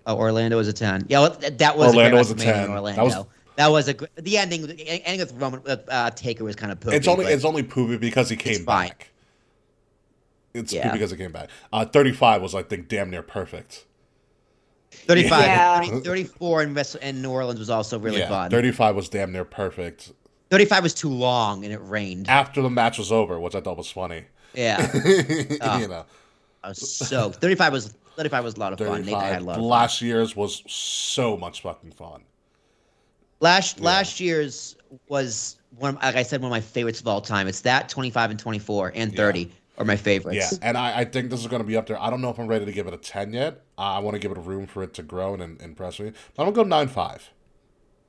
Oh, Orlando was a 10. Yeah, well, that was Orlando a was a great 10. WrestleMania in Orlando. That was the ending. The ending with Roman Taker was kind of poopy. It's only poopy because he came back. It's poopy because he came back. 35 was, I think, damn near perfect. 35, Yeah. 34 in New Orleans was also really fun. 35 was damn near perfect. 35 was too long and it rained. After the match was over, which I thought was funny. Yeah. You know. So 35 was a lot of fun. Nate and I had a lot of fun. Last year's was so much fucking fun. Last year's was like I said, one of my favorites of all time. It's that 25 and 24 and 30 are my favorites. Yeah, and I think this is going to be up there. I don't know if I'm ready to give it a 10 yet. I want to give it a room for it to grow and impress me. But I'm going to go 9.5.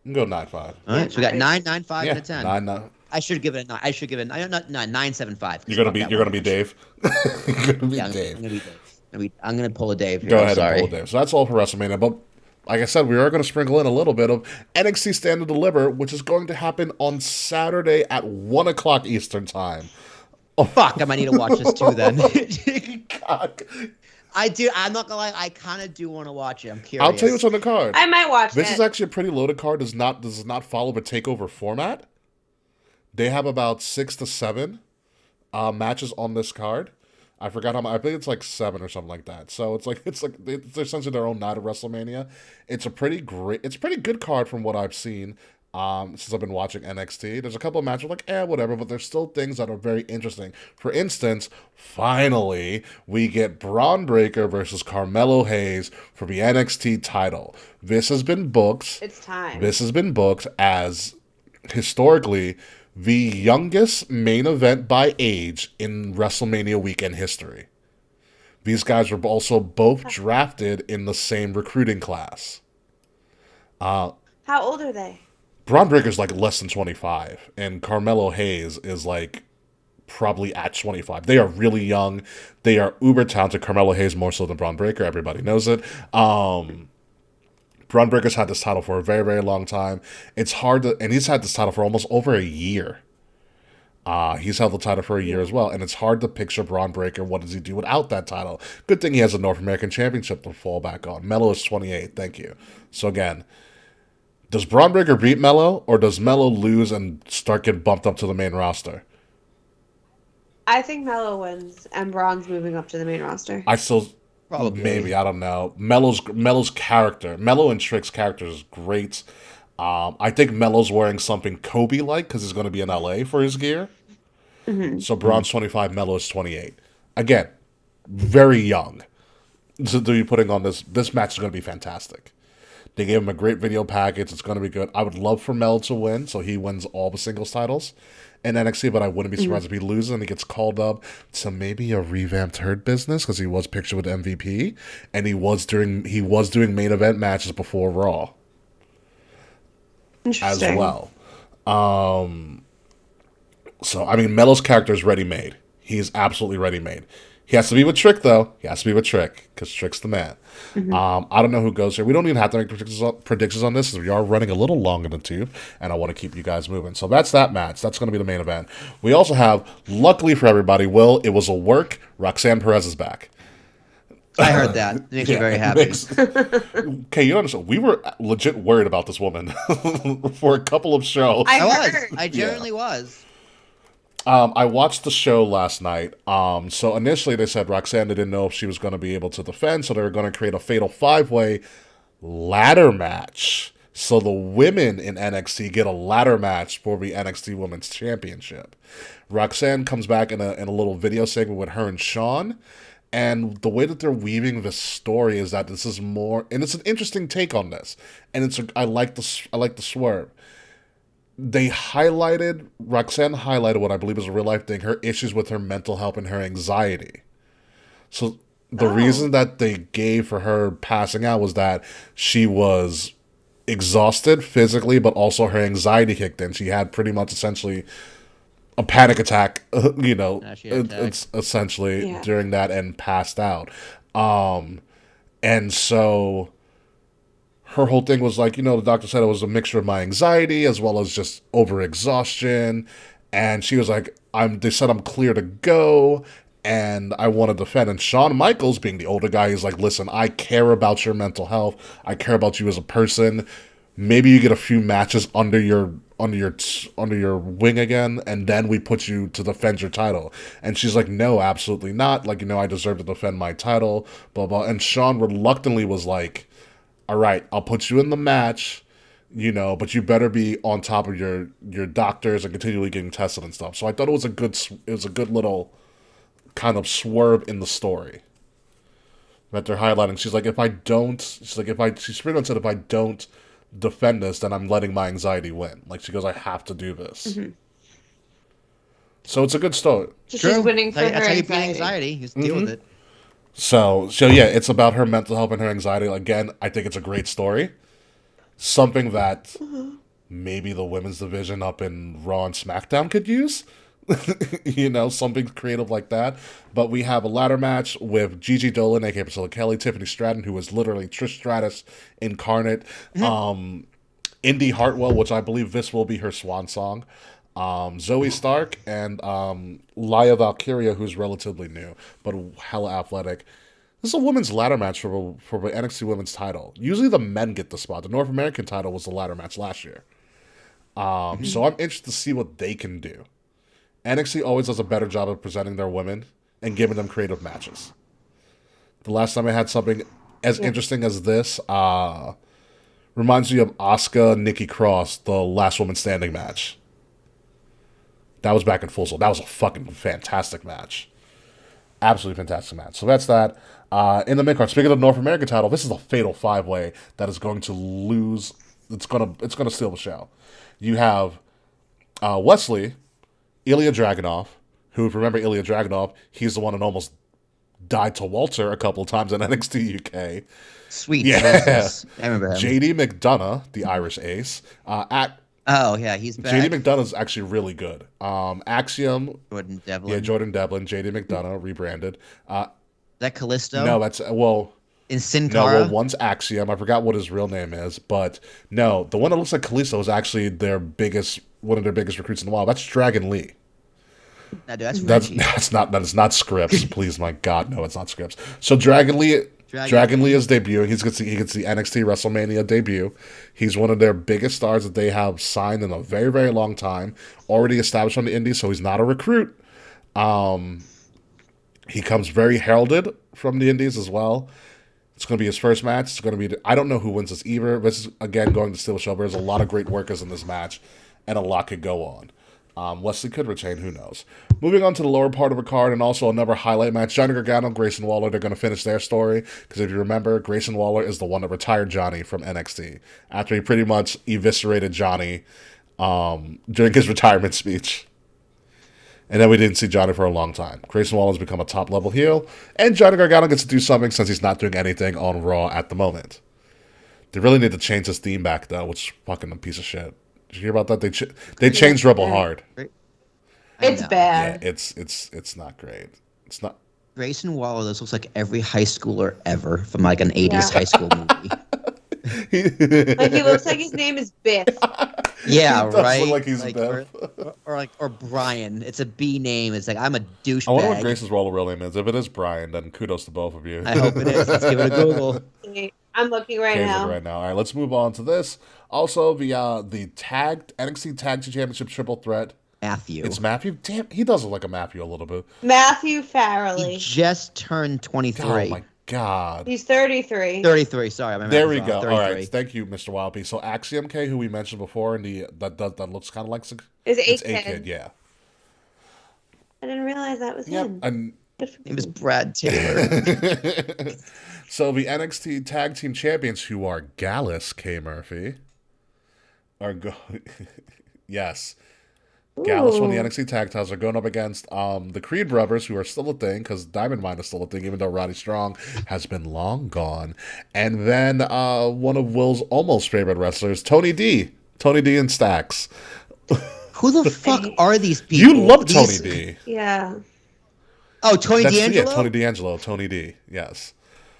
I'm going to go 9.5. All right, so we got 9, 9, 5, and a 10. 9. I should give it a 9. I should give it a 9.75. You're gonna be Dave. You're gonna be Dave. I'm gonna be Dave. I'm gonna pull a Dave here. Go ahead and pull a Dave. So that's all for WrestleMania. But like I said, we are going to sprinkle in a little bit of NXT Stand Deliver, which is going to happen on Saturday at 1 o'clock Eastern Time. Oh fuck! I might need to watch this too then. God. I do. I'm not gonna lie. I kind of do want to watch it. I'm curious. I'll tell you what's on the card. I might watch This it. is actually a pretty loaded card. Does not follow the takeover format. They have about 6 to 7 matches on this card. I forgot how much. I think it's like 7 or something like that. So it's essentially their own night of WrestleMania. It's a pretty good card from what I've seen since I've been watching NXT. There's a couple of matches like whatever, but there's still things that are very interesting. For instance, finally we get Braun Breaker versus Carmelo Hayes for the NXT title. This has been booked. It's time. This has been booked as historically the youngest main event by age in WrestleMania weekend history. These guys were also both drafted in the same recruiting class. How old are they? Braun Breaker's like less than 25, and Carmelo Hayes is like probably at 25. They are really young. They are uber talented. Carmelo Hayes more so than Braun Breaker. Everybody knows it. Braun Breaker's had this title for a very, very long time. It's hard to, and he's had this title for almost over a year. He's held the title for a year as well, and it's hard to picture Braun Breaker. What does he do without that title? Good thing he has a North American Championship to fall back on. Melo is 28. Thank you. So again, does Braun Breaker beat Melo, or does Melo lose and start getting bumped up to the main roster? I think Melo wins, and Braun's moving up to the main roster. I still Probably. maybe, I don't know. Melo's character, Melo and Trick's character is great. I think Melo's wearing something Kobe-like because he's going to be in LA for his gear. Mm-hmm. So Braun's 25, Melo is 28. Again, very young. So to be putting on this match is going to be fantastic. They gave him a great video package. It's going to be good. I would love for Melo to win, so he wins all the singles titles in NXT, but I wouldn't be surprised if he loses and he gets called up to maybe a revamped Hurt Business because he was pictured with MVP and he was doing main event matches before Raw as well. So, I mean, Melo's character is ready-made. He is absolutely ready-made. He has to be with Trick, though. He has to be with Trick, because Trick's the man. I don't know who goes here. We don't even have to make predictions on this, because we are running a little long in the tube, and I want to keep you guys moving. So that's that match. That's going to be the main event. We also have, luckily for everybody, it was a work. Roxanne Perez is back. I heard that. It makes me very happy. Okay, you understand. We were legit worried about this woman for a couple of shows. I genuinely was. I watched the show last night. So initially they said Roxanne didn't know if she was going to be able to defend, so they were going to create a fatal 5-way ladder match. So the women in NXT get a ladder match for the NXT Women's Championship. Roxanne comes back in a little video segment with her and Sean. And the way that they're weaving this story is that this is more, and it's an interesting take on this. And I like the swerve. Roxanne highlighted what I believe is a real life thing, her issues with her mental health and her anxiety. So the reason that they gave for her passing out was that she was exhausted physically, but also her anxiety kicked in. She had pretty much essentially a panic attack, it's essentially during that and passed out. And so her whole thing was like, the doctor said it was a mixture of my anxiety as well as just overexhaustion. And she was like, they said I'm clear to go and I want to defend. And Shawn Michaels, being the older guy, he's like, listen, I care about your mental health. I care about you as a person. Maybe you get a few matches under your wing again, and then we put you to defend your title. And she's like, no, absolutely not. Like, I deserve to defend my title, blah, blah. And Shawn reluctantly was like, all right, I'll put you in the match, but you better be on top of your doctors and continually getting tested and stuff. So I thought it was a good little kind of swerve in the story that they're highlighting. She's like, she pretty much said, if I don't defend this, then I'm letting my anxiety win. Like, she goes, I have to do this. Mm-hmm. So it's a good story. So she's winning for her That's how you beat anxiety. anxiety. You just deal with it. So yeah, it's about her mental health and her anxiety. Again, I think it's a great story. Something that maybe the women's division up in Raw and SmackDown could use. Something creative like that. But we have a ladder match with Gigi Dolan, aka Priscilla Kelly, Tiffany Stratton, who is literally Trish Stratus incarnate, Indy Hartwell, which I believe this will be her swan song, Zoe Stark, and Laya Valkyria, who's relatively new but hella athletic. This is a women's ladder match for the NXT Women's title. Usually the men get the spot. The North American title was the ladder match last year. So I'm interested to see what they can do. NXT always does a better job of presenting their women and giving them creative matches. The last time I had something as interesting as this reminds me of Asuka Nikki Cross, the Last Woman Standing match. That was back in Full Sail. That was a fucking fantastic match. Absolutely fantastic match. So that's that. In the mid-card, speaking of the North American title, this is a fatal 5-way that is going to lose. It's gonna steal the show. You have Wesley, Ilya Dragunov, who, if you remember Ilya Dragunov, he's the one that almost died to Walter a couple of times in NXT UK. Sweet. Yeah. I remember him. JD McDonough, the Irish ace. Oh yeah, he's back. JD McDonough's actually really good. Axiom, Jordan Devlin. yeah, Jordan Devlin, JD McDonough rebranded. Is that Callisto? No, that's In Sin no, Cara? one's Axiom. I forgot what his real name is, but no, the one that looks like Kalisto is actually one of their biggest recruits in the wild. That's Dragon Lee. No, dude, that's That Reggie. is not Scripps. Please, my God, no, it's not Scripps. So Dragon Lee is debuting. He gets the NXT WrestleMania debut. He's one of their biggest stars that they have signed in a very, very long time. Already established on the Indies, so he's not a recruit. He comes very heralded from the Indies as well. It's going to be his first match. It's going to be. I don't know who wins this either. This is again going to Steel Show. There's a lot of great workers in this match, and a lot could go on. Wesley could retain, who knows. Moving on to the lower part of the card, and also another highlight match. Johnny Gargano, Grayson Waller, they're going to finish their story, because if you remember, Grayson Waller is the one that retired Johnny from NXT, after he pretty much eviscerated Johnny during his retirement speech. And then we didn't see Johnny for a long time. Grayson Waller's become a top-level heel, and Johnny Gargano gets to do something since he's not doing anything on Raw at the moment. They really need to change his theme back, though, which is fucking a piece of shit. Did you hear about that? They changed Rebel Hard. It's bad. Yeah, it's not great. It's not. Grayson Waller, this looks like every high schooler ever from like an 80s high school movie. Like he looks like his name is Biff. Yeah, He does right. look like he's Biff. Or Brian. It's a B name. It's like I'm a douchebag. I wonder what Grayson's real name is. If it is Brian, then kudos to both of you. I hope it is. Let's give it a Google. I'm looking right now. All right, let's move on to this. Also, the NXT Tag Team Championship Triple Threat. Matthew. It's Matthew. Damn, he does look like a Matthew a little bit. Matthew Farrelly. He just turned 23. Oh my God. He's 33. 33. Sorry, my There we math go. was All wrong. right, 33. thank you, Mr. Wildby. So Axiom K, who we mentioned before, and that looks kind of like Is it's A-Kid. yeah. I didn't realize that was Yep. him. And His name is Brad Taylor. so the NXT Tag Team Champions, who are Gallus K Murphy, yes. Gallus won the NXT Tag Titles. Are going up against the Creed Brothers, who are still a thing, because Diamond Mine is still a thing, even though Roddy Strong has been long gone. And then one of Will's almost favorite wrestlers, Tony D. Tony D and Stacks. Who the fuck are these people? You love Tony D. Yeah. Oh, Tony D'Angelo? Yeah, Tony D'Angelo. Tony D. Yes.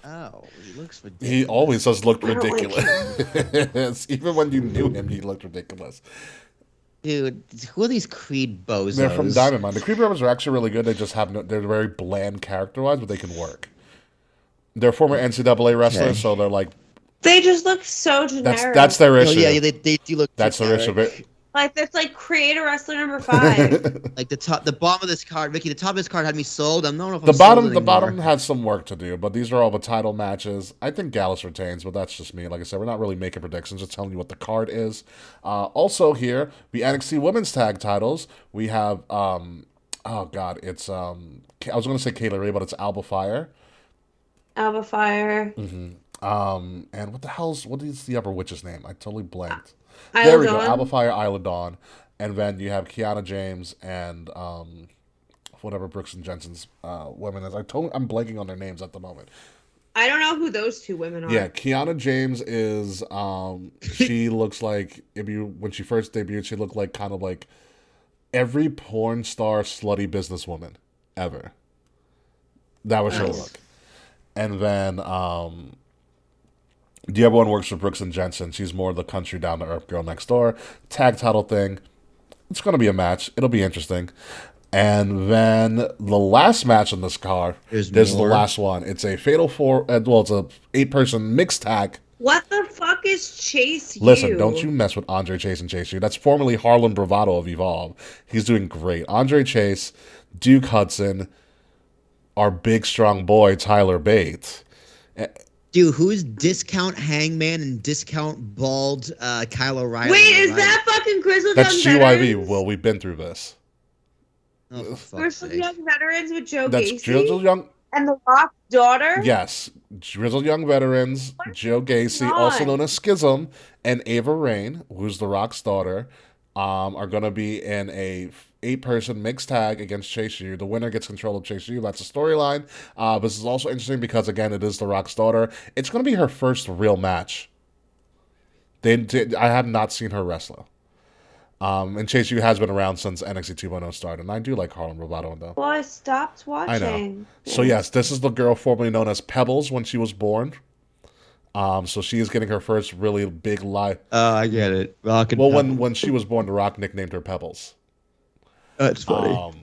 Oh, he looks ridiculous. He always does look I don't like ridiculous. Even when you knew him, he looked ridiculous. Dude, who are these Creed bozos? They're from Diamond Mine. The Creed Brothers are actually really good. They just have they're very bland character-wise, but they can work. They're former NCAA wrestlers, Okay. so they're like They just look so generic. that's their Oh, issue. yeah, they do look That's their generic. issue. Like that's like create a wrestler number 5. Like the bottom of this card, Ricky. The top of this card had me sold. I don't know if The I'm bottom, sold the bottom anymore. has some work to do, but these are all the title matches. I think Gallus retains, but that's just me. Like I said, we're not really making predictions, just telling you what the card is. Also here, the NXT Women's Tag Titles. We have, oh god, it's I was going to say Kayla Ray, but it's Alba Fire. Alba Fire. And what is the other witch's name? I totally blanked. Isla There we go, Dawn. Alba Fire, Isla Dawn, and then you have Kiana James and whatever Brooks and Jensen's women is. I'm blanking on their names at the moment. I don't know who those two women are. Yeah, Kiana James is she looks like when she first debuted, she looked like kind of like every porn star slutty businesswoman ever. That was her Nice. look. And then the other one works for Brooks and Jensen. She's more the country down to earth girl next door. Tag title thing. It's gonna be a match. It'll be interesting. And then the last match on this card, There's the more? last one. It's a fatal four. Well, it's a 8-person mixed tag. What the fuck is Chase U? Listen, don't you mess with Andre Chase and Chase U. That's formerly Harlan Bravado of Evolve. He's doing great. Andre Chase, Duke Hudson, our big strong boy Tyler Bate. Dude, who's Discount Hangman and Discount Bald Kyle O'Reilly? Wait, is that fucking Grizzled That's Young GYV. Veterans? Well, we've been through this. Oh, for fuck's Grizzled sake. Young Veterans with Joe That's Gacy Grizzled Young. and The Rock's daughter? Yes, Grizzled Young Veterans, Joe Gacy, God. also known as Schism, and Ava Rain, who's The Rock's daughter, are going to be in a 8-person mixed tag against Chase U. The winner gets control of Chase U. That's a storyline. This is also interesting because, again, it is The Rock's daughter. It's going to be her first real match. I have not seen her wrestle. And Chase U has been around since NXT 2.0 started, and I do like Harlem Roboto though. Well, I stopped watching. I know. So yes, this is the girl formerly known as Pebbles when she was born. So she is getting her first really big live. Oh, I get it. Rock and Well, Pebbles. when she was born, The Rock nicknamed her Pebbles. That's funny.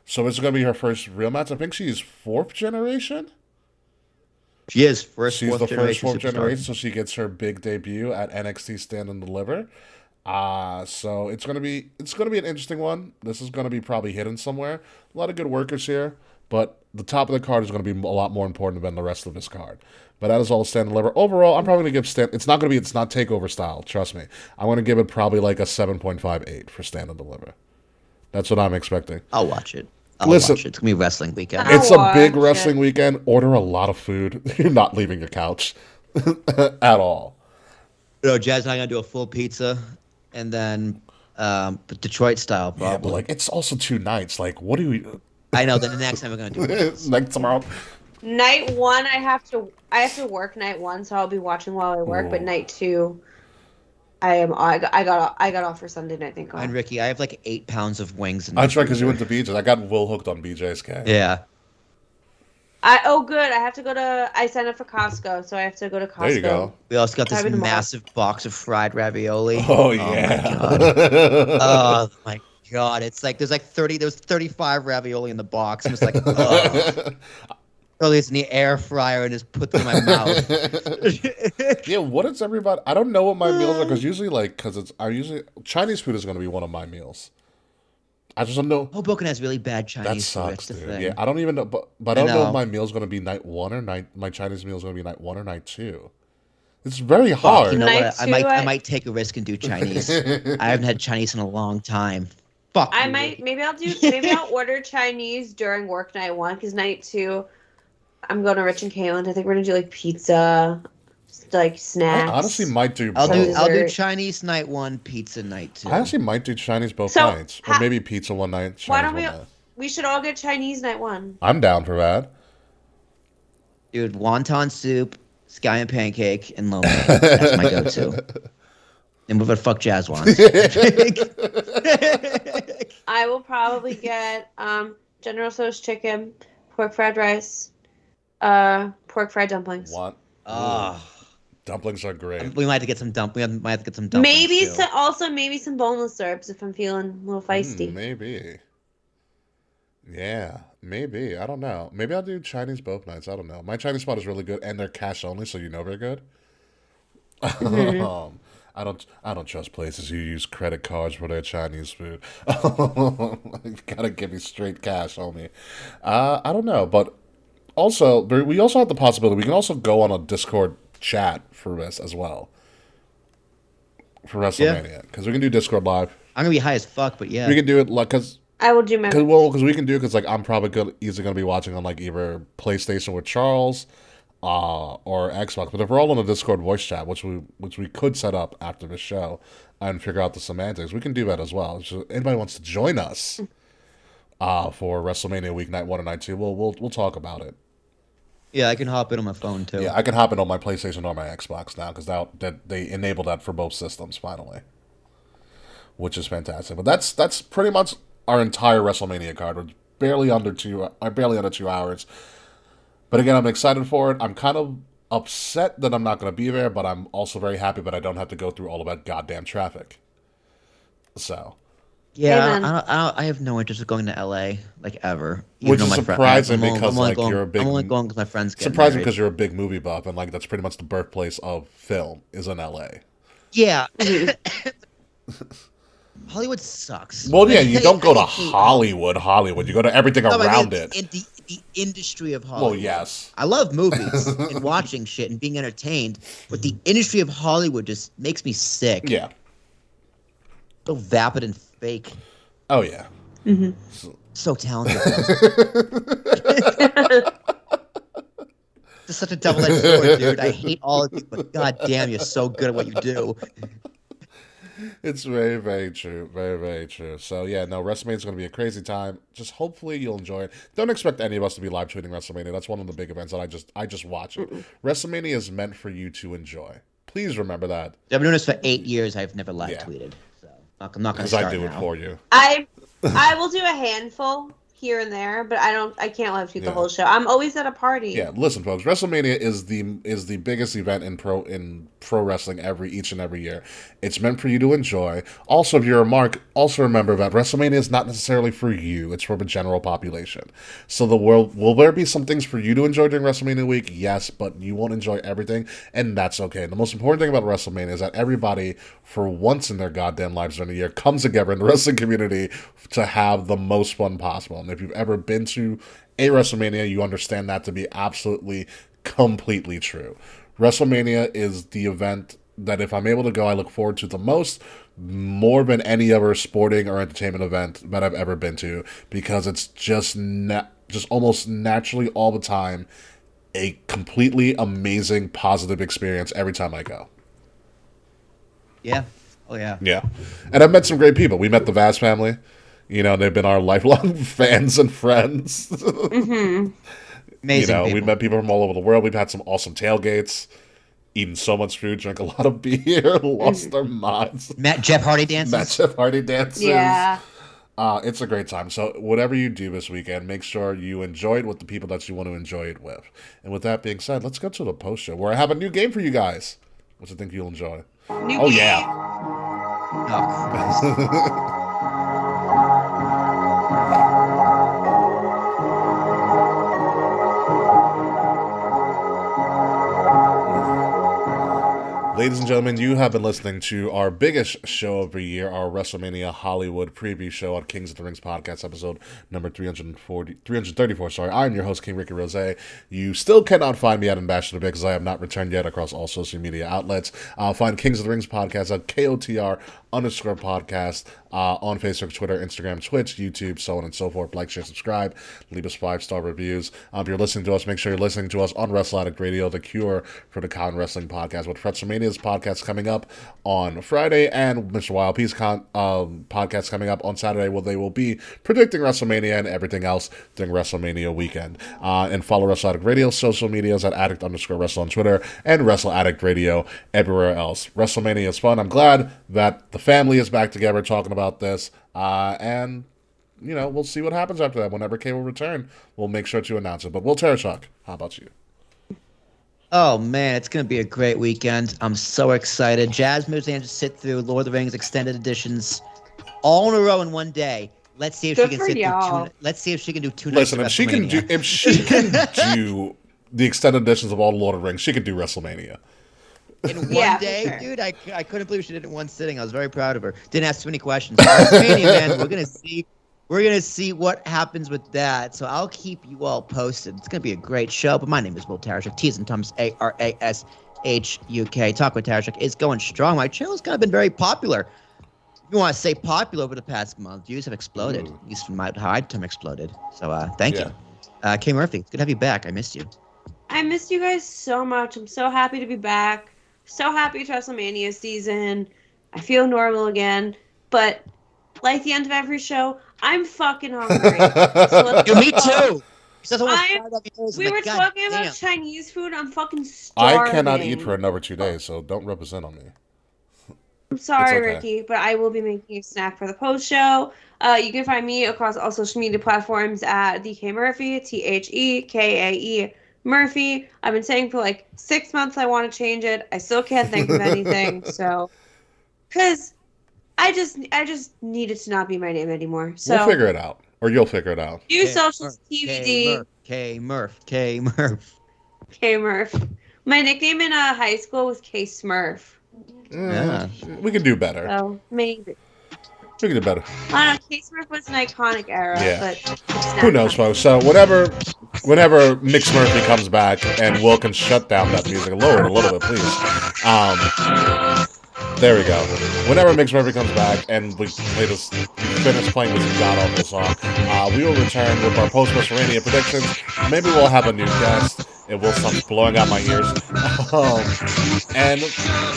So it's going to be her first real match. I think she's fourth generation. She is She's fourth the first generation fourth superstar. generation, so she gets her big debut at NXT Stand and Deliver. So it's gonna be an interesting one. This is gonna be probably hidden somewhere. A lot of good workers here, but the top of the card is gonna be a lot more important than the rest of this card. But that is all Stand and Deliver. Overall, I'm probably gonna give Stand. It's not takeover style. Trust me. I'm gonna give it probably like a 7.58 for Stand and Deliver. That's what I'm expecting. I'll watch it. Listen, It's gonna be wrestling weekend. I'll It's a big watch wrestling it. weekend. Order a lot of food. You're not leaving your couch at all. Jazz and I are gonna do a full pizza, and then Detroit style probably. Yeah, but like it's also 2 nights. Like, what do we? I know. Then the next time we're gonna do it. Like tomorrow. Night 1, I have to work night 1, so I'll be watching while I work. But Ooh. night 2, I got off for Sunday night. Thank God. And Ricky, I have like 8 pounds of wings. In That's my right, because you freezer. went to BJ's. I got Will hooked on BJ's K. Yeah. Good. I have to go to. I signed up for Costco, so I have to go to Costco. There you go. We also got this Having them all. massive box of fried ravioli. Oh My yeah. God. Oh my God! It's like there's 35 ravioli in the box. I'm just like, oh. Throw these in the air fryer and just put them in my mouth. Yeah, what is everybody? I don't know what my meals are because Chinese food is going to be one of my meals. I just don't know. Hoboken has really bad That Chinese food. sucks, That's the dude. thing. Yeah, I don't even know, but I don't know know. if my meal's going to be night 1 or my Chinese meal is going to be night 1 or night 2. It's very hard. You know Night what? two, I might take a risk and do Chinese. I haven't had Chinese in a long time. Fuck. I you, might. Ricky. Maybe I'll order Chinese during work night 1 because night 2, I'm going to Rich and Caitlin. I think we're gonna do like pizza, like I snacks. honestly might do I'll both. do Dessert. Chinese night 1, pizza night 2. I actually might do Chinese both So, nights. Or maybe pizza one night, Chinese Why don't we? one night. We should all get Chinese night 1. I'm down for that. Dude, wonton soup, sky and pancake, and lo mein. That's my go-to. And what the fuck Jazz wants. I will probably get General Tso's chicken, pork fried rice, pork fried dumplings. What? Oh, Dumplings are great. we might have to get some might have to get some dumplings. Maybe too. maybe some boneless syrups if I'm feeling a little feisty. Maybe. Yeah, maybe. I don't know. Maybe I'll do Chinese both nights. I don't know. My Chinese spot is really good, and they're cash only, so you know they're good. I don't trust places who use credit cards for their Chinese food. You gotta give me straight cash only. I don't know, but also we also have the possibility we can also go on a Discord chat for this as well for WrestleMania because we can do Discord live. I'm gonna be high as fuck, but yeah. We can do it like because I will do my. we can do it because like I'm probably easily gonna be watching on like either PlayStation with Charles. Or Xbox, but if we're all on a Discord voice chat, which we could set up after the show and figure out the semantics, we can do that as well. So anybody wants to join us for WrestleMania week night 1 and night 2, we'll talk about it. Yeah, I can hop in on my phone too. Yeah, I can hop in on my PlayStation or my Xbox now because that they enable that for both systems finally, which is fantastic. But that's pretty much our entire WrestleMania card. We're barely under 2 hours. But again, I'm excited for it. I'm kind of upset that I'm not going to be there, but I'm also very happy that I don't have to go through all of that goddamn traffic. So, Yeah, Amen. I have no interest in going to LA like ever. Which though is my surprising I'm only because, like, going, you're a big- I'm only going because my friends get surprising married. because you're a big movie buff, and like that's pretty much the birthplace of film is in LA. Yeah. Hollywood sucks. Well, yeah, you don't go to I hate Hollywood. You go to everything No, but I around mean, it. the industry of Hollywood. Well, yes. I love movies and watching shit and being entertained, but the industry of Hollywood just makes me sick. Yeah. So vapid and fake. Oh, yeah. So talented. Just such a double-edged sword, dude. I hate all of you, but goddamn, you're so good at what you do. It's very, very true. Very, very true. So, yeah, no, WrestleMania is going to be a crazy time. Just hopefully you'll enjoy it. Don't expect any of us to be live tweeting WrestleMania. That's one of the big events that I just watch it. WrestleMania is meant for you to enjoy. Please remember that. I've been doing this for 8 years. I've never live Yeah. tweeted. So I'm not going to Because I start do now. it for you. I will do a handful here and there, but I can't live through the whole show. I'm always at a party. Yeah, listen, folks. WrestleMania is the biggest event in pro wrestling each and every year. It's meant for you to enjoy. Also, if you're a mark, also remember that WrestleMania is not necessarily for you. It's for the general population. So will there be some things for you to enjoy during WrestleMania week? Yes, but you won't enjoy everything, and that's okay. The most important thing about WrestleMania is that everybody, for once in their goddamn lives during the year, comes together in the wrestling community to have the most fun possible. And if you've ever been to a WrestleMania, you understand that to be absolutely, completely true. WrestleMania is the event that if I'm able to go, I look forward to the most, more than any other sporting or entertainment event that I've ever been to, because it's just almost naturally all the time a completely amazing, positive experience every time I go. Yeah. Oh, yeah. Yeah. And I've met some great people. We met the Vaz family. You know, they've been our lifelong fans and friends. Amazing people. We met people from all over the world. We've had some awesome tailgates, eaten so much food, drank a lot of beer, lost our minds. Met Jeff Hardy dances. Yeah. It's a great time. So whatever you do this weekend, make sure you enjoy it with the people that you want to enjoy it with. And with that being said, let's go to the post show where I have a new game for you guys, which I think you'll enjoy. New game. Yeah. Oh, Christ. Ladies and gentlemen, you have been listening to our biggest show of the year, our WrestleMania Hollywood preview show on Kings of the Rings podcast, episode number 334. Sorry, I'm your host, King Ricky Rose. You still cannot find me at Ambassador Bay because I have not returned yet across all social media outlets. Find Kings of the Rings podcast at KOTR _podcast on Facebook, Twitter, Instagram, Twitch, YouTube, so on and so forth. Like, share, subscribe, leave us 5-star reviews. If you're listening to us, make sure you're listening to us on Wrestle Addict Radio, the cure for the Con Wrestling podcast, with WrestleMania's podcast coming up on Friday and Mr. Wild Peace podcast coming up on Saturday, where they will be predicting WrestleMania and everything else during WrestleMania weekend. And follow Wrestle Addict Radio social medias at Addict_Wrestle on Twitter and Wrestle Addict Radio everywhere else. WrestleMania is fun. I'm glad that the family is back together talking about this, and we'll see what happens after that. Whenever Kay will return, we'll make sure to announce it. But Will Tereshuk, how about you? Oh, man, it's going to be a great weekend. I'm so excited. Jasmine's going to sit through Lord of the Rings extended editions all in a row in one day. Let's see if she can sit through let's see if she can do two nights. Listen, if she can do the extended editions of all the Lord of the Rings, she could do WrestleMania. In one day, sure. Dude, I couldn't believe she did it in one sitting. I was very proud of her. Didn't ask too many questions. WrestleMania, man, we're gonna see what happens with that. So I'll keep you all posted. It's gonna be a great show. But my name is Will Tarashuk. T's and Tums, ARASHUK. Talk with Tarashuk is going strong. My channel's kind of been very popular. If you want to say popular over the past month, views have exploded. At least from how my time exploded. So thank you. Kay Murphy, it's good to have you back. I missed you. I missed you guys so much. I'm so happy to be back. So happy it's WrestleMania season. I feel normal again. But like the end of every show, I'm fucking hungry. So me too. We were talking about Chinese food. I'm fucking starving. I cannot eat for another 2 days, so don't represent on me. I'm sorry, Ricky, but I will be making a snack for the post show. You can find me across all social media platforms at DK Murphy, THEKAE Murphy. I've been saying for like 6 months I want to change it. I still can't think of anything. So, because I just needed to not be my name anymore. So we'll figure it out, or you'll figure it out. Do socials, TBD. K Murph. My nickname in high school was K Smurf. Yeah, we can do better. So maybe. We can do better. I don't know. K Smurf was an iconic era, but who knows, folks? So whenever Mix Murphy comes back and Will can shut down that music, lower it a little bit, please. There we go. Whenever Mix Murphy comes back and we finish playing this god-awful song, we will return with our post-WrestleMania predictions. Maybe we'll have a new guest. It will stop blowing out my ears. And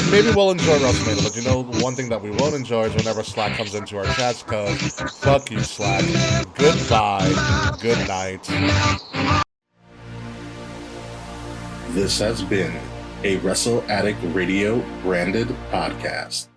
maybe we'll enjoy WrestleMania. But one thing that we won't enjoy is whenever Slack comes into our chats, because fuck you, Slack. Goodbye. Good night. This has been a Wrestle Addict Radio branded podcast.